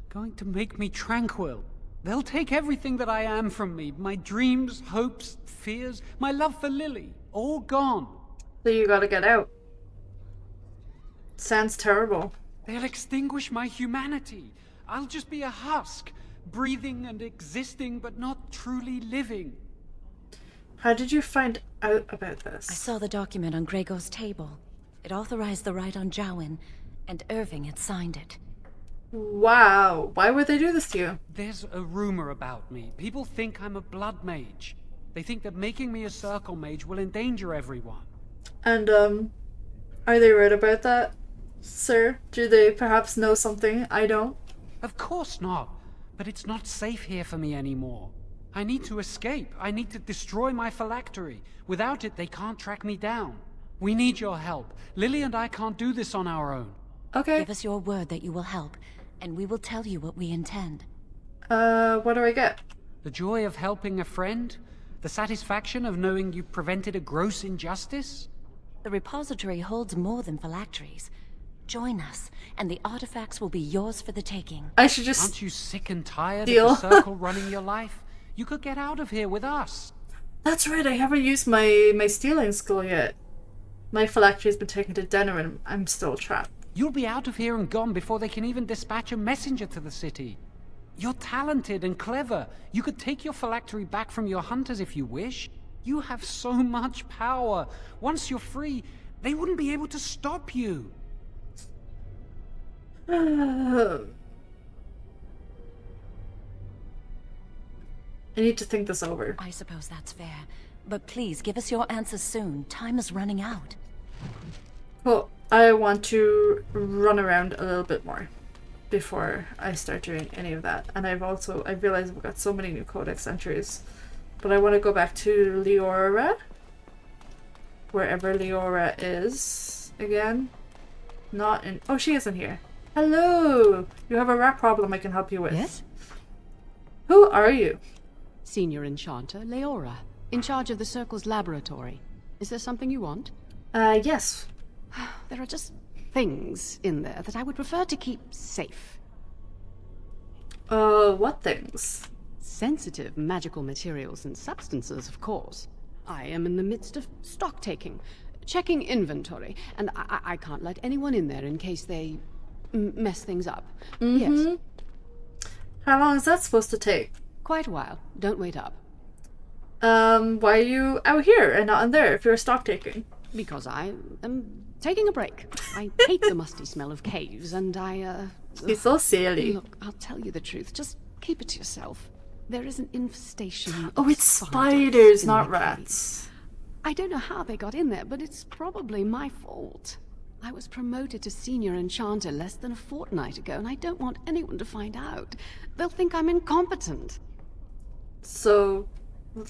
going to make me tranquil. They'll take everything that I am from me. My dreams, hopes, fears, my love for Lily. All gone. So you gotta get out. Sounds terrible. They'll extinguish my humanity. I'll just be a husk, breathing and existing, but not truly living. How did you find out about this? I saw the document on Gregor's table. It authorized the right on Jowin, and Irving had signed it. Wow. Why would they do this to you? There's a rumor about me. People think I'm a blood mage. They think that making me a circle mage will endanger everyone. And, are they right about that, sir? Do they perhaps know something I don't? Of course not. But it's not safe here for me anymore. I need to escape. I need to destroy my phylactery. Without it, they can't track me down. We need your help. Lily and I can't do this on our own. Okay. Give us your word that you will help, and we will tell you what we intend. What do I get? The joy of helping a friend? The satisfaction of knowing you prevented a gross injustice? The repository holds more than phylacteries. Join us, and the artifacts will be yours for the taking. I should just Aren't you sick and tired steal. of the circle running your life? You could get out of here with us. That's right, I haven't used my stealing skill yet. My phylactery's been taken to Denner and I'm still trapped. You'll be out of here and gone before they can even dispatch a messenger to the city. You're talented and clever. You could take your phylactery back from your hunters if you wish. You have so much power. Once you're free, they wouldn't be able to stop you. I need to think this over. I suppose that's fair. But please, give us your answers soon. Time is running out. Well, I want to run around a little bit more before I start doing any of that. And I realized we've got so many new codex entries. But I want to go back to Leora. Wherever Leora is. Again. Not in... Oh, she isn't here. Hello! You have a rat problem I can help you with. Yes? Who are you? Senior Enchanter Leora, in charge of the Circle's laboratory. Is there something you want? Yes. There are just things in there that I would prefer to keep safe. What things? Sensitive magical materials and substances, of course. I am in the midst of stock taking, checking inventory, and I can't let anyone in there in case they mess things up. Yes. How long is that supposed to take? Quite a while. Don't wait up. Why are you out here and not in there if you're stock taking? Because I am taking a break. I hate the musty smell of caves, and She's so silly. Look, I'll tell you the truth. Just keep it to yourself. There is an infestation. Oh, it's spiders, not rats. I don't know how they got in there, but it's probably my fault. I was promoted to senior enchanter less than a fortnight ago, and I don't want anyone to find out. They'll think I'm incompetent. So,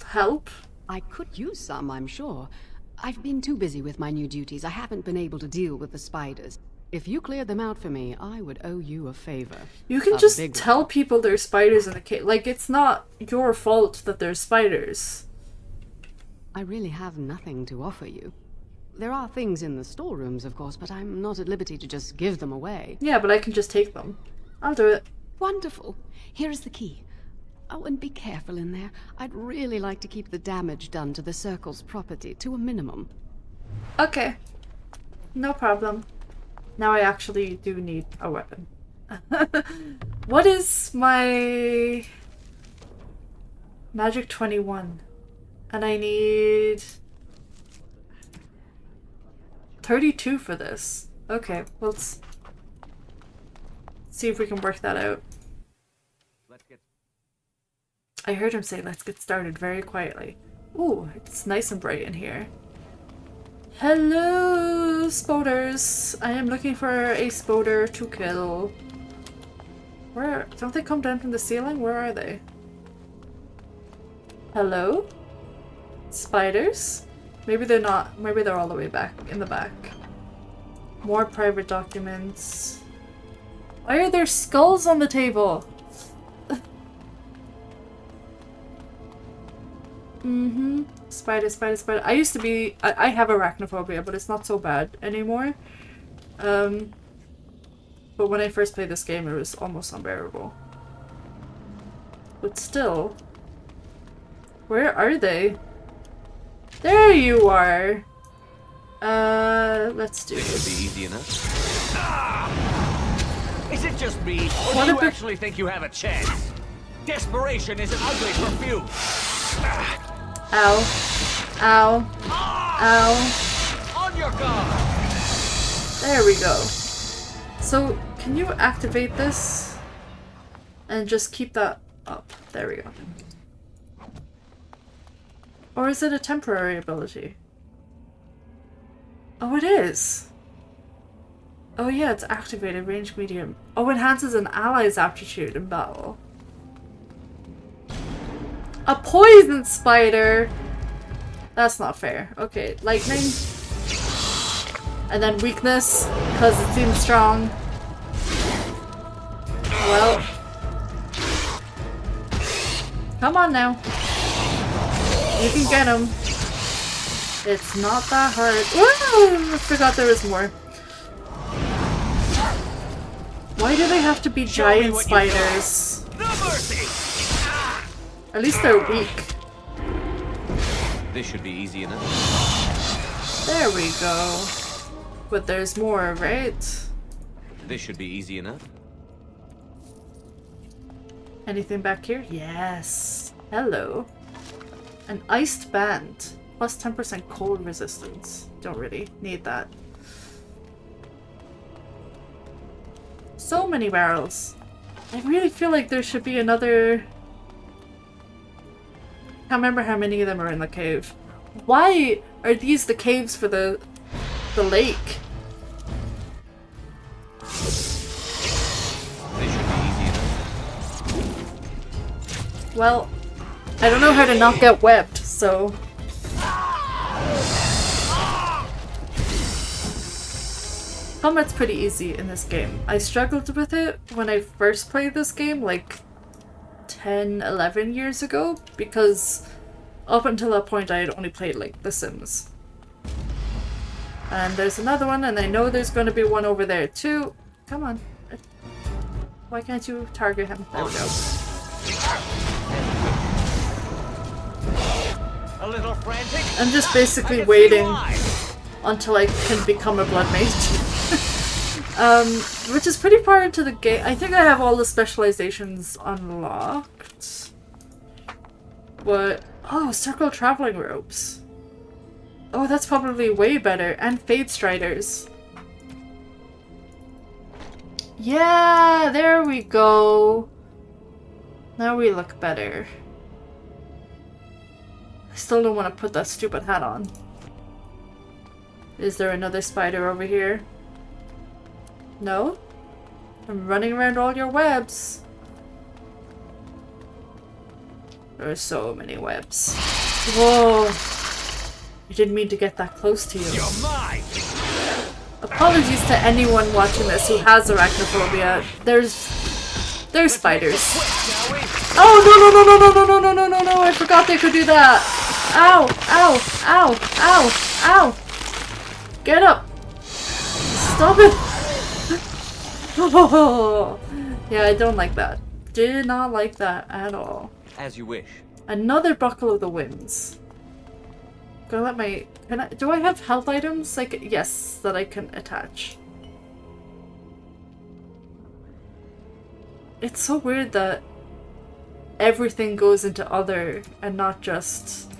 help? I could use some, I'm sure. I've been too busy with my new duties. I haven't been able to deal with the spiders. If you cleared them out for me, I would owe you a favor. You can just tell people there's spiders in the cave. Like, it's not your fault that there's spiders. I really have nothing to offer you. There are things in the storerooms, of course, but I'm not at liberty to just give them away. Yeah, but I can just take them. I'll do it. Wonderful. Here is the key. Oh, and be careful in there. I'd really like to keep the damage done to the Circle's property to a minimum. Okay. No problem. Now I actually do need a weapon. What is my... Magic 21? And I need... 32 for this. Okay, let's see if we can work that out. I heard him say, let's get started, very quietly. Ooh, it's nice and bright in here. Hello, spoders. I am looking for a spoder to kill. Where? Don't they come down from the ceiling? Where are they? Hello? Spiders? Maybe they're not. Maybe they're all the way back in the back. More private documents. Why are there skulls on the table? Spider, spider, spider. I used to be... I have arachnophobia, but it's not so bad anymore. But when I first played this game, it was almost unbearable. But still... Where are they? There you are! Let's do this. This should be easy enough. Is it just me, or do you actually think you have a chance? Desperation is an ugly perfume. Ow. Ow. Ow. On your guard. There we go. So, can you activate this? And just keep that up. There we go. Or is it a temporary ability? Oh, it is! Oh yeah, it's activated. Range medium. Oh, enhances an ally's aptitude in battle. A poison spider! That's not fair. Okay, lightning. And then weakness, because it seems strong. Well. Come on now. You can get him. It's not that hard. Woo! I forgot there was more. Why do they have to be giant spiders? No mercy. At least they're weak. This should be easy enough. There we go. But there's more, right? This should be easy enough. Anything back here? Yes. Hello. An iced band. Plus 10% cold resistance. Don't really need that. So many barrels. I really feel like there should be another... I can't remember how many of them are in the cave. Why are these the caves for the lake? They should be easy enough. Well, I don't know how to not get webbed, so... Combat's pretty easy in this game. I struggled with it when I first played this game, like 10, 11 years ago, because up until that point I had only played like The Sims. And there's another one, and I know there's going to be one over there too. Come on. Why can't you target him? There we go. A little frantic. I'm just basically waiting until I can become a blood mage. Which is pretty far into the game. I think I have all the specializations unlocked. But, oh, circle traveling ropes. Oh, that's probably way better. And Fade Striders. Yeah, there we go. Now we look better. I still don't want to put that stupid hat on. Is there another spider over here? No? I'm running around all your webs. There are so many webs. Whoa! I didn't mean to get that close to you. You're mine. Apologies to anyone watching this who has arachnophobia. There's spiders. Oh no no no no no no no no no no! I forgot they could do that. Ow! Ow! Ow! Ow! Ow! Get up! Stop it! Oh, yeah, I don't like that. Did not like that at all. As you wish. Another Buckle of the Winds. Gonna let my... do I have health items? Like, yes, that I can attach. It's so weird that everything goes into other and not just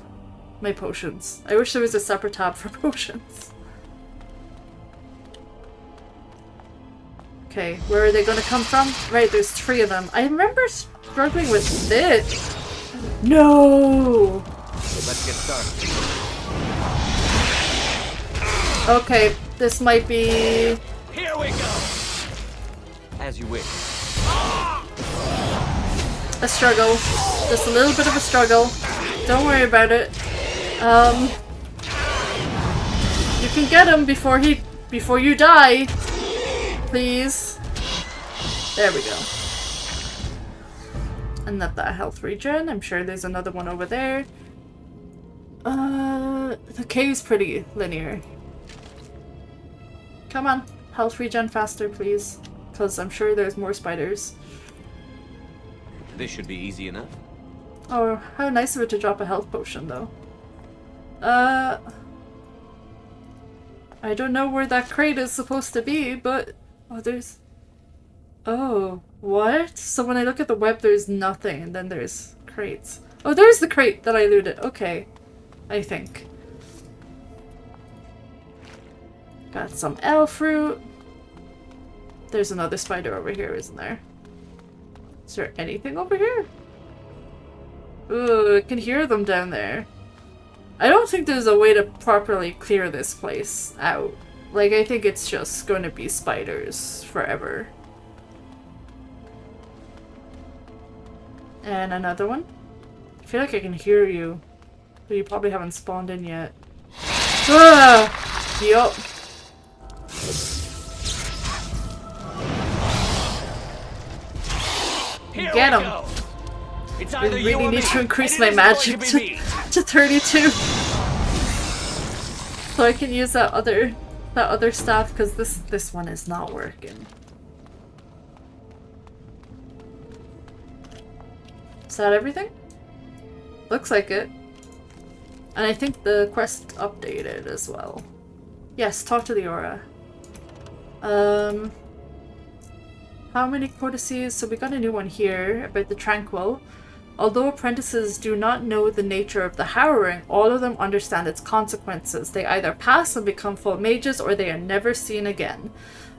my potions. I wish there was a separate tab for potions. Okay, where are they gonna come from? Right, there's 3 of them. I remember struggling with this. No! Let's get started. Okay, this might be... Here we go! As you wish. a struggle. Just a little bit of a struggle. Don't worry about it. You can get him before you die. Please. There we go. And let that health regen. I'm sure there's another one over there. The cave's pretty linear. Come on, health regen faster, please. Because I'm sure there's more spiders. This should be easy enough. Oh, how nice of it to drop a health potion, though. I don't know where that crate is supposed to be, but... Oh, there's... Oh, what? So when I look at the web, there's nothing, and then there's crates. Oh, there's the crate that I looted. Okay. I think. Got some elf fruit. There's another spider over here, isn't there? Is there anything over here? Ooh, I can hear them down there. I don't think there's a way to properly clear this place out. Like, I think it's just going to be spiders forever. And another one. I feel like I can hear you. But you probably haven't spawned in yet. Ah! Yup. Get him. I really need to increase my magic to 32. So I can use that other staff, because this one is not working. Is that everything? Looks like it. And I think the quest updated as well. Yes, talk to the aura. How many courtesies? So we got a new one here about the Tranquil. Although apprentices do not know the nature of the harrowing, all of them understand its consequences. They either pass and become full mages, or they are never seen again.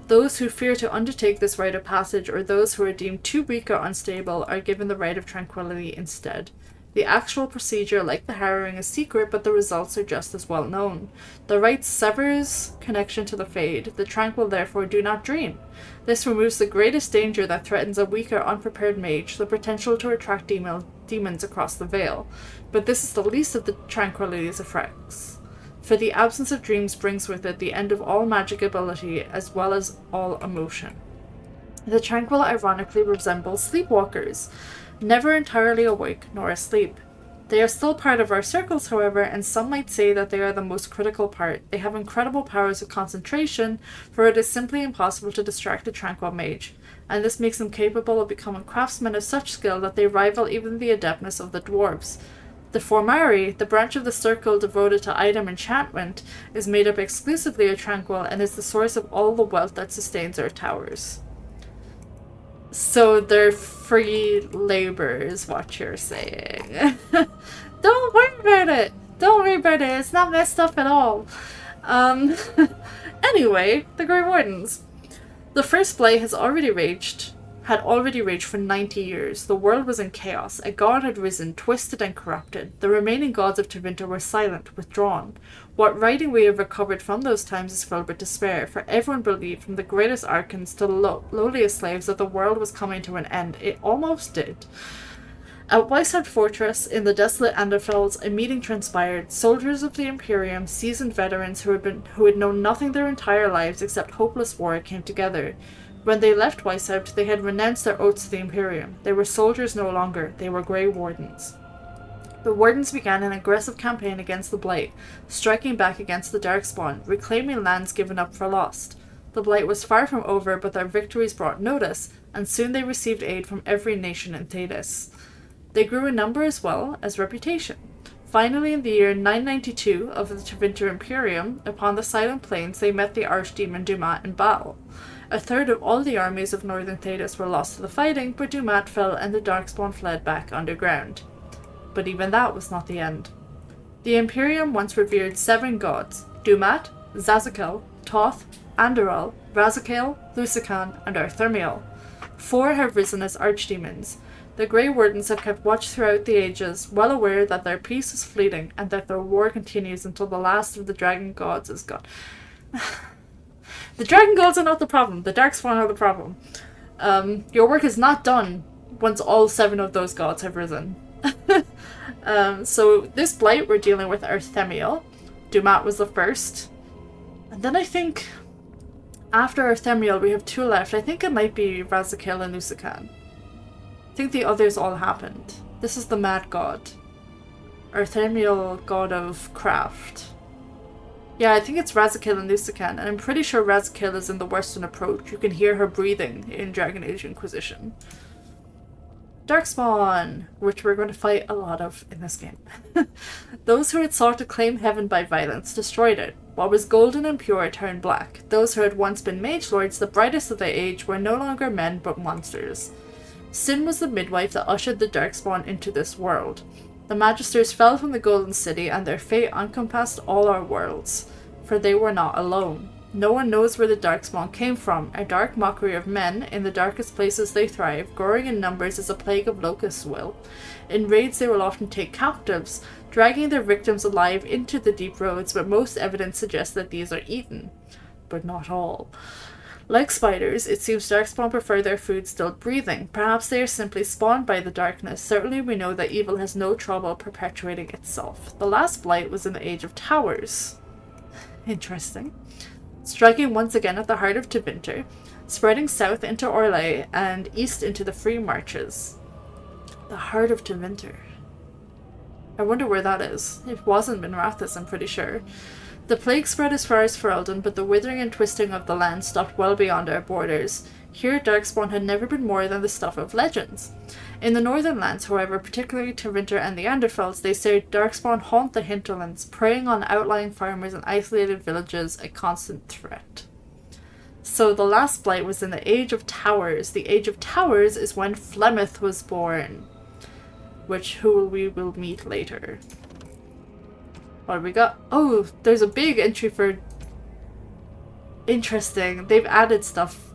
Those who fear to undertake this rite of passage, or those who are deemed too weak or unstable, are given the rite of tranquility instead. The actual procedure, like the harrowing, is secret, but the results are just as well known. The rite severs connection to the Fade. The Tranquil therefore do not dream. This removes the greatest danger that threatens a weak or unprepared mage, the potential to attract demons across the Veil. But this is the least of the Tranquility's effects. For the absence of dreams brings with it the end of all magic ability, as well as all emotion. The Tranquil ironically resembles sleepwalkers, never entirely awake nor asleep. They are still part of our circles, however, and some might say that they are the most critical part. They have incredible powers of concentration, for it is simply impossible to distract a Tranquil mage, and this makes them capable of becoming craftsmen of such skill that they rival even the adeptness of the dwarves. The Formari, the branch of the circle devoted to item enchantment, is made up exclusively of Tranquil and is the source of all the wealth that sustains our towers. So they're free labor is what you're saying. Don't worry about it. Don't worry about it. It's not messed up at all. Anyway, the Grey Wardens. The first blight has already raged. had already raged for 90 years. The world was in chaos. A god had risen, twisted and corrupted. The remaining gods of Tevinter were silent, withdrawn. What writing we have recovered from those times is filled with despair, for everyone believed, from the greatest archons to the lowliest slaves, that the world was coming to an end. It almost did. At Weisshaupt Fortress, in the desolate Anderfels, a meeting transpired. Soldiers of the Imperium, seasoned veterans who had known nothing their entire lives except hopeless war, came together. When they left Weishaupt, they had renounced their oaths to the Imperium. They were soldiers no longer. They were Grey Wardens. The Wardens began an aggressive campaign against the Blight, striking back against the Darkspawn, reclaiming lands given up for lost. The Blight was far from over, but their victories brought notice, and soon they received aid from every nation in Thedas. They grew in number as well as reputation. Finally, in the year 992 of the Tevinter Imperium, upon the Silent Plains, they met the Archdemon Dumat and Baal. A third of all the armies of northern Thedas were lost to the fighting, but Dumat fell and the Darkspawn fled back underground. But even that was not the end. The Imperium once revered 7 gods: Dumat, Zazakel, Toth, Andorral, Razakael, Lusican, and Arthermiel. 4 have risen as archdemons. The Grey Wardens have kept watch throughout the ages, well aware that their peace is fleeting and that their war continues until the last of the dragon gods is gone. The dragon gods are not the problem. The Darkspawn are the problem. Your work is not done once all 7 of those gods have risen. So this Blight we're dealing with Arthemiel. Dumat was the first. And then I think after Arthemiel we have 2 left. I think it might be Razakael and Lusican. I think the others all happened. This is the Mad God. Arthemiel, god of craft. Yeah, I think it's Razakael and Lusican, and I'm pretty sure Razakael is in the Western Approach. You can hear her breathing in Dragon Age Inquisition. Darkspawn, which we're going to fight a lot of in this game. Those who had sought to claim heaven by violence destroyed it. What was golden and pure turned black. Those who had once been mage lords, the brightest of their age, were no longer men but monsters. Sin was the midwife that ushered the Darkspawn into this world. The Magisters fell from the Golden City, and their fate encompassed all our worlds. For they were not alone. No one knows where the Darkspawn came from, a dark mockery of men. In the darkest places they thrive, growing in numbers as a plague of locusts will. In raids they will often take captives, dragging their victims alive into the deep roads, but most evidence suggests that these are eaten. But not all. Like spiders, it seems Darkspawn prefer their food still breathing. Perhaps they are simply spawned by the darkness. Certainly we know that evil has no trouble perpetuating itself. The last Blight was in the Age of Towers. Interesting. Striking once again at the heart of Tevinter, spreading south into Orlais and east into the Free Marches. The heart of Tevinter. I wonder where that is. It wasn't Minrathous, I'm pretty sure. The plague spread as far as Ferelden, but the withering and twisting of the land stopped well beyond our borders. Here, Darkspawn had never been more than the stuff of legends. In the northern lands, however, particularly Tevinter and the Anderfels, they say Darkspawn haunt the hinterlands, preying on outlying farmers and isolated villages, a constant threat. So the last Blight was in the Age of Towers. The Age of Towers is when Flemeth was born, who we will meet later. What have we got? Oh, there's a big entry for... Interesting. They've added stuff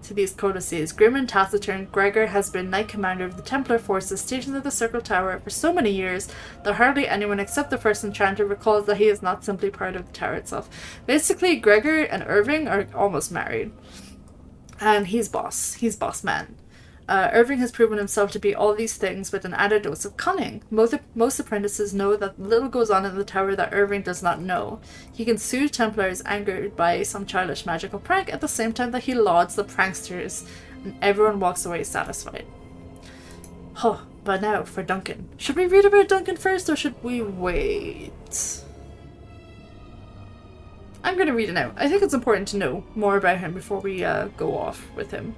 to these codices. Grim and taciturn, Gregor has been Knight Commander of the Templar forces stationed at the Circle Tower for so many years that hardly anyone except the first enchanter recalls that he is not simply part of the tower itself. Basically, Gregor and Irving are almost married. And he's boss. He's boss man. Irving has proven himself to be all these things with an added dose of cunning. Most apprentices know that little goes on in the tower that Irving does not know. He can soothe Templars angered by some childish magical prank at the same time that he lauds the pranksters, and everyone walks away satisfied. Oh, but now for Duncan. Should we read about Duncan first, or should we wait? I'm going to read it now. I think it's important to know more about him before we go off with him.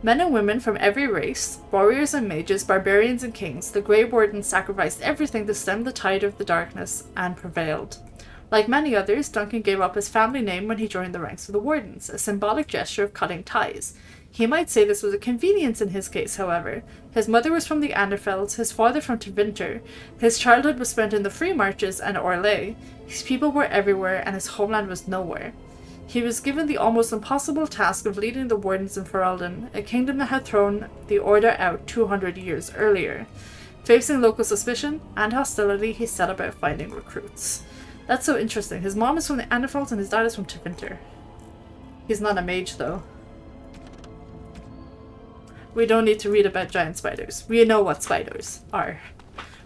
Men and women from every race, warriors and mages, barbarians and kings, the Grey Wardens sacrificed everything to stem the tide of the darkness and prevailed. Like many others, Duncan gave up his family name when he joined the ranks of the Wardens, a symbolic gesture of cutting ties. He might say this was a convenience in his case, however. His mother was from the Anderfels, his father from Tevinter. His childhood was spent in the Free Marches and Orlais. His people were everywhere, and his homeland was nowhere. He was given the almost impossible task of leading the Wardens in Ferelden, a kingdom that had thrown the Order out 200 years earlier. Facing local suspicion and hostility, he set about finding recruits. That's so interesting. His mom is from the Anderfolds and his dad is from Tevinter. He's not a mage, though. We don't need to read about giant spiders. We know what spiders are.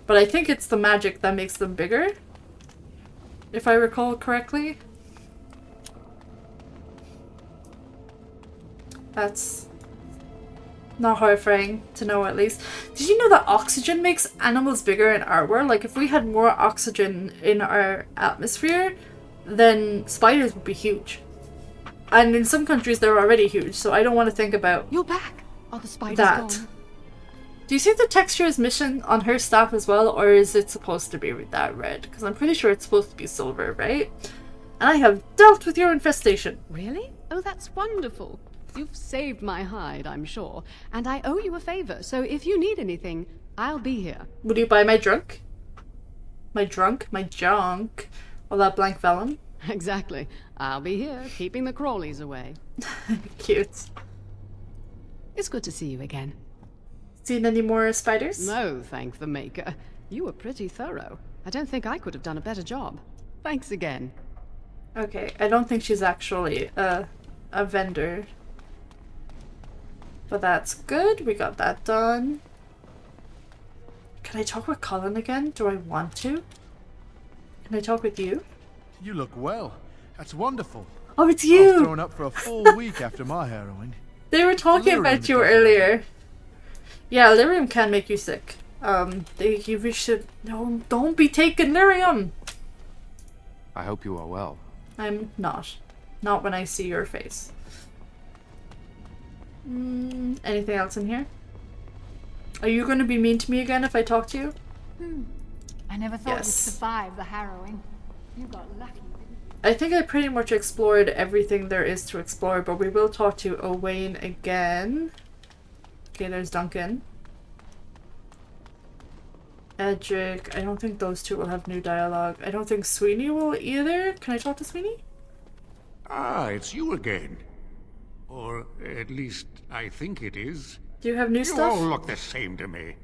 But I think it's the magic that makes them bigger, if I recall correctly. That's not horrifying to know, at least. Did you know that oxygen makes animals bigger in our world? Like, if we had more oxygen in our atmosphere, then spiders would be huge. And in some countries, they're already huge, so I don't want to think about You're back. Are the spiders that. gone? Do you see the texture is mission on her staff as well, or is it supposed to be that red? Because I'm pretty sure it's supposed to be silver, right? And I have dealt with your infestation. Really? Oh, that's wonderful. You've saved my hide, I'm sure. And I owe you a favor, so if you need anything, I'll be here. Would you buy my drunk? My drunk? My junk? Or that blank vellum? Exactly. I'll be here, keeping the crawlies away. Cute. It's good to see you again. Seen any more spiders? No, thank the Maker. You were pretty thorough. I don't think I could have done a better job. Thanks again. Okay, I don't think she's actually a vendor. But that's good. We got that done. Can I talk with Colin again? Do I want to? Can I talk with you? You look well. That's wonderful. Oh, it's I you! was thrown up for a full week after my harrowing. They were talking Lyrium about you does earlier. Yeah, lyrium can make you sick. We should... No, don't be taking lyrium! I hope you are well. I'm not. Not when I see your face. Anything else in here? Are you going to be mean to me again if I talk to you? I never thought Yes. you'd survive the harrowing. You got lucky. I think I pretty much explored everything there is to explore, but we will talk to Owain again. Okay, there's Duncan. Edric. I don't think those two will have new dialogue. I don't think Sweeney will either. Can I talk to Sweeney? Ah, it's you again. Or at least, I think it is. Do you have new You stuff? all look the same to me.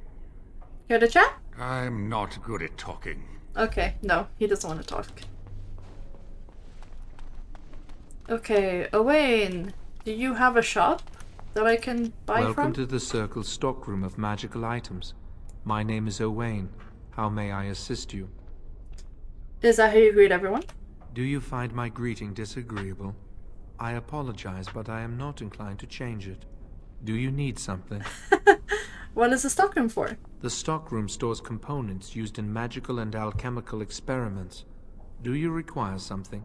Care to chat? I'm not good at talking. Okay, no, he doesn't want to talk. Okay, Owain, do you have a shop that I can buy Welcome from? to the Circle's stockroom of magical items. My name is Owain. How may I assist you? Is that how you greet everyone? Do you find my greeting disagreeable? I apologize, but I am not inclined to change it. Do you need something? What is the stockroom for? The stockroom stores components used in magical and alchemical experiments. Do you require something?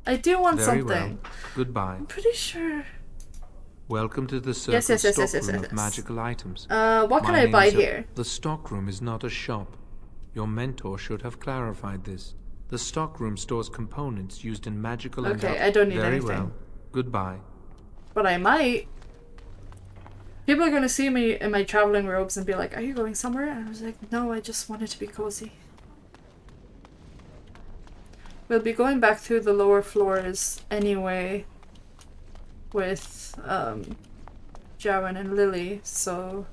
I do want Very something. well. Goodbye. I'm pretty sure. Welcome to the Yes, Circle's yes, yes, yes, stockroom yes, yes. of magical items. What can My I name buy is here? The stockroom is not a shop. Your mentor should have clarified this. The stockroom stores components used in magical and... Okay, I don't need Very anything. well. Goodbye. But I might. People are going to see me in my traveling robes and be like, are you going somewhere? And I was like, no, I just wanted to be cozy. We'll be going back through the lower floors anyway with Jaron and Lily, so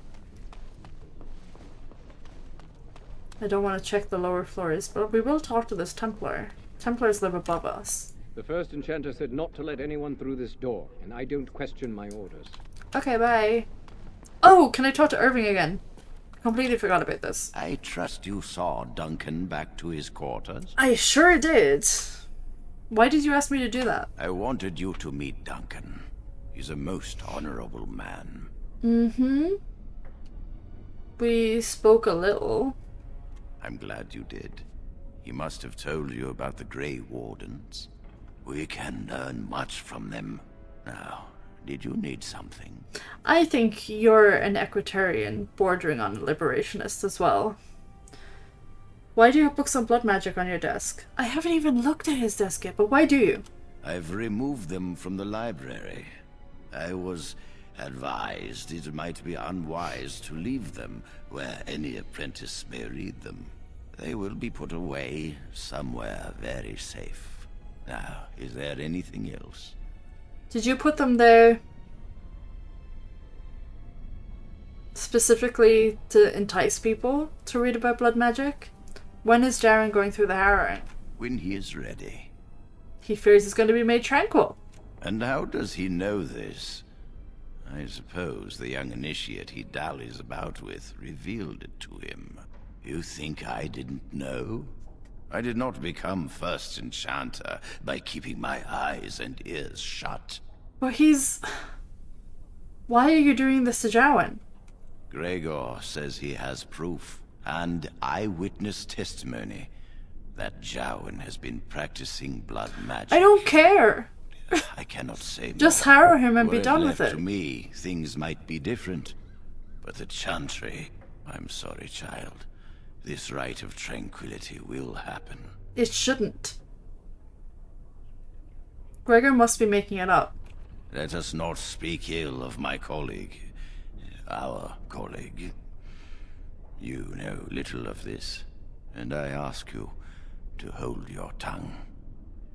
I don't want to check the lower floors, but we will talk to this Templar. Templars live above us. The first enchanter said not to let anyone through this door, and I don't question my orders. Okay, bye. Oh, can I talk to Irving again? Completely forgot about this. I trust you saw Duncan back to his quarters? I sure did. Why did you ask me to do that? I wanted you to meet Duncan. He's a most honorable man. Mm-hmm. We spoke a little. I'm glad you did. He must have told you about the Grey Wardens. We can learn much from them. Now, did you need something? I think you're an equitarian bordering on a liberationist as well. Why do you have books on blood magic on your desk? I haven't even looked at his desk yet, but why do you? I've removed them from the library. I was advised it might be unwise to leave them where any apprentice may read them. They will be put away somewhere very safe. Now, is there anything else? Did you put them there specifically to entice people to read about blood magic? When is Jaren going through the harrowing? When he is ready. He fears he's going to be made tranquil. And how does he know this? I suppose the young initiate he dallies about with revealed it to him. You think I didn't know? I did not become first enchanter by keeping my eyes and ears shut. But he's... Why are you doing this to Jowan? Gregor says he has proof and eyewitness testimony that Jowan has been practicing blood magic. I don't care. I cannot say Just more. harrow him and Were be done left with it. To me, things might be different. But the Chantry... I'm sorry, child. This rite of tranquility will happen. It shouldn't. Gregor must be making it up. Let us not speak ill of my colleague. Our colleague. You know little of this, and I ask you to hold your tongue.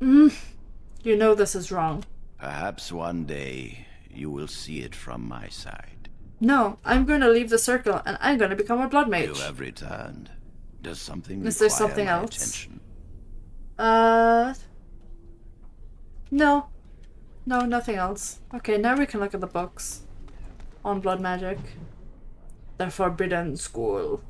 You know this is wrong. Perhaps one day you will see it from my side. No, I'm going to leave the circle and I'm going to become a blood mage. You have returned. Does something Is there require something my else? attention? No. No, nothing else. Okay, now we can look at the books on blood magic. The Forbidden School.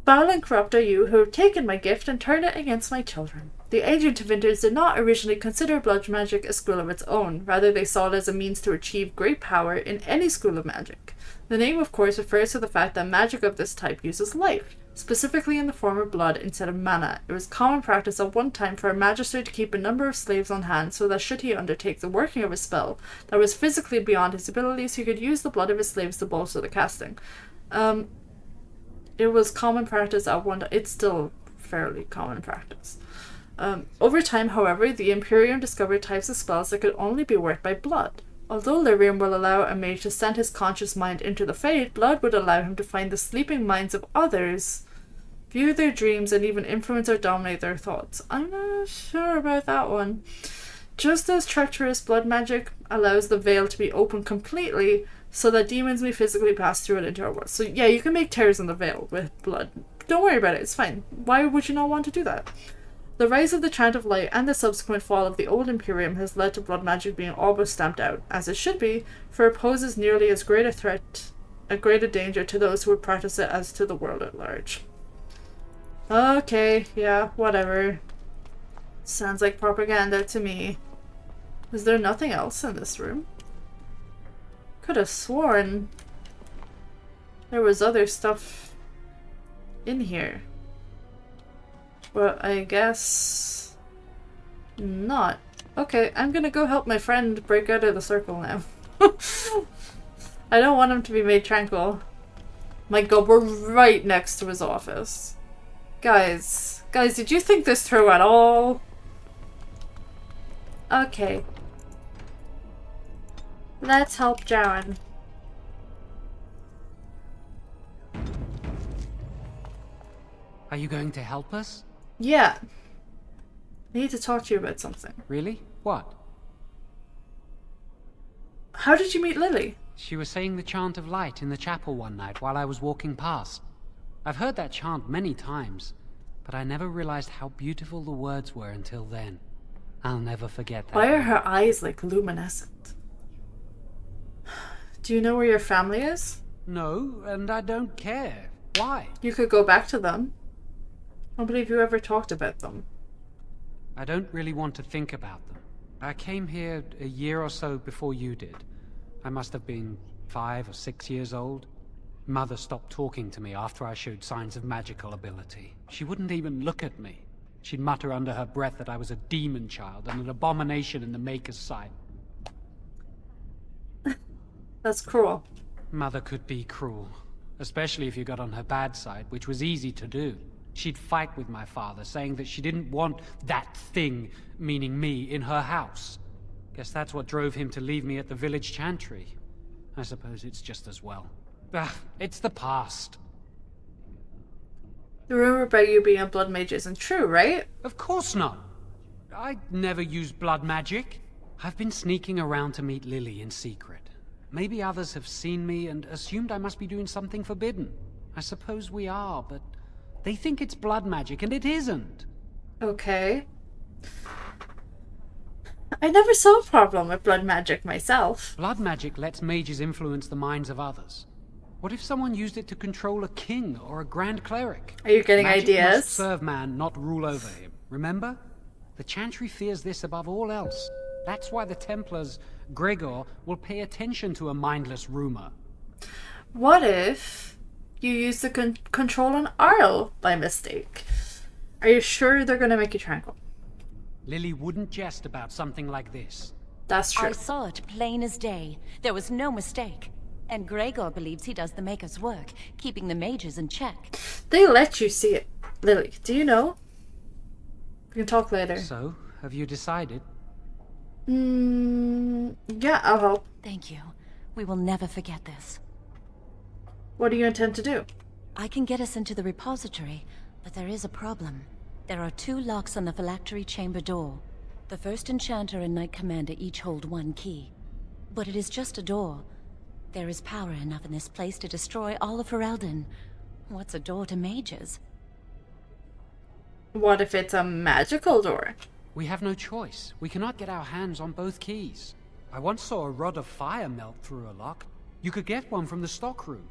Foul and corrupt are you who have taken my gift and turned it against my children. The ancient Vinters did not originally consider blood magic a school of its own. Rather, they saw it as a means to achieve great power in any school of magic. The name, of course, refers to the fact that magic of this type uses life, specifically in the form of blood instead of mana. It was common practice at one time for a magistrate to keep a number of slaves on hand so that should he undertake the working of a spell that was physically beyond his abilities, he could use the blood of his slaves to bolster the casting. It was common practice at one time. It's still fairly common practice. Over time, however, the Imperium discovered types of spells that could only be worked by blood. Although Lyrium will allow a mage to send his conscious mind into the Fade, blood would allow him to find the sleeping minds of others, view their dreams, and even influence or dominate their thoughts. I'm not sure about that one. Just as treacherous blood magic allows the veil to be opened completely so that demons may physically pass through it into our world. So yeah, you can make tears in the veil with blood. Don't worry about it, it's fine. Why would you not want to do that? The rise of the Chant of Light and the subsequent fall of the Old Imperium has led to blood magic being almost stamped out, as it should be, for it poses nearly as great a threat, a greater danger to those who would practice it as to the world at large. Okay, yeah, whatever. Sounds like propaganda to me. Is there nothing else in this room? Could have sworn there was other stuff in here. But I guess not. Okay, I'm gonna go help my friend break out of the circle now. I don't want him to be made tranquil. My god, we're right next to his office. Guys, did you think this through at all? Okay. Let's help Jaren. Are you going to help us? Yeah. I need to talk to you about something. Really? What? How did you meet Lily? She was saying the chant of light in the chapel one night while I was walking past. I've heard that chant many times, but I never realized how beautiful the words were until then. I'll never forget that. Why are her eyes like luminescent? Do you know where your family is? No, and I don't care. Why? You could go back to them. I don't believe you ever talked about them. I don't really want to think about them. I came here a year or so before you did. I must have been 5 or 6 years old. Mother stopped talking to me after I showed signs of magical ability. She wouldn't even look at me. She'd mutter under her breath that I was a demon child and an abomination in the Maker's sight. That's cruel. Mother could be cruel, especially if you got on her bad side, which was easy to do. She'd fight with my father, saying that she didn't want that thing, meaning me, in her house. Guess that's what drove him to leave me at the village chantry. I suppose it's just as well. It's the past. The rumor about you being a blood mage isn't true, right? Of course not. I never use blood magic. I've been sneaking around to meet Lily in secret. Maybe others have seen me and assumed I must be doing something forbidden. I suppose we are, but they think it's blood magic, and it isn't. Okay. I never saw a problem with blood magic myself. Blood magic lets mages influence the minds of others. What if someone used it to control a king or a grand cleric? Are you getting Magic ideas? Must serve man, not rule over him. Remember? The Chantry fears this above all else. That's why the Templars, Gregor, will pay attention to a mindless rumor. What if you use the control on Arl by mistake? Are you sure they're gonna make you tranquil? Lily wouldn't jest about something like this. That's true. I saw it plain as day. There was no mistake. And Gregor believes he does the Maker's work, keeping the mages in check. They let you see it. Lily, do you know? We can talk later. So, have you decided? Yeah, I'll help. Thank you. We will never forget this. What do you intend to do? I can get us into the repository, but there is a problem. There are 2 locks on the phylactery chamber door. The first enchanter and knight commander each hold 1 key. But it is just a door. There is power enough in this place to destroy all of Ferelden. What's a door to mages? What if it's a magical door? We have no choice. We cannot get our hands on both keys. I once saw a rod of fire melt through a lock. You could get one from the stockroom,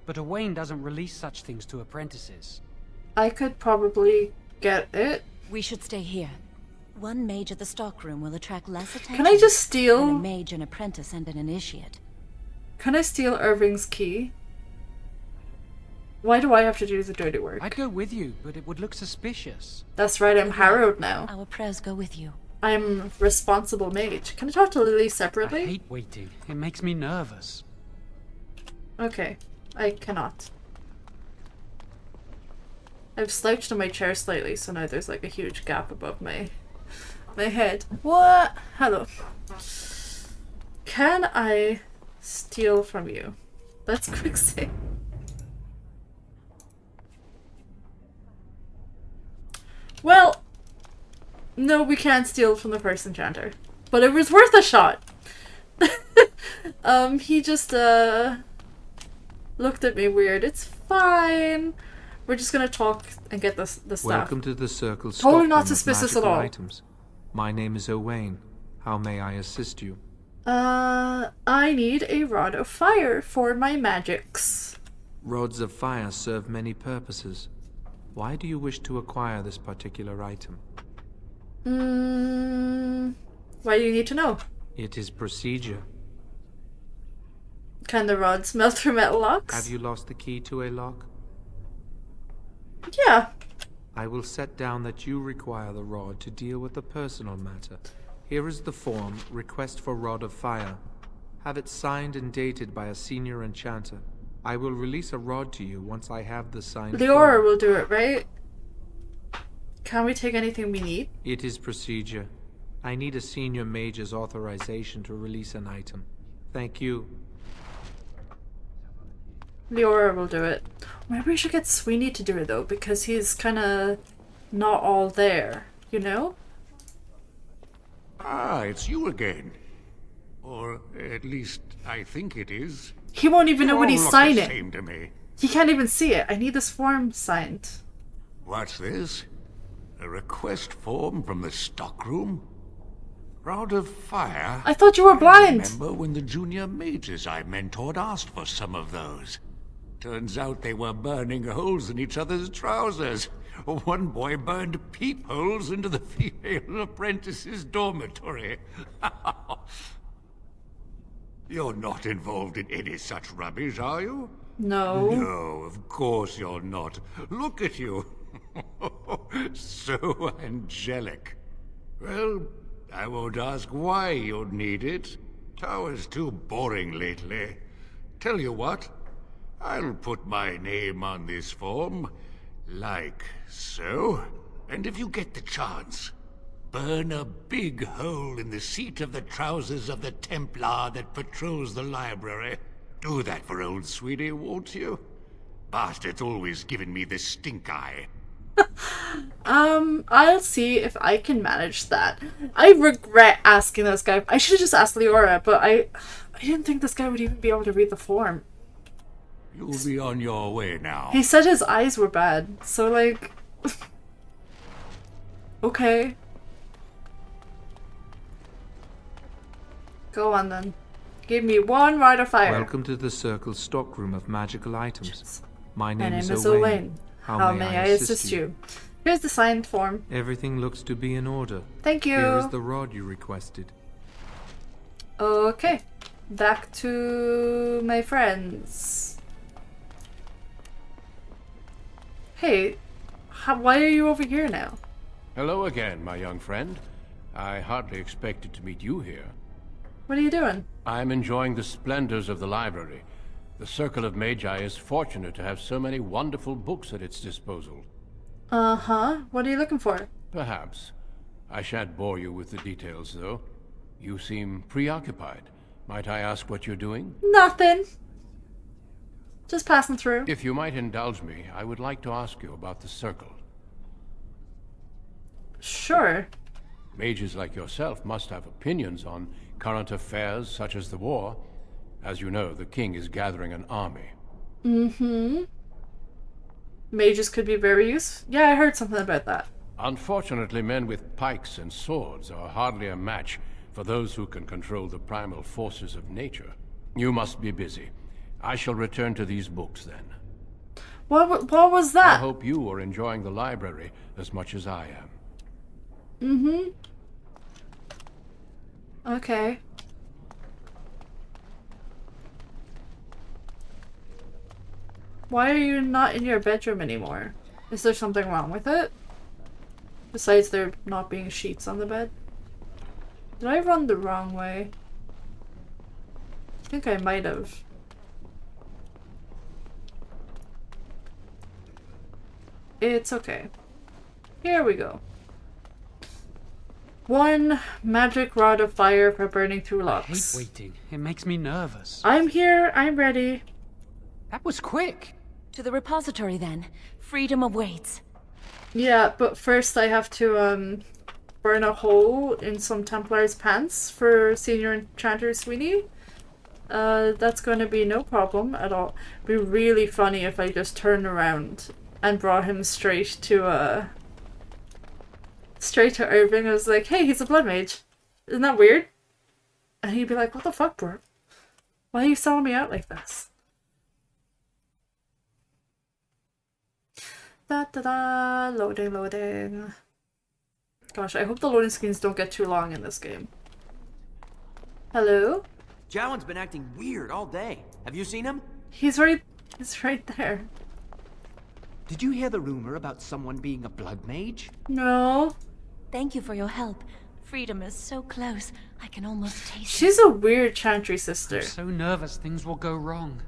but Owain doesn't release such things to apprentices. I could probably get it. We should stay here. 1 mage at the stockroom will attract less attention. Can I just steal? Than a mage, an apprentice, and an initiate. Can I steal Irving's key? Why do I have to do the dirty work? I'd go with you, but it would look suspicious. That's right, I'm harrowed now. Our prayers go with you. I'm responsible mage. Can I talk to Lily separately? I hate waiting. It makes me nervous. Okay, I cannot. I've slouched in my chair slightly, so now there's like a huge gap above my head. What? Hello. Can I steal from you? Let's quick see. Well, no, we can't steal from the first enchanter. But it was worth a shot. He just, looked at me weird. It's fine. We're just gonna talk and get the stuff. Welcome to the Circle's Totally not stockroom of suspicious at magical all. items. My name is Owain. How may I assist you? I need a rod of fire for my magics. Rods of fire serve many purposes. Why do you wish to acquire this particular item? Why do you need to know? It is procedure. Can the rods melt through metal locks? Have you lost the key to a lock? Yeah. I will set down that you require the rod to deal with a personal matter. Here is the form, Request for Rod of Fire. Have it signed and dated by a senior enchanter. I will release a rod to you once I have the signed Leora form. will do it, right? Can we take anything we need? It is procedure. I need a senior mage's authorization to release an item. Thank you. Leora will do it. Maybe we should get Sweeney to do it though, because he's kinda not all there, you know? Ah, it's you again. Or at least I think it is. He won't even know what You he's all look the signing. same to me. He can't even see it. I need this form signed. What's this? A request form from the stockroom? Rod of Fire? I thought you were blind. Remember when the junior mages I mentored asked for some of those? Turns out they were burning holes in each other's trousers. One boy burned peepholes into the female apprentice's dormitory. You're not involved in any such rubbish, are you? No. No, of course you're not. Look at you. So angelic. Well, I won't ask why you'd need it. Tower's too boring lately. Tell you what, I'll put my name on this form, like so. And if you get the chance, burn a big hole in the seat of the trousers of the Templar that patrols the library. Do that for old Sweeney, won't you? Bastard's always given me the stink eye. I'll see if I can manage that. I regret asking this guy. I should have just asked Leora, but I didn't think this guy would even be able to read the form. You'll be on your way now. He said his eyes were bad, so like... Okay. Go on then. Give me one rod of fire. Welcome to the Circle's stockroom of magical items. My name is Owain. Owain. How may I assist you? Here's the signed form. Everything looks to be in order. Thank you. Here is the rod you requested. Okay. Back to my friends. Hey, why are you over here now? Hello again, my young friend. I hardly expected to meet you here. What are you doing? I'm enjoying the splendors of the library. The Circle of Magi is fortunate to have so many wonderful books at its disposal. Uh-huh. What are you looking for? Perhaps. I shan't bore you with the details, though. You seem preoccupied. Might I ask what you're doing? Nothing. Just passing through. If you might indulge me, I would like to ask you about the Circle. Sure. Mages like yourself must have opinions on current affairs such as the war. As you know, the king is gathering an army. Mm-hmm. Mages could be very useful. Yeah, I heard something about that. Unfortunately, men with pikes and swords are hardly a match for those who can control the primal forces of nature. You must be busy. I shall return to these books then. What was that? I hope you are enjoying the library as much as I am. Mm-hmm. Okay. Why are you not in your bedroom anymore? Is there something wrong with it? Besides there not being sheets on the bed? Did I run the wrong way? I think I might have. It's okay. Here we go. 1 magic rod of fire for burning through locks. I hate waiting. It makes me nervous. I'm here. I'm ready. That was quick. To the repository then. Freedom awaits. Yeah, but first I have to burn a hole in some Templar's pants for Senior Enchanter Sweeney. That's going to be no problem at all. Be really funny if I just turned around and brought him straight to Irving. I was like, hey, he's a blood mage. Isn't that weird? And he'd be like, what the fuck, bro? Why are you selling me out like this? Da-da-da, loading. Gosh, I hope the loading screens don't get too long in this game. Hello? Jowan's been acting weird all day. Have you seen him? He's right there. Did you hear the rumor about someone being a blood mage? No. Thank you for your help. Freedom is so close. I can almost taste She's a weird chantry sister. I'm so nervous things will go wrong.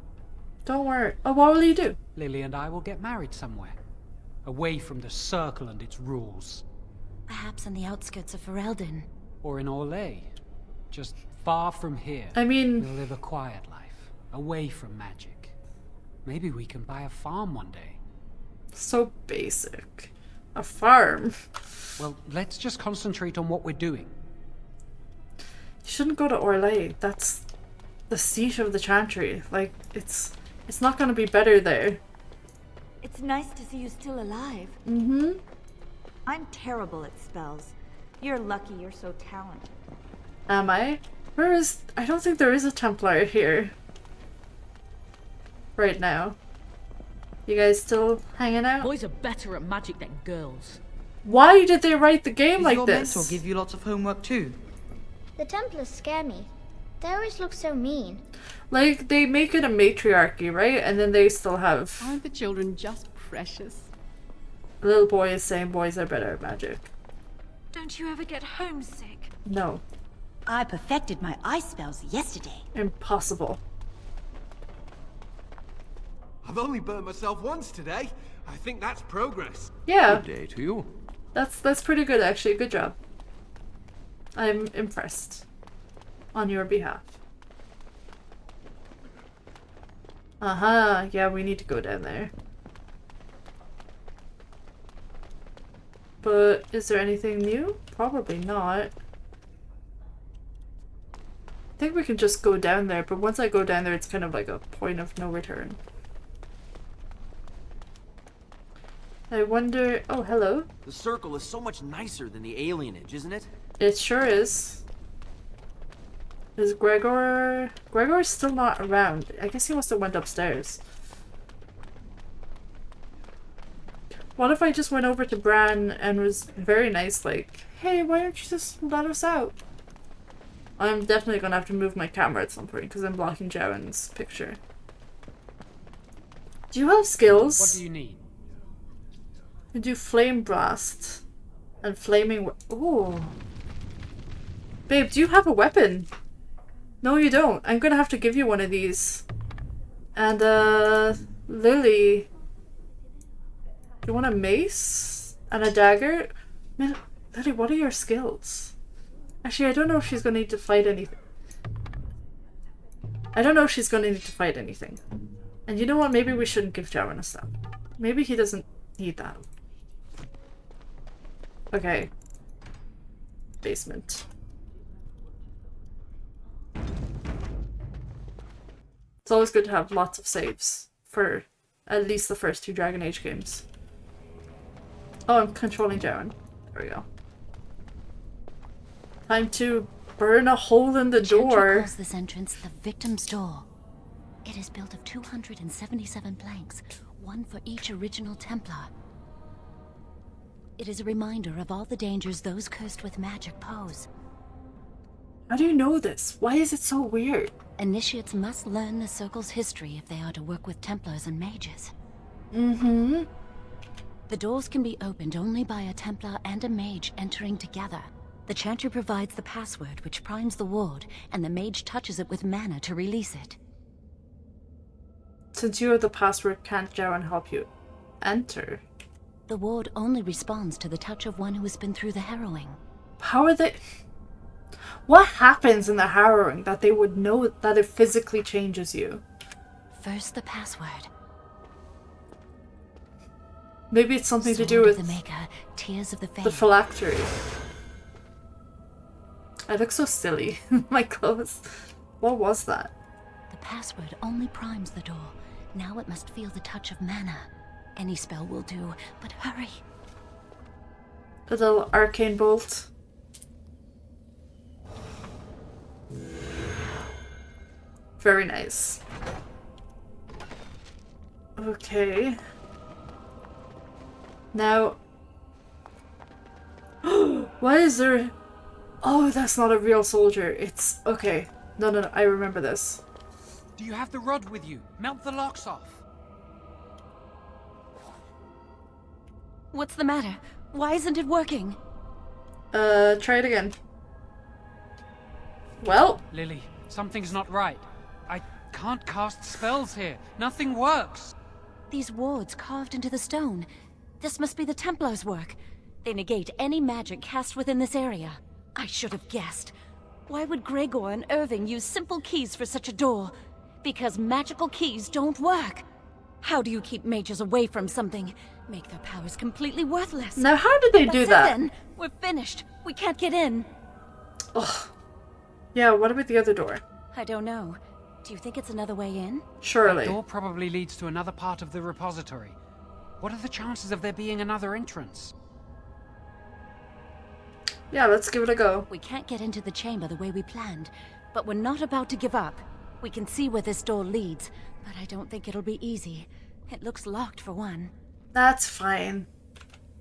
Don't worry. Oh, what will you do? Lily and I will get married somewhere. Away from the Circle and its rules. Perhaps on the outskirts of Ferelden. Or in Orlais. Just far from here. I mean... We'll live a quiet life. Away from magic. Maybe we can buy a farm one day. So basic. A farm. Well, let's just concentrate on what we're doing. You shouldn't go to Orlais. That's the seat of the chantry. Like, it's not gonna be better there. It's nice to see you still alive. Mm-hmm. I'm terrible at spells. You're lucky you're so talented. Am I? I don't think there is a Templar here. Right now. You guys still hanging out? Boys are better at magic than girls. Why did they write the game like your this? mentor give you lots of homework too? The Templars scare me. They always look so mean. Like, they make it a matriarchy, right? And then they still have... Aren't the children just precious? Little boy is saying boys are better at magic. Don't you ever get homesick? No. I perfected my ice spells yesterday. Impossible. I've only burnt myself once today. I think that's progress. Yeah. Good day to you. That's pretty good, actually. Good job. I'm impressed. On your behalf. Uh-huh. Yeah, we need to go down there. But is there anything new? Probably not. I think we can just go down there, but once I go down there, it's kind of like a point of no return. I wonder... Oh, hello. The circle is so much nicer than the alienage, isn't it? It sure is. Is Gregor... Gregor's still not around. I guess he must have went upstairs. What if I just went over to Bran and was very nice, like, hey, why don't you just let us out? I'm definitely gonna have to move my camera at some point because I'm blocking Jowan's picture. Do you have skills? What do you need? You do flame blast and flaming. Ooh, babe, do you have a weapon? No, you don't. I'm gonna have to give you one of these. And Lily, do you want a mace and a dagger? Man, Lily, what are your skills? Actually, I don't know if she's gonna need to fight anything. I don't know if she's gonna need to fight anything. And you know what? Maybe we shouldn't give Jawan a staff. Maybe he doesn't need that. Okay. Basement. It's always good to have lots of saves for at least the first 2 Dragon Age games. Oh, I'm controlling Jawan. There we go. Time to burn a hole in the door. Chantry calls this entrance the Victim's Door. It is built of 277 planks, one for each original Templar. It is a reminder of all the dangers those cursed with magic pose. How do you know this? Why is it so weird? Initiates must learn the Circle's history if they are to work with Templars and mages. Mm-hmm. The doors can be opened only by a Templar and a mage entering together. The Chantry provides the password, which primes the ward, and the mage touches it with mana to release it. Since you have the password, can't Jawan help you enter? The ward only responds to the touch of one who has been through the harrowing. How are they... What happens in the harrowing that they would know that it physically changes you? First, the password. Maybe it's something to Sword do with of the Maker, Tears of the Fae. the phylactery. I look so silly in my clothes. What was that? The password only primes the door. Now it must feel the touch of mana. Any spell will do, but hurry. A little arcane bolt. Very nice. Okay. Now... Why is there... Oh, that's not a real soldier. It's... Okay. No, I remember this. Do you have the rod with you? Melt the locks off. What's the matter? Why isn't it working? Try it again. Well... Lily, something's not right. I can't cast spells here. Nothing works. These wards carved into the stone. This must be the Templars' work. They negate any magic cast within this area. I should have guessed. Why would Gregor and Irving use simple keys for such a door? Because magical keys don't work. How do you keep mages away from something? Make their powers completely worthless. Now how did they do that? Then. We're finished. We can't get in. Ugh. Yeah, what about the other door? I don't know. Do you think it's another way in? Surely. The door probably leads to another part of the repository. What are the chances of there being another entrance? Yeah, let's give it a go. We can't get into the chamber the way we planned, but we're not about to give up. We can see where this door leads, but I don't think it'll be easy. It looks locked for one. That's fine.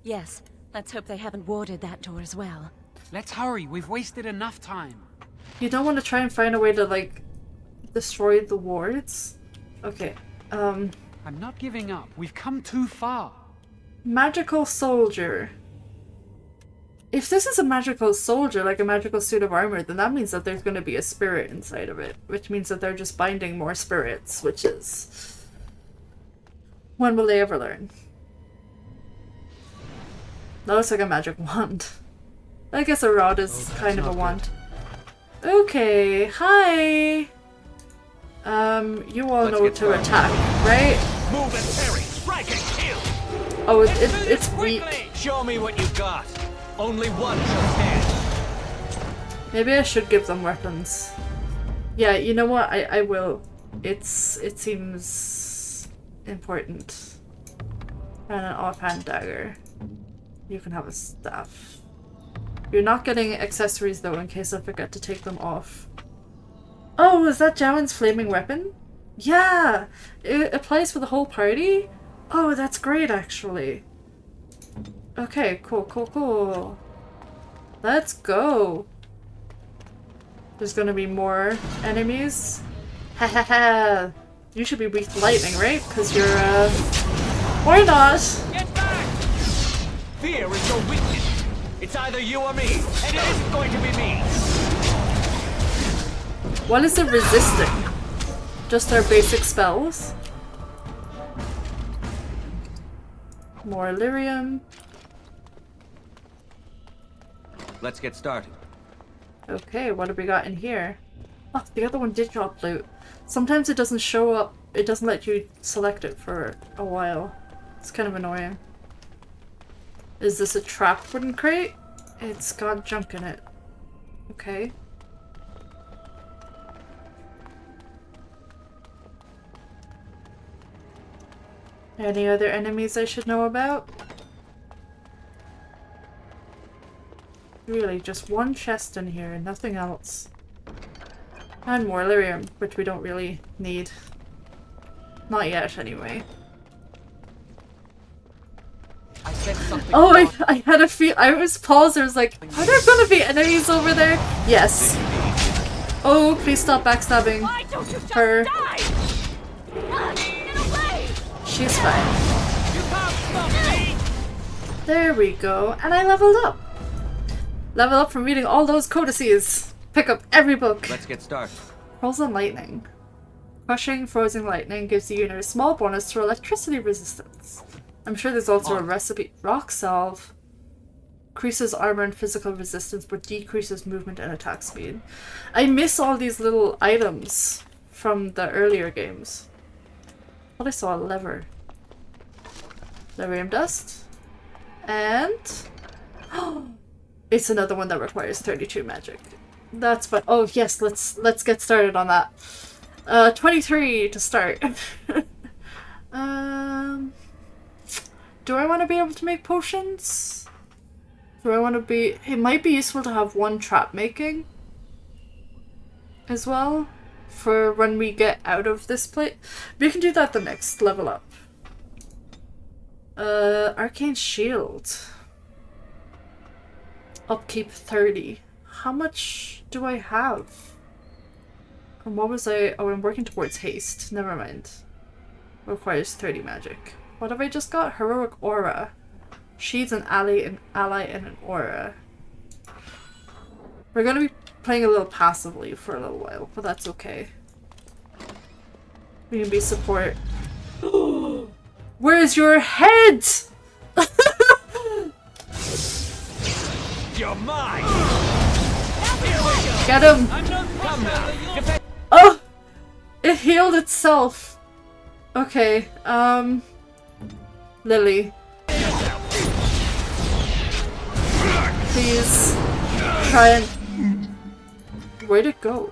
Yes, let's hope they haven't warded that door as well. Let's hurry, we've wasted enough time. You don't want to try and find a way to, like, destroy the wards? Okay, I'm not giving up. We've come too far. Magical soldier. If this is a magical soldier, like a magical suit of armor, then that means that there's going to be a spirit inside of it. Which means that they're just binding more spirits, which is... When will they ever learn? That looks like a magic wand. I guess a rod is kind of a wand. Okay, hi! You all know to attack, right? Move and parry, strike and kill! Oh, it's weak. Show me what you've got. Only one shall stand. Maybe I should give them weapons. Yeah, you know what? I will. It seems important. And an offhand dagger. You can have a staff. You're not getting accessories though, in case I forget to take them off. Oh, is that Jawen's flaming weapon? Yeah! It applies for the whole party? Oh, that's great actually. Okay, cool. Let's go. There's gonna be more enemies. Ha ha ha! You should be weak to lightning, right? Because you're, why not? Get back! Fear is your weakness. It's either you or me, and it isn't going to be me. What is it resisting? Just our basic spells? More lyrium. Let's get started. Okay, what have we got in here? Oh, the other one did drop loot. Sometimes it doesn't show up. It doesn't let you select it for a while. It's kind of annoying. Is this a trap wooden crate? It's got junk in it. Okay. Any other enemies I should know about? Really, just one chest in here and nothing else. And more lyrium, which we don't really need. Not yet, anyway. I said something. Oh, I had a feel. I was paused. I was like, are there gonna be enemies over there? Yes. Oh, please stop backstabbing her. She's fine. There we go. And I leveled up. Level up from reading all those codices. Pick up every book. Let's get started. Frozen lightning. Crushing frozen lightning gives the unit a small bonus to electricity resistance. I'm sure there's also a recipe. Rock salve. Increases armor and physical resistance but decreases movement and attack speed. I miss all these little items from the earlier games. I thought I saw a lever. Lyrium dust. And... it's another one that requires 32 magic. That's fun. Oh yes, let's get started on that. 23 to start. Do I want to be able to make potions? Do I want to be... It might be useful to have one trap making as well for when we get out of this place. We can do that the next level up. Arcane shield. Upkeep 30. How much do I have? And what was I... Oh, I'm working towards haste. Never mind. Requires 30 magic. What have I just got? Heroic aura. She's an ally in an aura. We're gonna be playing a little passively for a little while, but that's okay. We can be support. Where's your head? You're mine. Get him! Oh! It healed itself. Okay, Lily. Please try and... Where'd it go?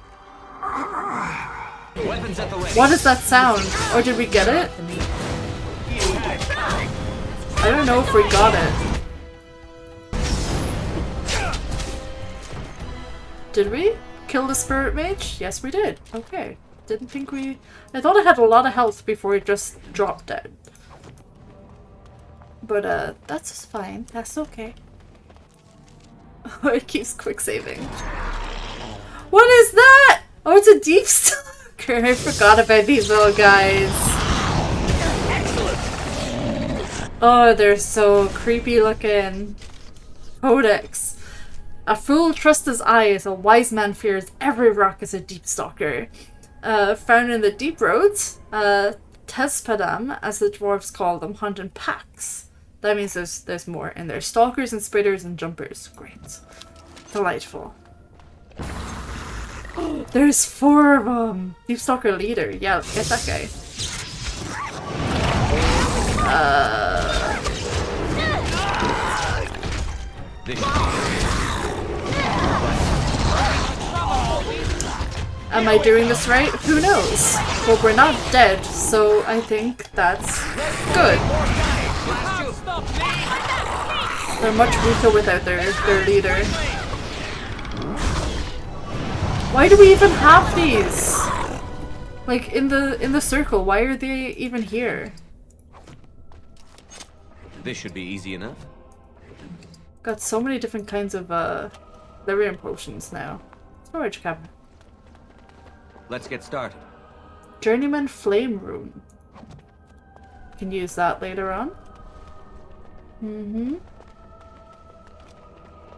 What is that sound? Or did we get it? I don't know if we got it. Did we kill the spirit mage? Yes, we did. Okay. Didn't think we... I thought it had a lot of health before it just dropped dead. But, that's fine. That's okay. Oh, it keeps quick saving. What is that? Oh, it's a deep stalker. I forgot about these little guys. Oh, they're so creepy looking. Codex. A fool trusts his eyes, a wise man fears every rock is a deep stalker. Found in the deep roads, Tespadam, as the dwarves call them, hunt in packs. That means there's more in there. Stalkers and spitters and jumpers. Great. Delightful. There's 4 of them! Deep Stalker leader. Yeah, get that guy. Am I doing this right? Who knows? But we're not dead, so I think that's good. They're much weaker without their leader. Why do we even have these? Like in the circle, why are they even here? This should be easy enough. Got so many different kinds of Lyrium potions now. Storage cabinet. Let's get started. Journeyman Flame Rune. Can use that later on. Mm-hmm.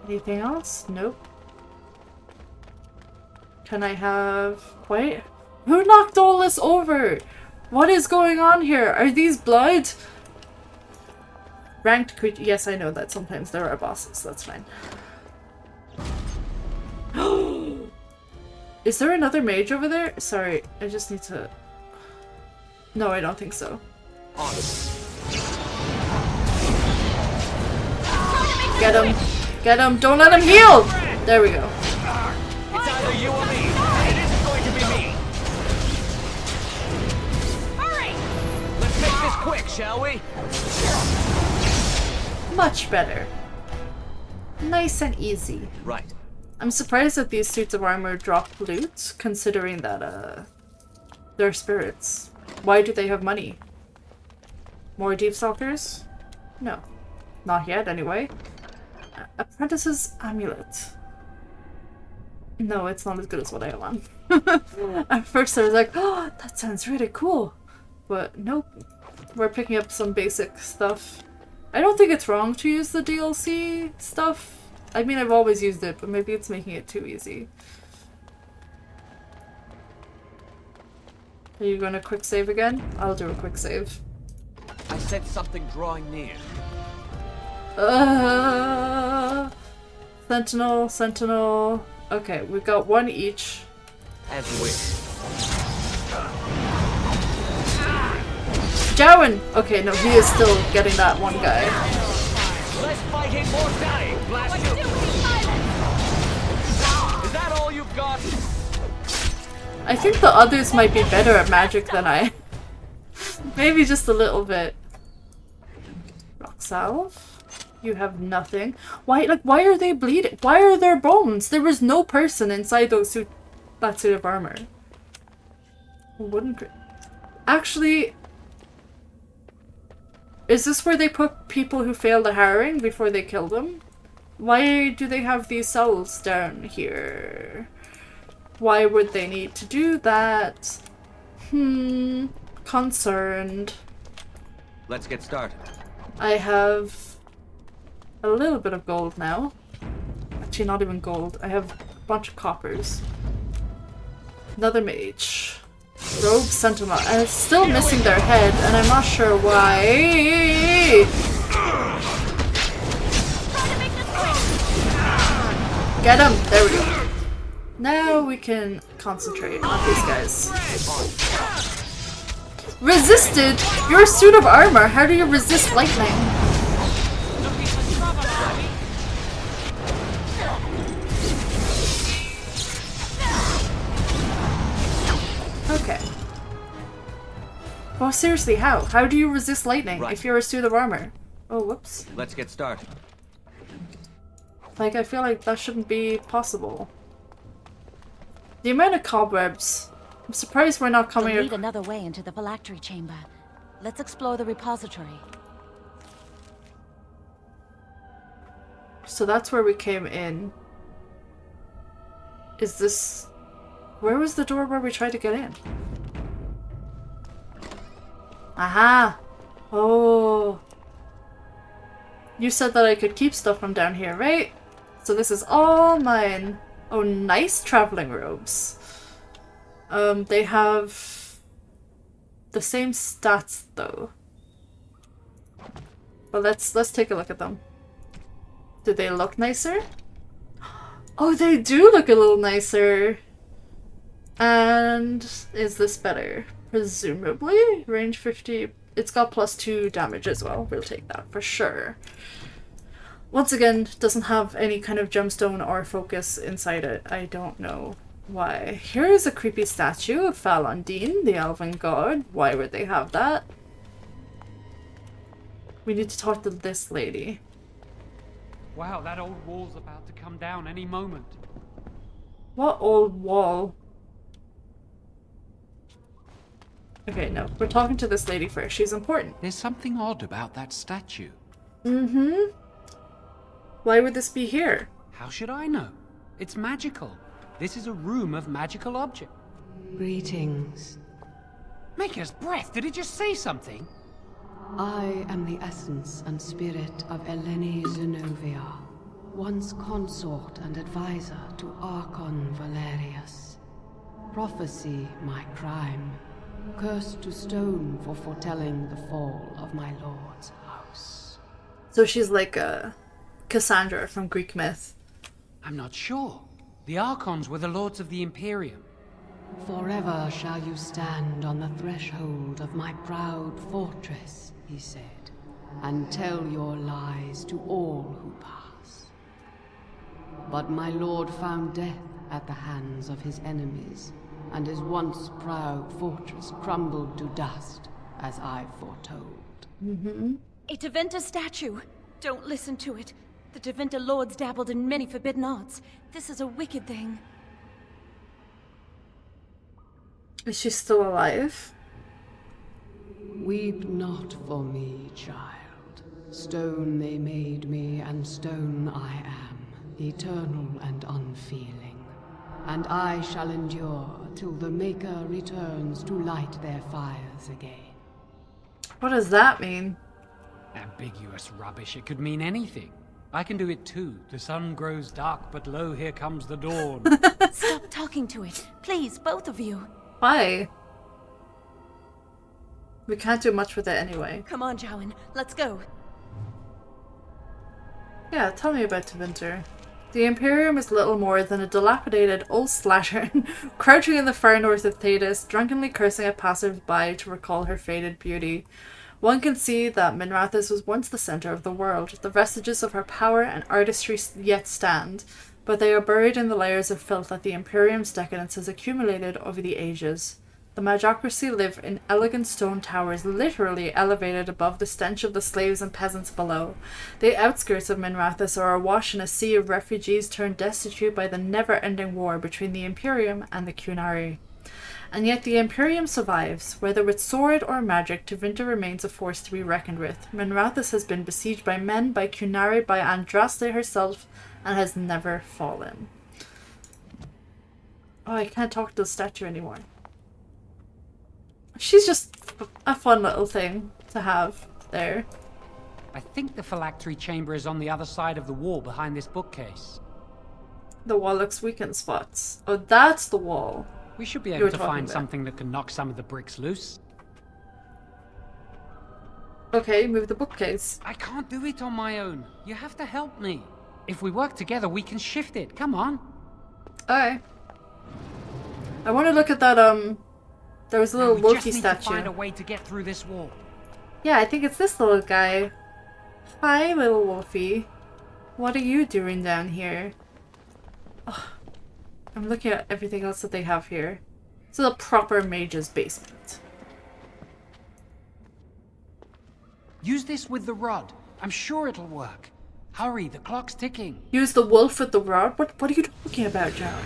Anything else? Nope. Can I have... Wait. Who knocked all this over? What is going on here? Are these blood? Ranked creature. Yes, I know that sometimes there are bosses. That's fine. Is there another mage over there? Sorry, I just need to... No, I don't think so. Get him! Get him! Don't let him heal! There we go. It's either you or me. It isn't going to be me. Hurry! Let's make this quick, shall we? Much better. Nice and easy. Right. I'm surprised that these suits of armor drop loot, considering that they're spirits. Why do they have money? More deep stalkers? No. Not yet, anyway. Apprentice's amulet. No, it's not as good as what I have on. At first I was like, oh, that sounds really cool. But nope. We're picking up some basic stuff. I don't think it's wrong to use the DLC stuff. I mean, I've always used it, but maybe it's making it too easy. Are you gonna quick save again? I'll do a quick save. I sense something drawing near. Sentinel, sentinel. Okay, we've got one each. As you wish. Jowan! Okay, no, he is still getting that one guy. Less fighting, more dying. Blast you. Is that all you've got? I think the others might be better at magic than I. Maybe just a little bit. Rock salve. You have nothing. Why are they bleeding? Why are there bones? There was no person inside that suit of armor. Wouldn't... Actually... Is this where they put people who failed the harrowing before they killed them? Why do they have these cells down here? Why would they need to do that? Concerned. Let's get started. I have a little bit of gold now. Actually, not even gold. I have a bunch of coppers. Another mage. Rogue Sentinel. I'm still missing their head, and I'm not sure why. Get him! There we go. Now we can concentrate on these guys. Resisted? You're a suit of armor. How do you resist lightning? Okay. Well, seriously, how? How do you resist lightning if you're a suit of armor? Oh, whoops. Let's get started. Like, I feel like that shouldn't be possible. The amount of cobwebs. I'm surprised we're not coming... We'll lead another way into the phylactery chamber. Let's explore the repository. So that's where we came in. Is this... Where was the door where we tried to get in? Aha! Oh. You said that I could keep stuff from down here, right? So this is all mine. Oh, nice traveling robes. They have the same stats though. But let's take a look at them. Do they look nicer? Oh, they do look a little nicer. And is this better? Presumably. Range 50. It's got +2 damage as well. We'll take that for sure. Once again, doesn't have any kind of gemstone or focus inside it. I don't know why. Here is a creepy statue of Falondine, the elven god. Why would they have that? We need to talk to this lady. Wow, that old wall's about to come down any moment. What old wall? Okay, no. We're talking to this lady first. She's important. There's something odd about that statue. Mm-hmm. Why would this be here? How should I know? It's magical. This is a room of magical objects. Greetings. Maker's breath, did it just say something? I am the essence and spirit of Eleni Zenobia, once consort and advisor to Archon Valerius. Prophecy my crime, cursed to stone for foretelling the fall of my lord's house. So she's like a Cassandra from Greek myth. I'm not sure. The Archons were the lords of the Imperium. Forever shall you stand on the threshold of my proud fortress, he said, and tell your lies to all who pass. But my lord found death at the hands of his enemies, and his once proud fortress crumbled to dust, as I foretold. Mm-hmm. A Tevinter statue! Don't listen to it. The Tevinter lords dabbled in many forbidden arts. This is a wicked thing. Is she still alive? Weep not for me, child. Stone they made me, and stone I am, eternal and unfeeling. And I shall endure till the Maker returns to light their fires again. What does that mean? Ambiguous rubbish, it could mean anything. I can do it too. The sun grows dark, but lo, here comes the dawn. Stop talking to it. Please, both of you. Why? We can't do much with it anyway. Come on, Jowan. Let's go. Yeah, tell me about Tevinter. The Imperium is little more than a dilapidated old slattern crouching in the far north of Thetis, drunkenly cursing at passers-by to recall her faded beauty. One can see that Minrathous was once the center of the world. The vestiges of her power and artistry yet stand, but they are buried in the layers of filth that the Imperium's decadence has accumulated over the ages. The magocracy live in elegant stone towers literally elevated above the stench of the slaves and peasants below. The outskirts of Minrathous are awash in a sea of refugees turned destitute by the never-ending war between the Imperium and the Qunari. And yet the Imperium survives. Whether with sword or magic, Tevinter remains a force to be reckoned with. Minrathous has been besieged by men, by Qunari, by Andraste herself, and has never fallen. Oh, I can't talk to the statue anymore. She's just a fun little thing to have there. I think the phylactery chamber is on the other side of the wall behind this bookcase. The wall looks weak in spots. Oh, that's the wall. We should be able to find something that can knock some of the bricks loose. Okay, move the bookcase. I can't do it on my own. You have to help me. If we work together, we can shift it. Come on. Alright. I want to look at that, there was a little Loki statue. We just need to find a way to get through this wall. Yeah, I think it's this little guy. Hi, little Wolfie. What are you doing down here? Oh, I'm looking at everything else that they have here. This is a proper mage's basement. Use this with the rod. I'm sure it'll work. Hurry, the clock's ticking. Use the wolf with the rod? What are you talking about, John?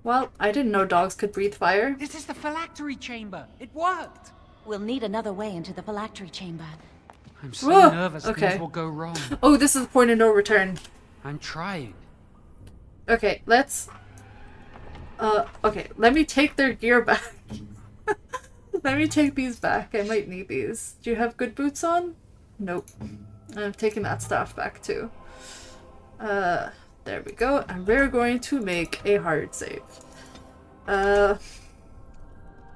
Well, I didn't know dogs could breathe fire. This is the phylactery chamber. It worked. We'll need another way into the phylactery chamber. I'm so nervous things will go wrong. Oh, this is the point of no return. I'm trying. Okay, let's... okay, let me take their gear back. Let me take these back. I might need these. Do you have good boots on? Nope. I'm taking that staff back too. There we go. And we're going to make a hard save.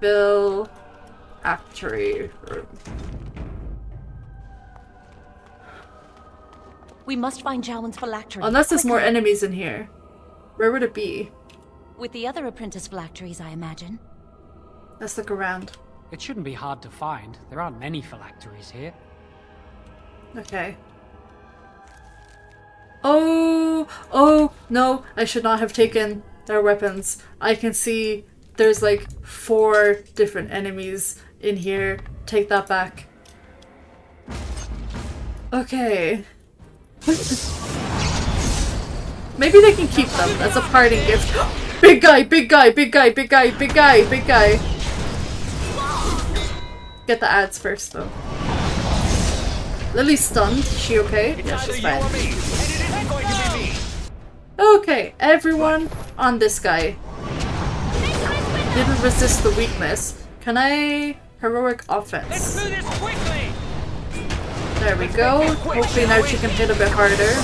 Phylactery room. We must find Jowan's phylactery. Unless there's more enemies in here. Where would it be? With the other apprentice phylacteries, I imagine. Let's look around. It shouldn't be hard to find. There aren't many phylacteries here. Okay. Oh, no, I should not have taken their weapons. I can see there's like 4 different enemies in here. Take that back. Okay. Maybe they can keep them as a parting gift. Big guy, big guy, big guy, big guy, big guy, big guy. Get the ads first though. Lily's stunned. Is she okay? Yeah, she's fine. Okay, everyone on this guy. Didn't resist the weakness. Can I heroic offense? Let's do this quickly. There we go. Hopefully now she can hit a bit harder.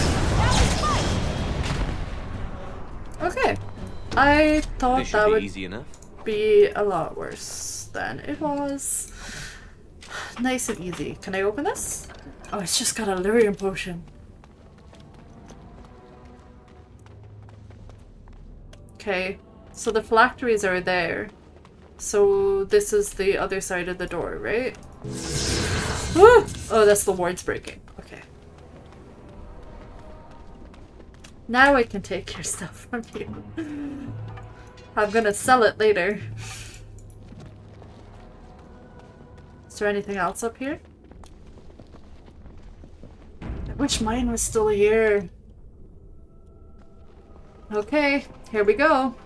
Okay. I thought that would easy enough. be a lot worse than it was. Nice and easy. Can I open this? Oh, it's just got a lyrium potion. Okay, so the phylacteries are there. So this is the other side of the door, right? Woo! Oh, that's the wards breaking. Okay. Now I can take your stuff from you. I'm gonna sell it later. Is there anything else up here? I wish mine was still here. Okay, here we go.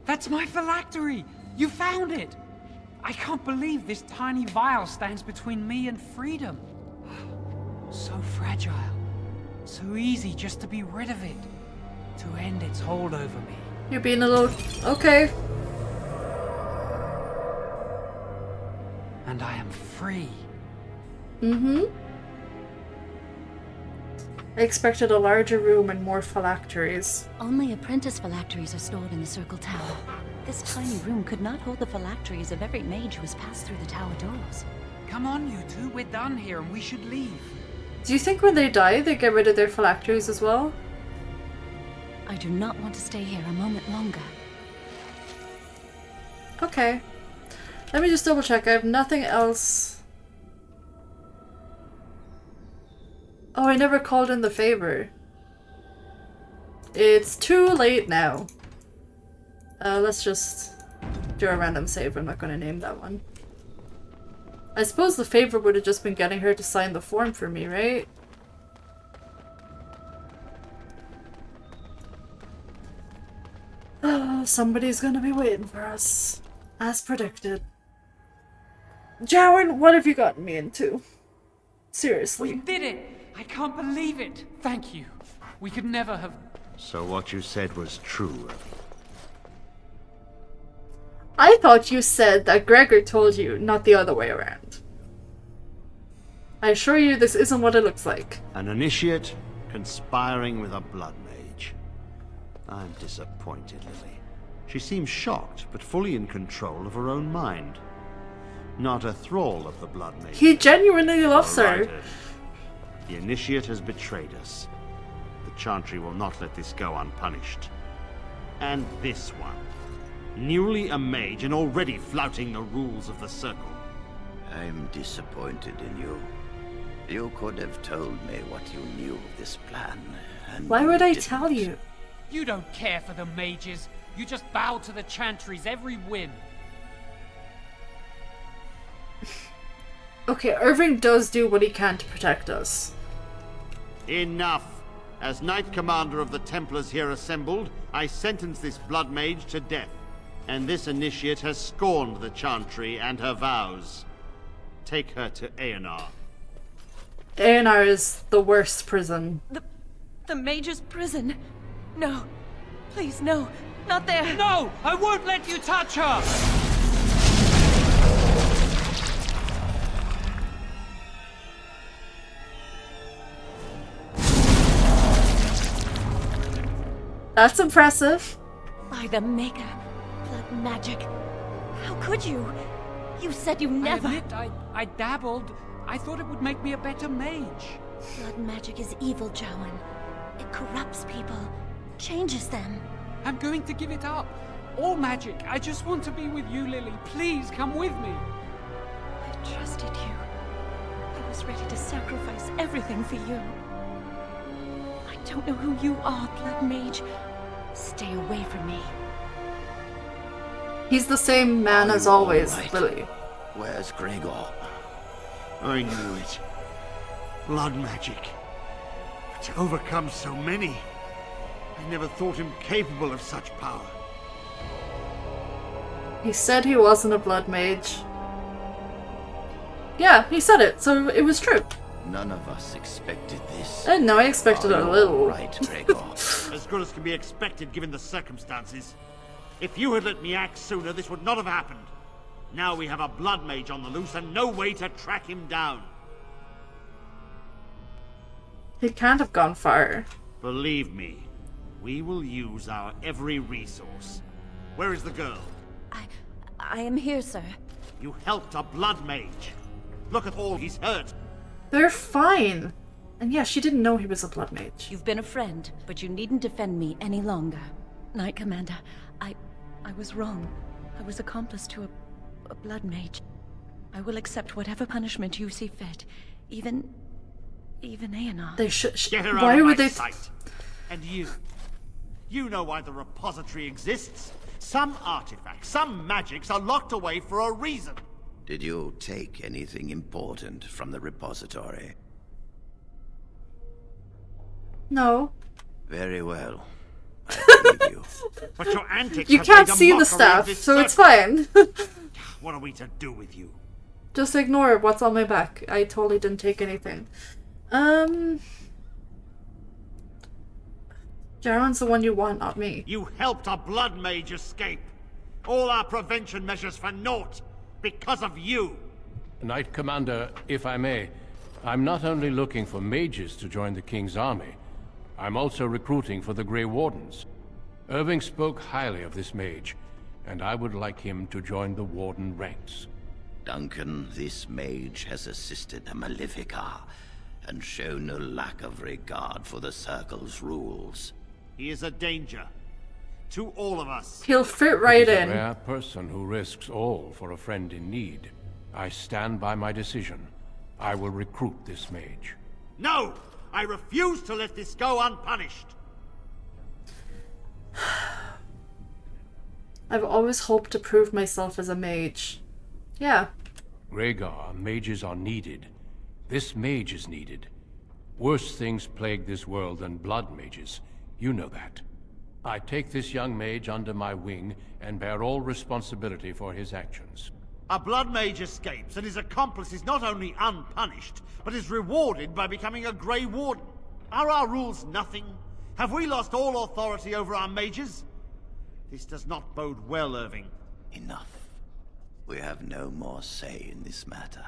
That's my phylactery! You found it! I can't believe this tiny vial stands between me and freedom. So fragile. So easy just to be rid of it. To end its hold over me. You're being a little... Okay. And I am free. Mm-hmm. I expected a larger room and more phylacteries. Only apprentice phylacteries are stored in the Circle Tower. This tiny room could not hold the phylacteries of every mage who has passed through the tower doors. Come on, you two. We're done here and we should leave. Do you think when they die, they get rid of their phylacteries as well? I do not want to stay here a moment longer. Okay. Let me just double check. I have nothing else. Oh, I never called in the favor. It's too late now. Let's just do a random save. I'm not going to name that one. I suppose the favor would have just been getting her to sign the form for me, right? Oh, somebody's gonna be waiting for us. As predicted. Jowan, what have you gotten me into? Seriously. We did it! I can't believe it! Thank you. We could never have... So what you said was true. I thought you said that Gregor told you, not the other way around. I assure you this isn't what it looks like. An initiate conspiring with a blood mage. I'm disappointed, Lily. She seems shocked, but fully in control of her own mind. Not a thrall of the blood mage. He genuinely loves her. The initiate has betrayed us. The Chantry will not let this go unpunished. And this one. Newly a mage and already flouting the rules of the Circle. I'm disappointed in you. You could have told me what you knew of this plan, and why would I tell you? You don't care for the mages. You just bow to the Chantry's every whim. Okay, Irving does do what he can to protect us. Enough! As Knight Commander of the Templars here assembled, I sentence this blood mage to death. And this initiate has scorned the Chantry and her vows. Take her to Aenar. Aenar is the worst prison. The mage's prison. No. Please, no. Not there. No! I won't let you touch her! That's impressive. By the Maker. Blood magic. How could you? You said you never... I admit, I dabbled. I thought it would make me a better mage. Blood magic is evil, Jowan. It corrupts people. Changes them. I'm going to give it up. or magic. I just want to be with you, Lily. Please come with me. I trusted you. I was ready to sacrifice everything for you. I don't know who you are, Blood Mage. Stay away from me. He's the same man as always, right? Lily. Where's Gregor? I knew it. Blood magic. But to overcome so many, I never thought him capable of such power. He said he wasn't a blood mage. Yeah, he said it, so it was true. None of us expected this. No, I expected it a little. Right, Gregor. As good as can be expected given the circumstances. If you had let me act sooner, this would not have happened. Now we have a blood mage on the loose and no way to track him down. He can't have gone far. Believe me, we will use our every resource. Where is the girl? I am here, sir. You helped a blood mage. Look at all he's hurt. They're fine. And yeah, she didn't know he was a blood mage. You've been a friend, but you needn't defend me any longer. Knight Commander, I was wrong. I was accomplice to a blood mage. I will accept whatever punishment you see fit. Even Aenar. They should. Get her why out of would my they? sight. And you know why the repository exists. Some artifacts, some magics are locked away for a reason. Did you take anything important from the repository? No. Very well. I believe you. But your antics You have can't made a see the mockery staff, of this so it's circle. fine. What are we to do with you? Just ignore what's on my back. I totally didn't take anything. Jaron's the one you want, not me. You helped a blood mage escape. All our prevention measures for naught because of you. Knight Commander, if I may, I'm not only looking for mages to join the King's army, I'm also recruiting for the Grey Wardens. Irving spoke highly of this mage, and I would like him to join the Warden ranks. Duncan, this mage has assisted the Malefica, and shown no lack of regard for the Circle's rules. He is a danger. To all of us. He'll fit right He's in. a rare person who risks all for a friend in need. I stand by my decision. I will recruit this mage. No! I refuse to let this go unpunished! I've always hoped to prove myself as a mage. Yeah. Rhaegar, mages are needed. This mage is needed. Worse things plague this world than blood mages. You know that. I take this young mage under my wing and bear all responsibility for his actions. A blood mage escapes and his accomplice is not only unpunished, but is rewarded by becoming a Grey Warden. Are our rules nothing? Have we lost all authority over our mages? This does not bode well, Irving. Enough. We have no more say in this matter.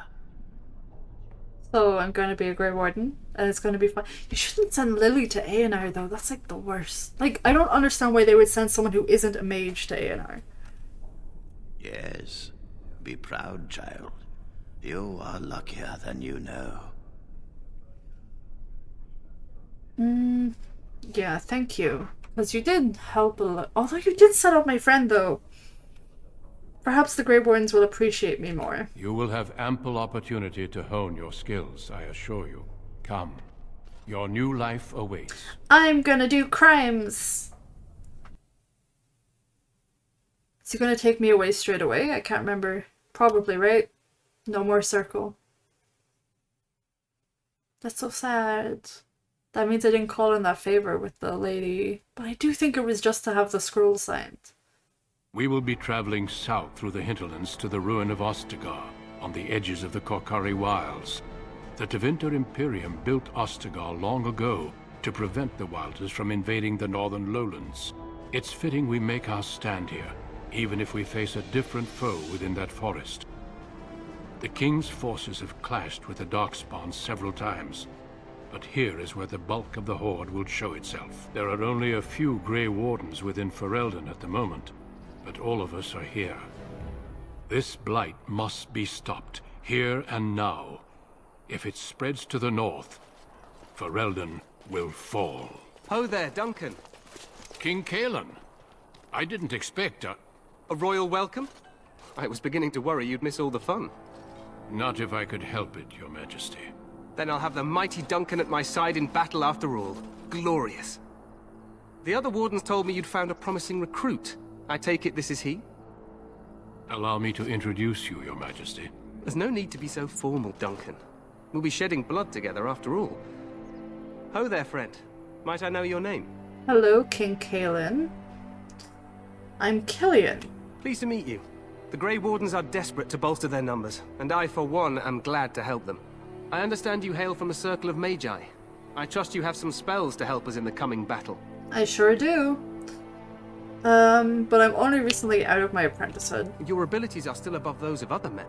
So I'm going to be a Grey Warden, and it's going to be fun. You shouldn't send Lily to Aenar, though. That's like the worst. Like, I don't understand why they would send someone who isn't a mage to Aenar. Yes. Be proud, child. You are luckier than you know. Yeah, thank you. Because you did help a lot. Although you did set up my friend, though. Perhaps the Grey Wardens will appreciate me more. You will have ample opportunity to hone your skills, I assure you. Come. Your new life awaits. I'm gonna do crimes! Is he gonna take me away straight away? I can't remember. Probably, right? No more circle. That's so sad. That means I didn't call in that favor with the lady. But I do think it was just to have the scroll signed. We will be traveling south through the hinterlands to the ruin of Ostagar, on the edges of the Korkari Wilds. The Tevinter Imperium built Ostagar long ago to prevent the Wilders from invading the northern lowlands. It's fitting we make our stand here, even if we face a different foe within that forest. The King's forces have clashed with the Darkspawn several times, but here is where the bulk of the Horde will show itself. There are only a few Grey Wardens within Ferelden at the moment, but all of us are here. This blight must be stopped, here and now. If it spreads to the north, Ferelden will fall. Ho there, Duncan. King Cillian. I didn't expect a royal welcome? I was beginning to worry you'd miss all the fun. Not if I could help it, Your Majesty. Then I'll have the mighty Duncan at my side in battle after all. Glorious. The other wardens told me you'd found a promising recruit. I take it this is he? Allow me to introduce you, Your Majesty. There's no need to be so formal, Duncan. We'll be shedding blood together after all. Ho there, friend. Might I know your name? Hello, King Cillian. I'm Cillian. Pleased to meet you. The Grey Wardens are desperate to bolster their numbers, and I, for one, am glad to help them. I understand you hail from a circle of magi. I trust you have some spells to help us in the coming battle. I sure do. But I'm only recently out of my apprenticeship. Your abilities are still above those of other men.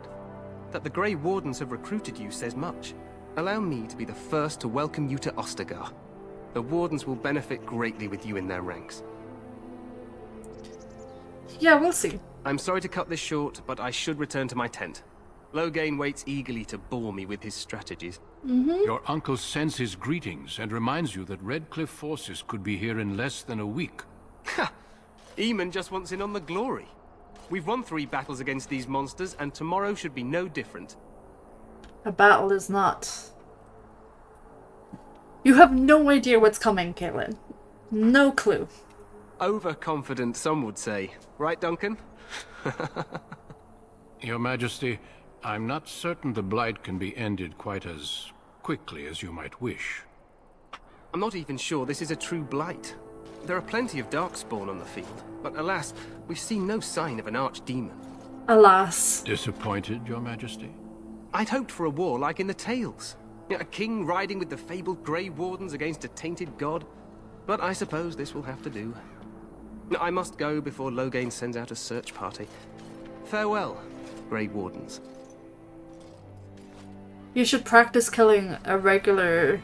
That the Grey Wardens have recruited you says much. Allow me to be the first to welcome you to Ostagar. The Wardens will benefit greatly with you in their ranks. Yeah, we'll see. I'm sorry to cut this short, but I should return to my tent. Loghain waits eagerly to bore me with his strategies. Your uncle sends his greetings and reminds you that Redcliffe forces could be here in less than a week. Ha! Eamon just wants in on the glory. We've won 3 battles against these monsters, and tomorrow should be no different. A battle is not. You have no idea what's coming, Caitlin. No clue. Overconfident, some would say. Right, Duncan? Your Majesty, I'm not certain the Blight can be ended quite as quickly as you might wish. I'm not even sure this is a true Blight. There are plenty of Darkspawn on the field, but alas, we've seen no sign of an archdemon. Alas. Disappointed, Your Majesty? I'd hoped for a war like in the tales. A king riding with the fabled Grey Wardens against a tainted god. But I suppose this will have to do. I must go before Loghain sends out a search party. Farewell, Grey Wardens. You should practice killing a regular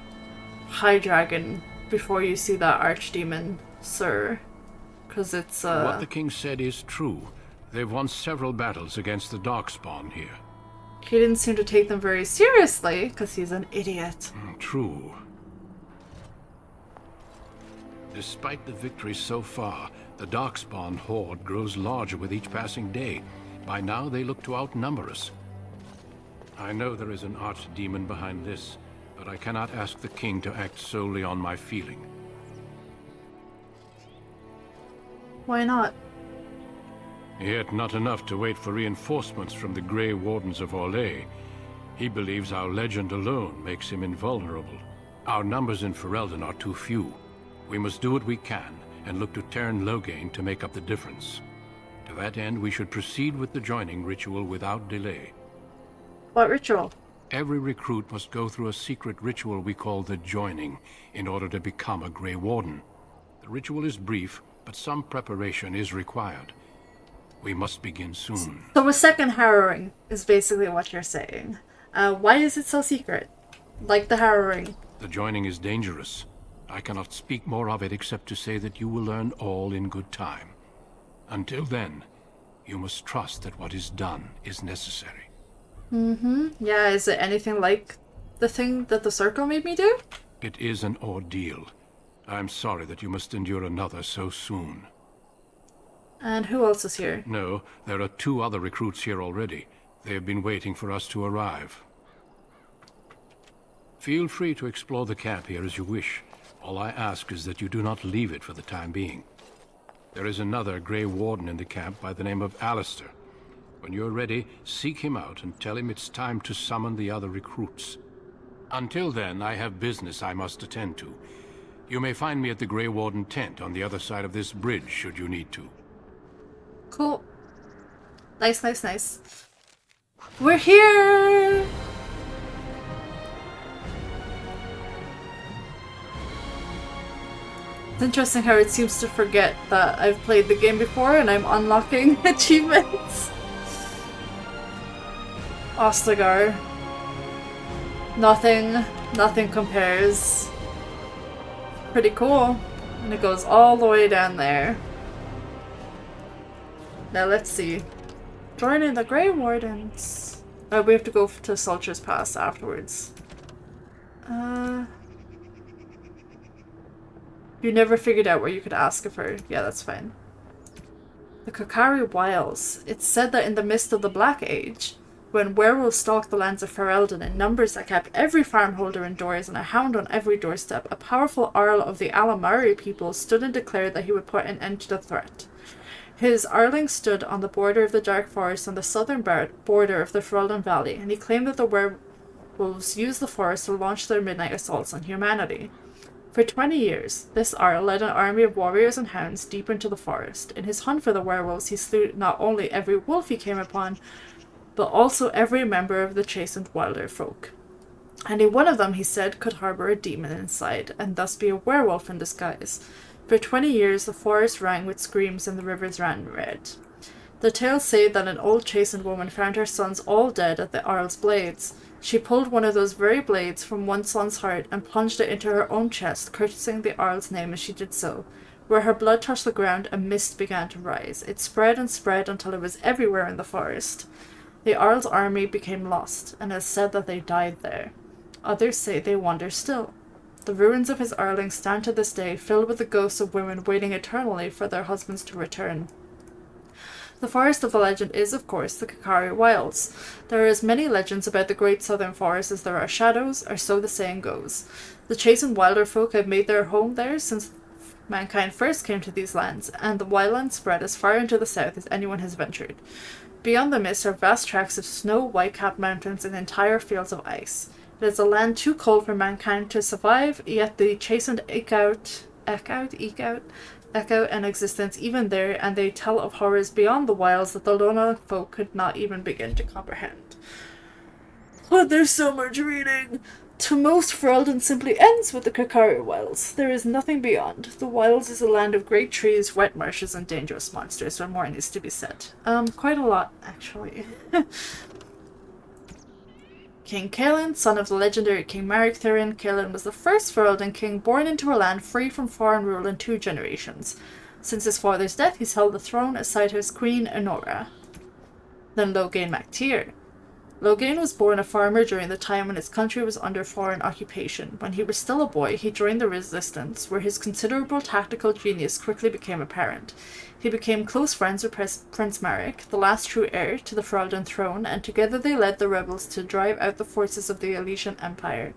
high dragon before you see that archdemon, sir. Because it's, What the king said is true. They've won several battles against the Darkspawn here. He didn't seem to take them very seriously, because he's an idiot. True. Despite the victories so far, the Darkspawn horde grows larger with each passing day. By now, they look to outnumber us. I know there is an archdemon behind this, but I cannot ask the king to act solely on my feeling. Why not? Yet not enough to wait for reinforcements from the Grey Wardens of Orlais. He believes our legend alone makes him invulnerable. Our numbers in Ferelden are too few. We must do what we can, and look to Teyrn Loghain to make up the difference. To that end, we should proceed with the joining ritual without delay. What ritual? Every recruit must go through a secret ritual we call the joining, in order to become a Grey Warden. The ritual is brief, but some preparation is required. We must begin soon. So a second harrowing is basically what you're saying. Why is it so secret? Like the harrowing. The joining is dangerous. I cannot speak more of it except to say that you will learn all in good time. Until then, you must trust that what is done is necessary. Yeah, is it anything like the thing that the Circle made me do? It is an ordeal. I'm sorry that you must endure another so soon. And who else is here? No, there are 2 other recruits here already. They have been waiting for us to arrive. Feel free to explore the camp here as you wish. All I ask is that you do not leave it for the time being. There is another Grey Warden in the camp by the name of Alistair. When you're ready, seek him out and tell him it's time to summon the other recruits. Until then, I have business I must attend to. You may find me at the Grey Warden tent on the other side of this bridge, should you need to. Cool. Nice, nice, nice. We're here! It's interesting how it seems to forget that I've played the game before and I'm unlocking achievements. Ostagar. Nothing compares. Pretty cool. And it goes all the way down there. Now let's see. Joining the Grey Wardens. Oh, we have to go to Sulcher's Pass afterwards. You never figured out what you could ask of her. Yeah, that's fine. The Kokari Wilds. It's said that in the midst of the Black Age, when werewolves stalked the lands of Ferelden in numbers that kept every farmholder indoors and a hound on every doorstep, a powerful Arl of the Alamari people stood and declared that he would put an end to the threat. His Arling stood on the border of the Dark Forest on the southern border of the Ferelden Valley, and he claimed that the werewolves used the forest to launch their midnight assaults on humanity. For 20 years, this Arl led an army of warriors and hounds deep into the forest. In his hunt for the werewolves, he slew not only every wolf he came upon, but also every member of the chastened wilder folk. Any one of them, he said, could harbour a demon inside, and thus be a werewolf in disguise. For 20 years, the forest rang with screams and the rivers ran red. The tales say that an old chastened woman found her sons all dead at the Arl's blades. She pulled one of those very blades from one son's heart and plunged it into her own chest, cursing the Arl's name as she did so. Where her blood touched the ground, a mist began to rise. It spread and spread until it was everywhere in the forest. The Arl's army became lost, and it is said that they died there. Others say they wander still. The ruins of his Arling stand to this day, filled with the ghosts of women waiting eternally for their husbands to return. The forest of the legend is, of course, the Kokari Wilds. There are as many legends about the Great Southern Forest as there are shadows, or so the saying goes. The chastened wilder folk have made their home there since mankind first came to these lands, and the wildlands spread as far into the south as anyone has ventured. Beyond the mist are vast tracts of snow, white-capped mountains, and entire fields of ice. It is a land too cold for mankind to survive, yet the chastened eke out an existence even there, and they tell of horrors beyond the wilds that the lone folk could not even begin to comprehend. But there's so much reading! To most, Ferelden simply ends with the Kokari Wilds. There is nothing beyond. The wilds is a land of great trees, wet marshes, and dangerous monsters, where more needs to be said. Quite a lot, actually. King Cillian, son of the legendary King Maric Thurin, Cillian was the first Ferelden king born into a land free from foreign rule in 2 generations. Since his father's death, he's held the throne aside his queen, Enora. Then Logain mac Tyr. Logain was born a farmer during the time when his country was under foreign occupation. When he was still a boy, he joined the resistance, where his considerable tactical genius quickly became apparent. He became close friends with Prince Maric, the last true heir to the Ferelden throne, and together they led the rebels to drive out the forces of the Elysian Empire.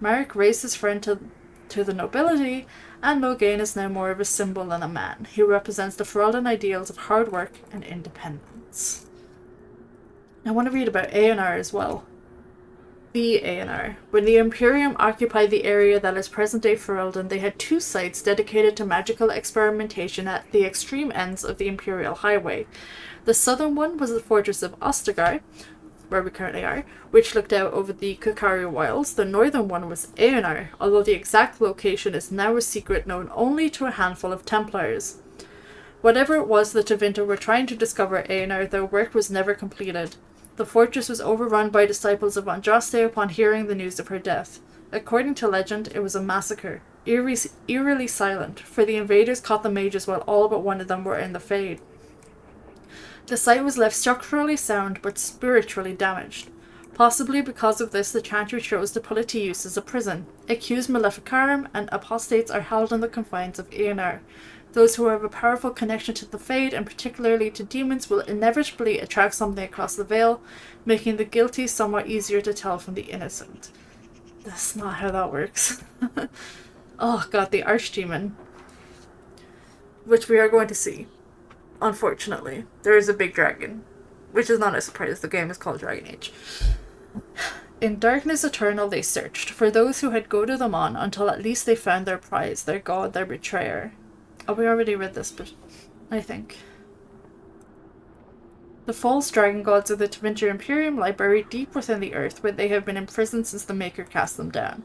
Maric raised his friend to the nobility, and Logain is now more of a symbol than a man. He represents the Ferelden ideals of hard work and independence. I want to read about A&R as well. The A&R. When the Imperium occupied the area that is present-day Ferelden, they had 2 sites dedicated to magical experimentation at the extreme ends of the Imperial Highway. The southern one was the fortress of Ostagar, where we currently are, which looked out over the Kokari Wilds. The northern one was A&R, although the exact location is now a secret known only to a handful of Templars. Whatever it was the Tevinter were trying to discover A&R, their work was never completed. The fortress was overrun by disciples of Andraste upon hearing the news of her death. According to legend, it was a massacre, eerily silent, for the invaders caught the mages while all but one of them were in the Fade. The site was left structurally sound but spiritually damaged. Possibly because of this, the Chantry chose to put it to use as a prison. Accused Maleficarum and apostates are held in the confines of A&R. Those who have a powerful connection to the Fade, and particularly to demons, will inevitably attract something across the veil, making the guilty somewhat easier to tell from the innocent. That's not how that works. Oh god, the Archdemon. Which we are going to see. Unfortunately. There is a big dragon. Which is not a surprise, the game is called Dragon Age. In darkness eternal they searched, for those who had goaded them on, until at least they found their prize, their god, their betrayer. Oh, we already read this, but I think. The false dragon gods of the Tevinter Imperium lie buried deep within the earth, where they have been imprisoned since the Maker cast them down.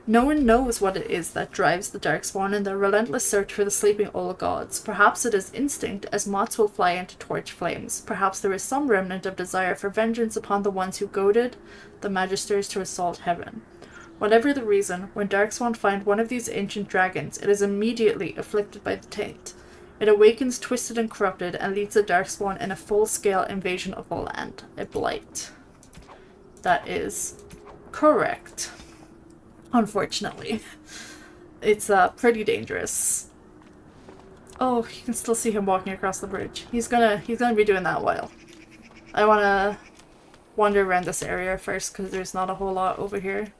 No one knows what it is that drives the Darkspawn in their relentless search for the sleeping old gods. Perhaps it is instinct, as moths will fly into torch flames. Perhaps there is some remnant of desire for vengeance upon the ones who goaded the Magisters to assault heaven. Whatever the reason, when Darkspawn find one of these ancient dragons, it is immediately afflicted by the taint. It awakens twisted and corrupted, and leads the Darkspawn in a full-scale invasion of the land. A blight. That is correct. Unfortunately. It's pretty dangerous. Oh, you can still see him walking across the bridge. He's gonna be doing that a while. I wanna wander around this area first because there's not a whole lot over here.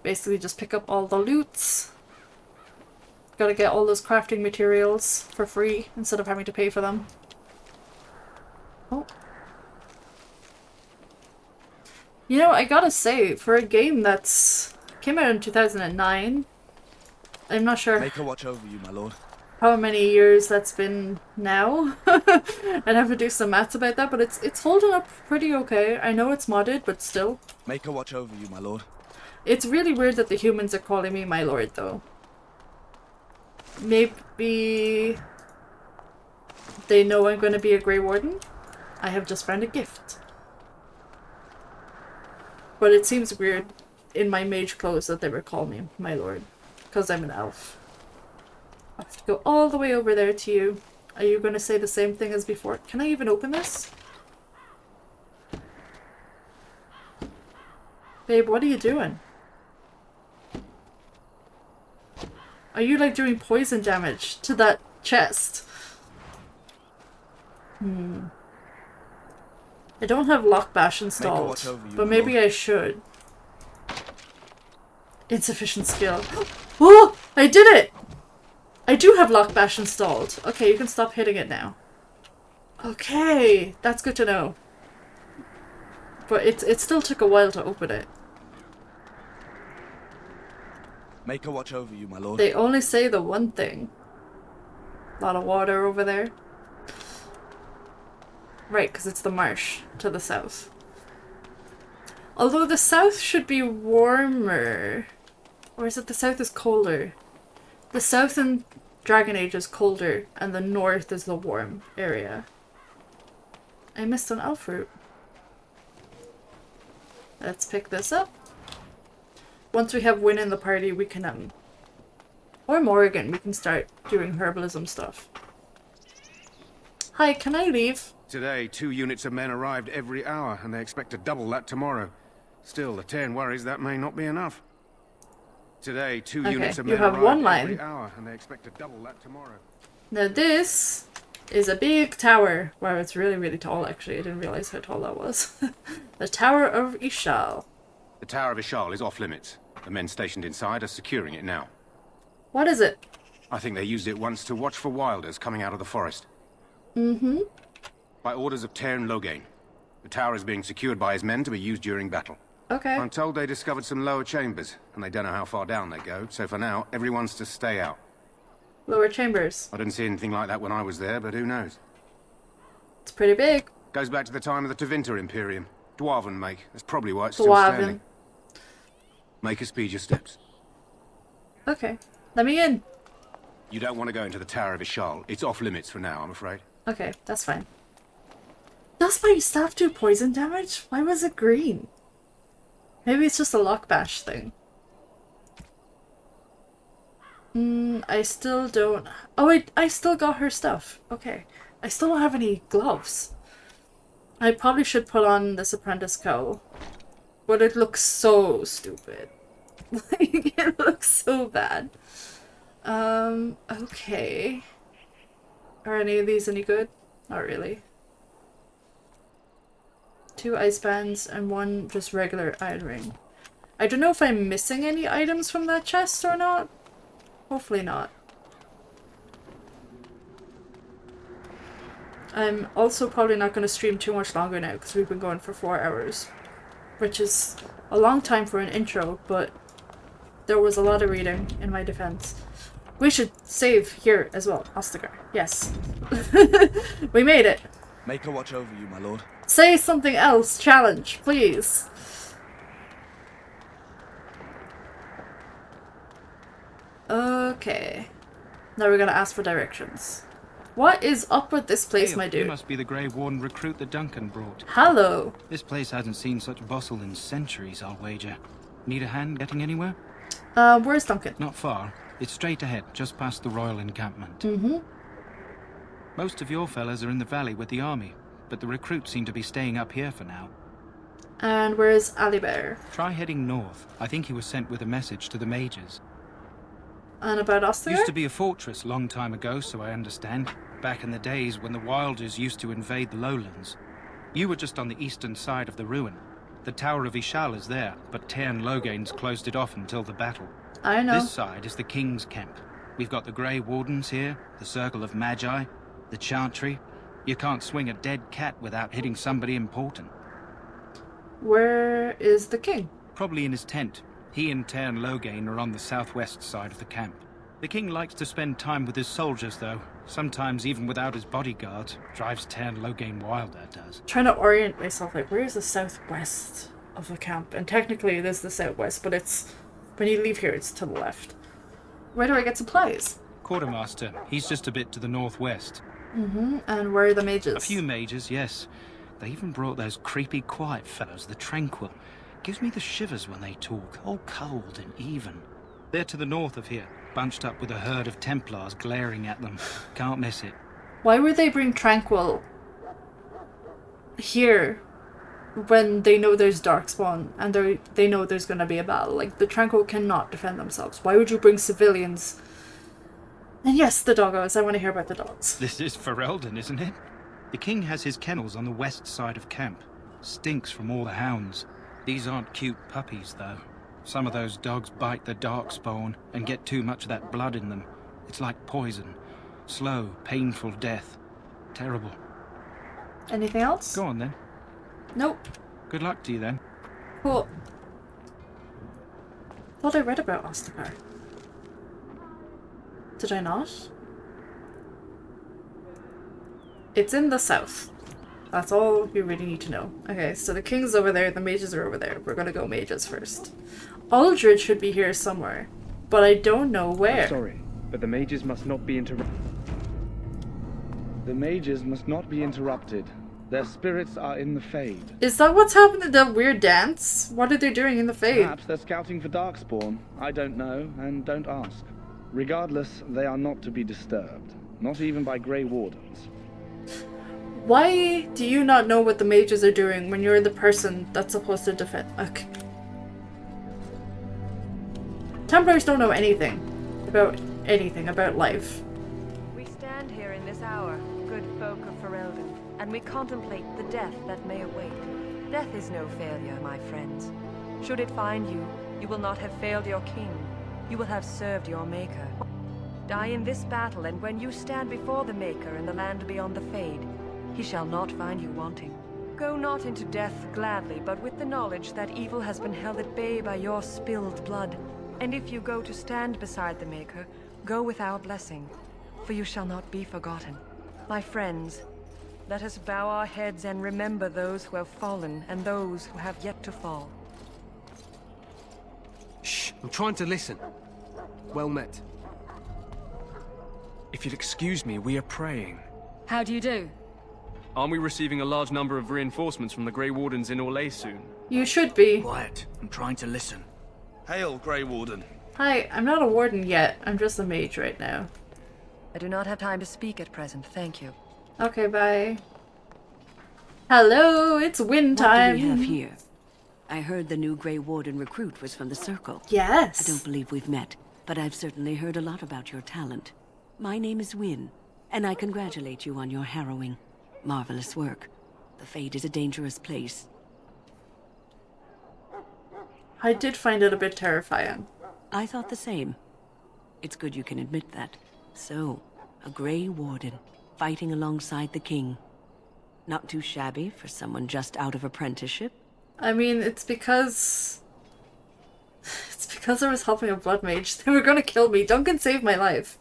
Basically just pick up all the loots. Gotta get all those crafting materials for free instead of having to pay for them. Oh. You know, I gotta say, for a game that's came out in 2009, I'm not sure Make her watch over you, my lord. how many years that's been now. I'd have to do some maths about that, but it's holding up pretty okay. I know it's modded, but still. Make her watch over you, my lord. It's really weird that the humans are calling me my lord, though. Maybe they know I'm going to be a Grey Warden? I have just found a gift. But it seems weird in my mage clothes that they would call me my lord. Because I'm an elf. I have to go all the way over there to you. Are you going to say the same thing as before? Can I even open this? Babe, what are you doing? Are you like doing poison damage to that chest? I don't have Lockbash installed, but maybe I should. Insufficient skill. Oh! I did it! I do have Lockbash installed. Okay, you can stop hitting it now. Okay, that's good to know. But it still took a while to open it. Make her watch over you, my lord. They only say the one thing. A lot of water over there. Right, because it's the marsh to the south. Although the south should be warmer. Or is it the south is colder? The south in Dragon Age is colder, and the north is the warm area. I missed an elf fruit. Let's pick this up. Once we have Wynn in the party, we can, or Morrigan, we can start doing herbalism stuff. Hi, can I leave? Today, 2 units of men arrived every hour, and they expect to double that tomorrow. Still, the Terran worries that may not be enough. Today, 2 units of men arrived every hour, and they expect to double that tomorrow. Now this is a big tower. Wow, it's really, really tall, actually. I didn't realize how tall that was. The Tower of Ishal. The Tower of Ishal is off limits. The men stationed inside are securing it now. What is it? I think they used it once to watch for wilders coming out of the forest. Mm-hmm. By orders of Terran Loghain. The tower is being secured by his men to be used during battle. Okay. I'm told they discovered some lower chambers, and they don't know how far down they go, so for now, everyone's to stay out. Lower chambers. I didn't see anything like that when I was there, but who knows? It's pretty big. Goes back to the time of the Tevinter Imperium. Dwarven make. That's probably why it's still standing. Make her speed your steps. Okay. Let me in. You don't want to go into the Tower of Ishal. It's off limits for now, I'm afraid. Okay, that's fine. Does my staff do poison damage? Why was it green? Maybe it's just a Lockbash thing. I still don't... Oh, I still got her stuff. Okay. I still don't have any gloves. I probably should put on this apprentice cowl. But it looks so stupid. Like, it looks so bad. Okay. Are any of these any good? Not really. 2 ice bands and 1 just regular iron ring. I don't know if I'm missing any items from that chest or not. Hopefully not. I'm also probably not going to stream too much longer now because we've been going for 4 hours. Which is a long time for an intro, but there was a lot of reading in my defense. We should save here as well, Ostagar. Yes. We made it. Make her watch over you, my lord. Say something else. Challenge, please. Okay. Now we're gonna ask for directions. What is up with this place, my dude? You must be the Grey Warden recruit that Duncan brought. Hello. This place hasn't seen such bustle in centuries, I'll wager. Need a hand getting anywhere? Where's Duncan? Not far. It's straight ahead, just past the royal encampment. Mm-hmm. Most of your fellas are in the valley with the army, but the recruits seem to be staying up here for now. And where's Alistair? Try heading north. I think he was sent with a message to the mages. And about Alistair? Used to be a fortress long time ago, so I understand. Back in the days when the Wilders used to invade the lowlands. You were just on the eastern side of the ruin. The Tower of Ishal is there, but Tairn Logain's closed it off until the battle. I know. This side is the King's camp. We've got the Grey Wardens here, the Circle of Magi, the Chantry. You can't swing a dead cat without hitting somebody important. Where is the king? Probably in his tent. He and Tairn Logain are on the southwest side of the camp. The king likes to spend time with his soldiers, though. Sometimes even without his bodyguards. Drives Tairn Logain wild, that does. Trying to orient myself, like, where is the southwest of the camp? And technically it is the southwest, but it's... when you leave here, it's to the left. Where do I get supplies? Quartermaster. He's just a bit to the northwest. And where are the mages? A few mages, yes. They even brought those creepy quiet fellows, the Tranquil. Gives me the shivers when they talk, all cold and even. They're to the north of here, bunched up with a herd of Templars glaring at them. Can't miss it. Why would they bring Tranquil here when they know there's Darkspawn and they know there's going to be a battle? Like, the Tranquil cannot defend themselves. Why would you bring civilians? And yes, the doggos. I want to hear about the dogs. This is Ferelden, isn't it? The king has his kennels on the west side of camp. Stinks from all the hounds. These aren't cute puppies, though. Some of those dogs bite the darkspawn and get too much of that blood in them. It's like poison. Slow, painful death. Terrible. Anything else? Go on, then. Nope. Good luck to you, then. Cool. Thought I read about Ostagar. Did I not? It's in the south. That's all you really need to know. Okay, so the king's over there, the mages are over there. We're gonna go mages first. Aldred should be here somewhere, but I don't know where. I'm sorry, but the mages must not be interrupted. The mages must not be interrupted. Their spirits are in the Fade. Is that what's happening? That weird dance? What are they doing in the Fade? Perhaps they're scouting for Darkspawn. I don't know, and don't ask. Regardless, they are not to be disturbed. Not even by Grey Wardens. Why do you not know what the mages are doing when you're the person that's supposed to defend? Okay. Templars don't know anything about life. We stand here in this hour, good folk of Ferelden, and we contemplate the death that may await. Death is no failure, my friends. Should it find you, you will not have failed your king. You will have served your maker. Die in this battle, and when you stand before the maker in the land beyond the Fade, he shall not find you wanting. Go not into death gladly, but with the knowledge that evil has been held at bay by your spilled blood. And if you go to stand beside the Maker, go with our blessing, for you shall not be forgotten. My friends, let us bow our heads and remember those who have fallen and those who have yet to fall. Shh, I'm trying to listen. Well met. If you'll excuse me, we are praying. How do you do? Aren't we receiving a large number of reinforcements from the Grey Wardens in Orlais soon? You should be. Quiet. I'm trying to listen. Hail, Grey Warden. Hi, I'm not a warden yet. I'm just a mage right now. I do not have time to speak at present, thank you. Okay, bye. Hello, it's win time. What do we have here? I heard the new Grey Warden recruit was from the Circle. Yes. I don't believe we've met, but I've certainly heard a lot about your talent. My name is Wynne, and I congratulate you on your harrowing, marvelous work. The Fade is a dangerous place. I did find it a bit terrifying. I thought the same. It's good you can admit that. So, a Grey Warden, fighting alongside the King. Not too shabby for someone just out of apprenticeship. I mean, it's because I was helping a blood mage. They were gonna kill me. Duncan saved my life.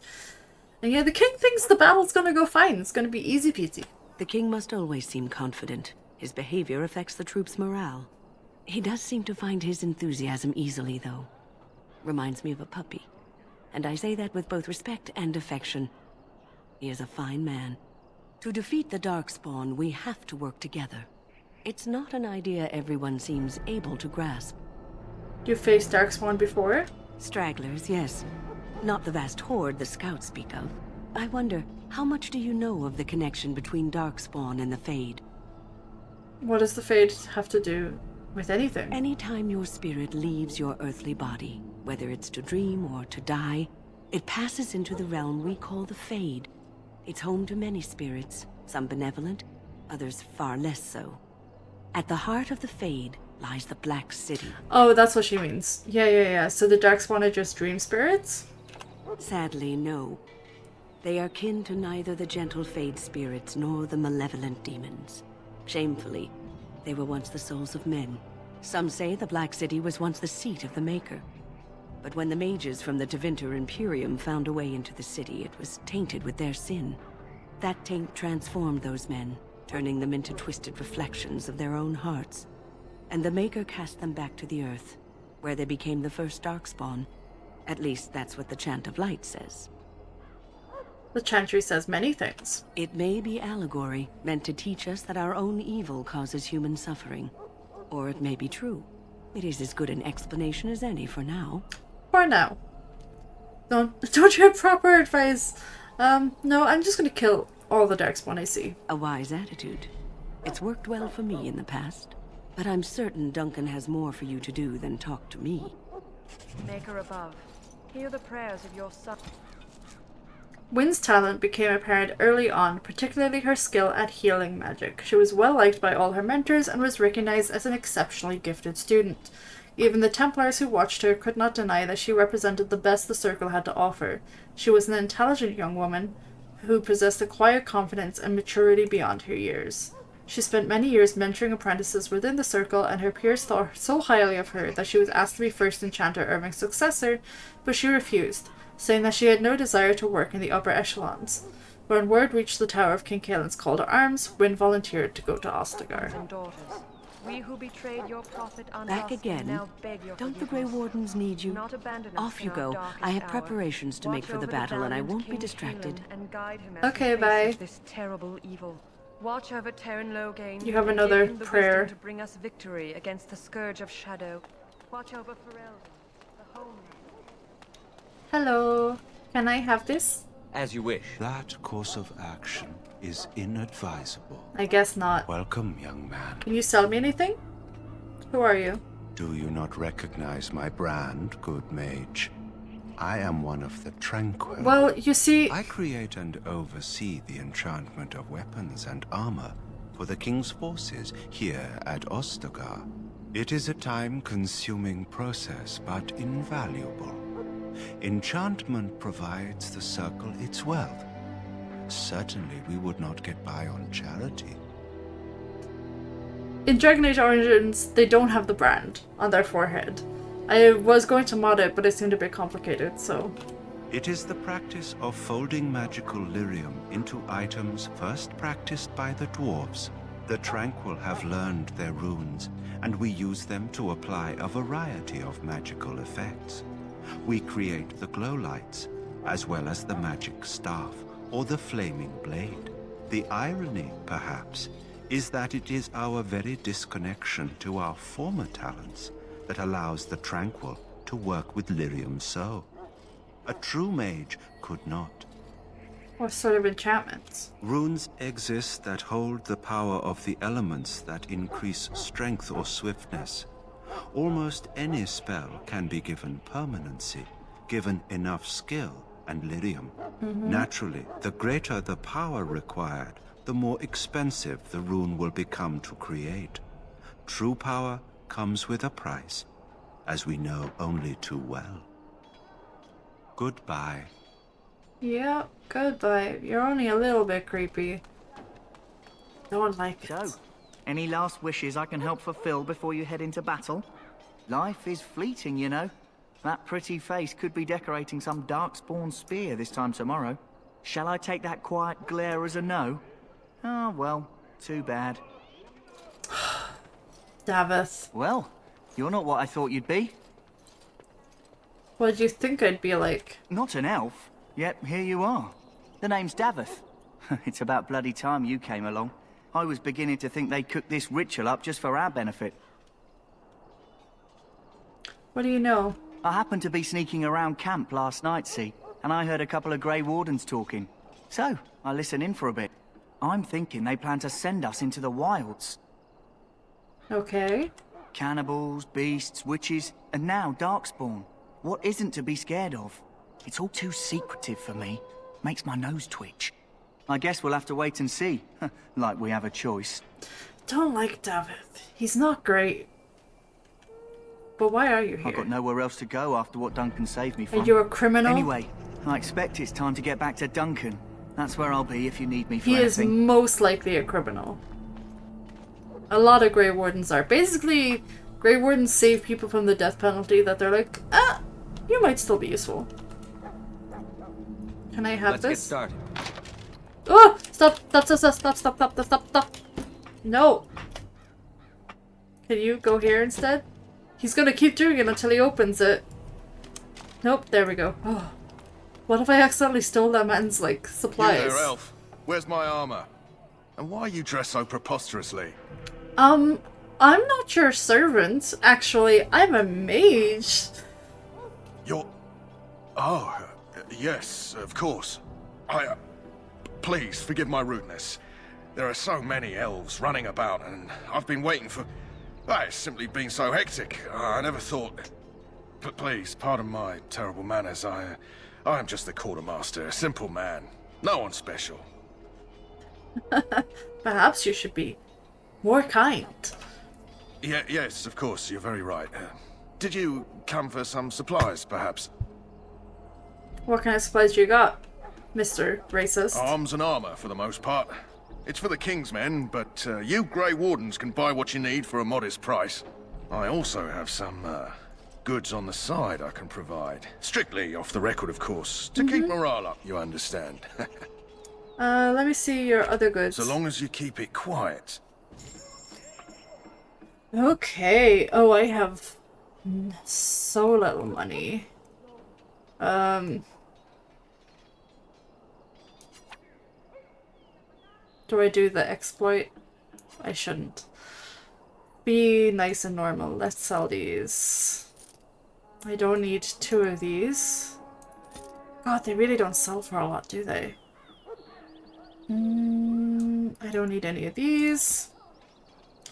And yeah, the king thinks the battle's gonna go fine. It's gonna be easy peasy. The King must always seem confident. His behavior affects the troops' morale. He does seem to find his enthusiasm easily, though. Reminds me of a puppy. And I say that with both respect and affection. He is a fine man. To defeat the Darkspawn, we have to work together. It's not an idea everyone seems able to grasp. You faced Darkspawn before? Stragglers, yes. Not the vast horde the scouts speak of. I wonder, how much do you know of the connection between Darkspawn and the Fade? What does the Fade have to do with anything? Anytime your spirit leaves your earthly body, whether it's to dream or to die, It passes into the realm we call the Fade. It's home to many spirits, some benevolent, others far less so. At the heart of the Fade lies the Black City. Oh, that's what she means. Yeah. So the Darkspawn are just dream spirits? Sadly, no. They are kin to neither the gentle Fade spirits nor the malevolent demons. Shamefully, they were once the souls of men. Some say the Black City was once the seat of the Maker. But when the mages from the Tevinter Imperium found a way into the city, it was tainted with their sin. That taint transformed those men, turning them into twisted reflections of their own hearts. And the Maker cast them back to the Earth, where they became the first Darkspawn. At least that's what the Chant of Light says. The Chantry says many things. It may be allegory, meant to teach us that our own evil causes human suffering. Or it may be true. It is as good an explanation as any for now. For now. Don't you have proper advice? No, I'm just gonna kill all the Darkspawn I see. A wise attitude. It's worked well for me in the past. But I'm certain Duncan has more for you to do than talk to me. Maker above, hear the prayers of your son. Wynn's talent became apparent early on, particularly her skill at healing magic. She was well liked by all her mentors and was recognized as an exceptionally gifted student. Even the Templars who watched her could not deny that she represented the best the Circle had to offer. She was an intelligent young woman who possessed a quiet confidence and maturity beyond her years. She spent many years mentoring apprentices within the Circle, and her peers thought so highly of her that she was asked to be First Enchanter Irving's successor, but she refused, saying that she had no desire to work in the upper echelons. When word reached the Tower of King Caelan's call to arms, Wynn volunteered to go to Ostagar. We who betrayed your prophet Back again? Don't the Grey Wardens need you? Off you go. I have preparations to make for the battle, and I won't be distracted. Okay, bye. This terrible evil. Watch over Terran Logain. You have another prayer. To bring us victory against the scourge of shadow. Watch over Ferelden, the homeland. Hello. Can I have this? As you wish. That course of action is inadvisable. I guess not. Welcome, young man. Can you sell me anything? Who are you? Do you not recognize my brand, good mage? I am one of the Tranquil. Well, you see... I create and oversee the enchantment of weapons and armor for the King's forces here at Ostagar. It is a time-consuming process, but invaluable. Enchantment provides the Circle its wealth. Certainly we would not get by on charity. In Dragon Age Origins, they don't have the brand on their forehead. I was going to mod it, but it seemed a bit complicated, so... It is the practice of folding magical lyrium into items first practiced by the dwarves. The Tranquil have learned their runes, and we use them to apply a variety of magical effects. We create the glow lights, as well as the magic staff, or the flaming blade. The irony, perhaps, is that it is our very disconnection to our former talents that allows the Tranquil to work with lyrium so. A true mage could not. What sort of enchantments? Runes exist that hold the power of the elements that increase strength or swiftness. Almost any spell can be given permanency, given enough skill and lyrium. Naturally, the greater the power required, the more expensive the rune will become to create. True power comes with a price, as we know only too well. Goodbye. Yeah, goodbye. You're only a little bit creepy. No one likes it. So, any last wishes I can help fulfill before you head into battle? Life is fleeting, you know. That pretty face could be decorating some Darkspawn spear this time tomorrow. Shall I take that quiet glare as a no? Oh, well, too bad. Davith. Well, you're not what I thought you'd be. What do you think I'd be like? Not an elf, yet here you are. The name's Davith. It's about bloody time you came along. I was beginning to think they cooked this ritual up just for our benefit. What do you know? I happened to be sneaking around camp last night, see, and I heard a couple of Grey Wardens talking. So, I listened in for a bit. I'm thinking they plan to send us into the wilds. Okay. Cannibals, beasts, witches, and now Darkspawn. What isn't to be scared of? It's all too secretive for me. Makes my nose twitch. I guess we'll have to wait and see. Like we have a choice. Don't like David. He's not great. But why are you here? I've got nowhere else to go after what Duncan saved me from. Are you a criminal? Anyway, I expect it's time to get back to Duncan. That's where I'll be if you need me for anything. He is most likely a criminal. A lot of Grey Wardens are. Basically, Grey Wardens save people from the death penalty that they're like, you might still be useful. Can I have this? Let's get started. Oh! Stop! Stop! No! Can you go here instead? He's gonna keep doing it until he opens it. Nope, there we go. Oh. What if I accidentally stole that man's, like, supplies? You there, elf. Where's my armor? And why are you dressed so preposterously? I'm not your servant, actually. I'm a mage. You're... Oh, yes, of course. Please, forgive my rudeness. There are so many elves running about, and I've been waiting for... It's simply been so hectic. I never thought... Please, pardon my terrible manners. I am just the quartermaster, a simple man. No one special. Perhaps you should be more kind. Yes, of course, you're very right. Did you come for some supplies, perhaps? What kind of supplies you got, Mr. Racist? Arms and armor, for the most part. It's for the King's men, but you Grey Wardens can buy what you need for a modest price. I also have some goods on the side I can provide. Strictly off the record, of course. To keep morale up, you understand. Let me see your other goods. So long as you keep it quiet. Okay. Oh, I have so little money. Do I do the exploit? I shouldn't. Be nice and normal. Let's sell these. I don't need 2 of these. God, they really don't sell for a lot, do they? I don't need any of these.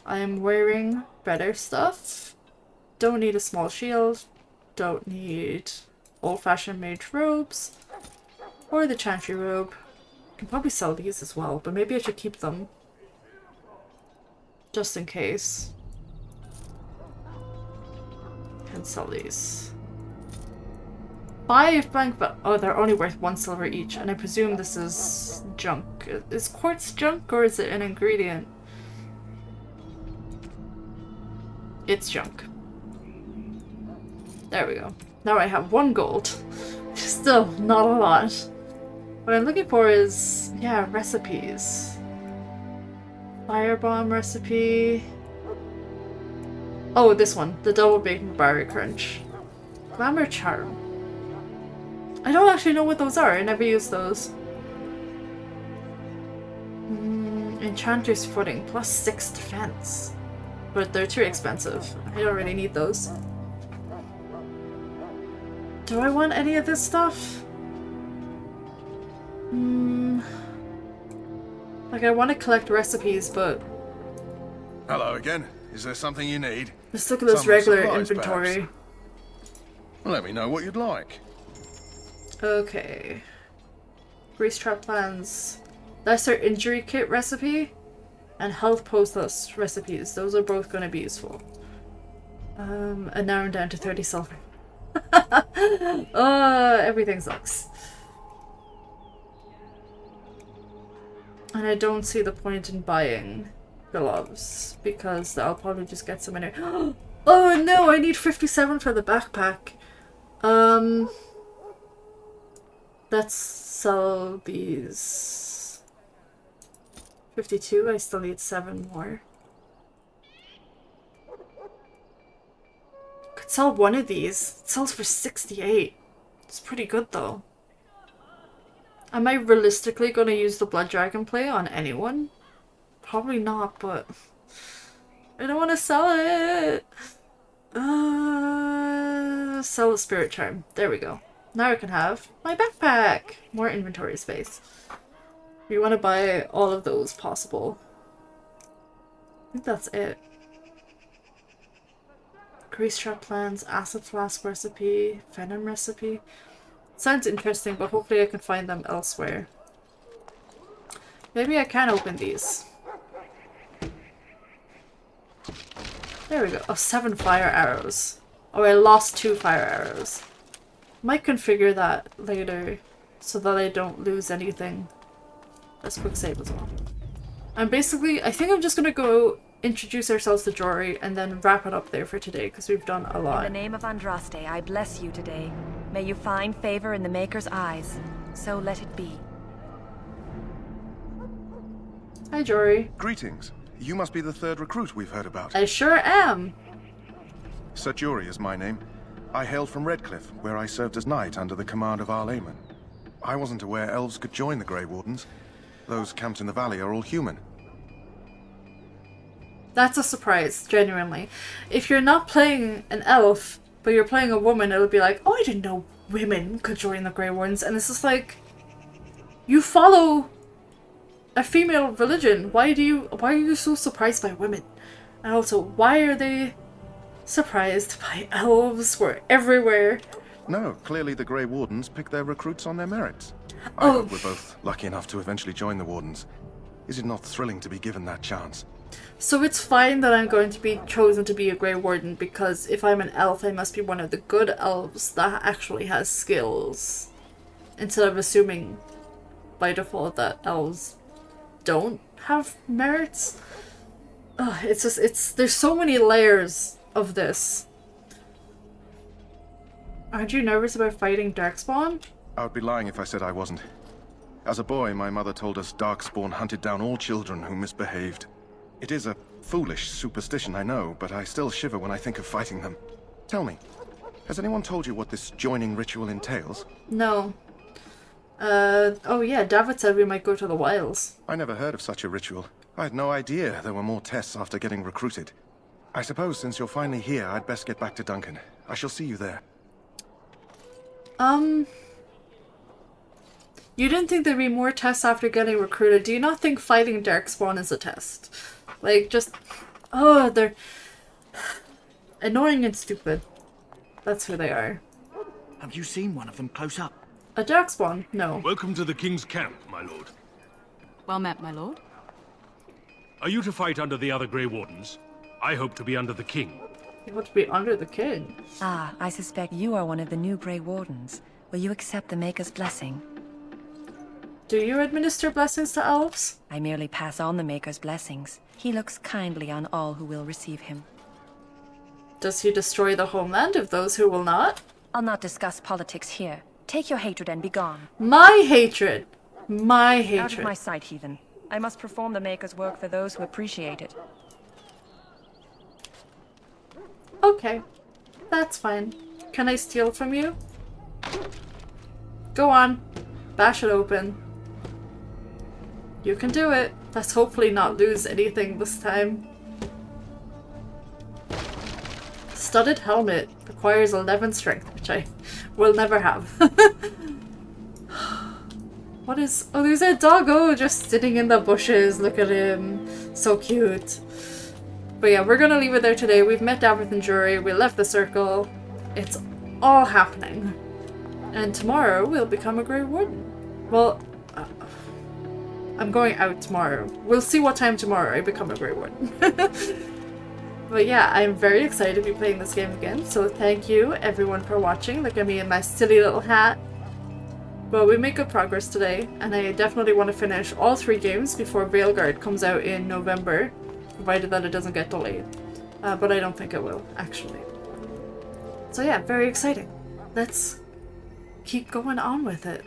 I am wearing better stuff. Don't need a small shield. Don't need old-fashioned mage robes. Or the chantry robe. I can probably sell these as well, but maybe I should keep them. Just in case. Can sell these. 5 blank, but oh, they're only worth 1 silver each, and I presume this is junk. Is quartz junk or is it an ingredient? It's junk. There we go. Now I have 1 gold. Still not a lot. What I'm looking for is, yeah, recipes. Firebomb recipe. Oh, this one. The double bacon berry crunch. Glamour charm. I don't actually know what those are. I never use those. Enchanter's footing. +6 defense. But they're too expensive. I don't really need those. Do I want any of this stuff? Like, I want to collect recipes, but... Hello again. Is there something you need? Let's look at this regular inventory. Perhaps? Well, let me know what you'd like. Okay. Grease trap plans. Lesser injury kit recipe. And health post-us recipes. Those are both going to be useful. And now I'm down to 30 silver. Everything sucks. And I don't see the point in buying gloves, because I'll probably just get some in here. Oh no, I need 57 for the backpack. Let's sell these. 52, I still need 7 more. Could sell one of these. It sells for 68. It's pretty good though. Am I realistically going to use the Blood Dragon play on anyone? Probably not, but I don't want to sell it. Sell the Spirit Charm. There we go. Now I can have my backpack. More inventory space. We want to buy all of those possible. I think that's it. Grease trap plans, acid flask recipe, venom recipe. Sounds interesting, but hopefully I can find them elsewhere. Maybe I can open these. There we go. Oh, 7 fire arrows. Oh, I lost 2 fire arrows. Might configure that later so that I don't lose anything. Let's quick save as well. And basically, I think I'm just gonna go introduce ourselves to Jory and then wrap it up there for today because we've done a lot. In the name of Andraste, I bless you today. May you find favor in the Maker's eyes. So let it be. Hi, Jory. Greetings. You must be the 3rd recruit we've heard about. I sure am. Sir Jory is my name. I hail from Redcliffe, where I served as knight under the command of Arl Eamon. I wasn't aware elves could join the Grey Wardens. Those camped in the valley are all human. That's a surprise, genuinely. If you're not playing an elf, but you're playing a woman, it'll be like, oh, I didn't know women could join the Grey Wardens. And it's just like, you follow a female religion. Why are you so surprised by women? And also, why are they surprised by elves? We're everywhere. No, clearly the Grey Wardens pick their recruits on their merits. I hope we're both lucky enough to eventually join the Wardens. Is it not thrilling to be given that chance? So it's fine that I'm going to be chosen to be a Grey Warden, because if I'm an elf, I must be one of the good elves that actually has skills. Instead of assuming by default that elves don't have merits. There's so many layers of this. Aren't you nervous about fighting Darkspawn? I would be lying if I said I wasn't. As a boy, my mother told us Darkspawn hunted down all children who misbehaved. It is a foolish superstition, I know, but I still shiver when I think of fighting them. Tell me, has anyone told you what this joining ritual entails? No. Oh yeah, David said we might go to the wilds. I never heard of such a ritual. I had no idea there were more tests after getting recruited. I suppose since you're finally here, I'd best get back to Duncan. I shall see you there. You didn't think there'd be more tests after getting recruited. Do you not think fighting Darkspawn is a test? Like, just... Oh, they're... annoying and stupid. That's who they are. Have you seen one of them close up? A Darkspawn? No. Welcome to the King's camp, my lord. Well met, my lord. Are you to fight under the other Grey Wardens? I hope to be under the King. You want to be under the King? Ah, I suspect you are one of the new Grey Wardens. Will you accept the Maker's blessing? Do you administer blessings to elves? I merely pass on the Maker's blessings. He looks kindly on all who will receive him. Does he destroy the homeland of those who will not? I'll not discuss politics here. Take your hatred and be gone. My hatred! My hatred. Out of my sight, heathen. I must perform the Maker's work for those who appreciate it. Okay. That's fine. Can I steal from you? Go on. Bash it open. You can do it. Let's hopefully not lose anything this time. Studded helmet requires 11 strength, which I will never have. What is... Oh, there's a doggo just sitting in the bushes. Look at him. So cute. But yeah, we're gonna leave it there today. We've met Davith and Jury. We left the circle. It's all happening. And tomorrow we'll become a Grey Warden. Well, I'm going out tomorrow. We'll see what time tomorrow I become a Grey Warden. But yeah, I'm very excited to be playing this game again. So thank you everyone for watching. Look at me in my silly little hat. But we made good progress today. And I definitely want to finish all 3 games before Veilguard comes out in November. Provided that it doesn't get delayed. But I don't think it will, actually. So yeah, very exciting. Let's keep going on with it.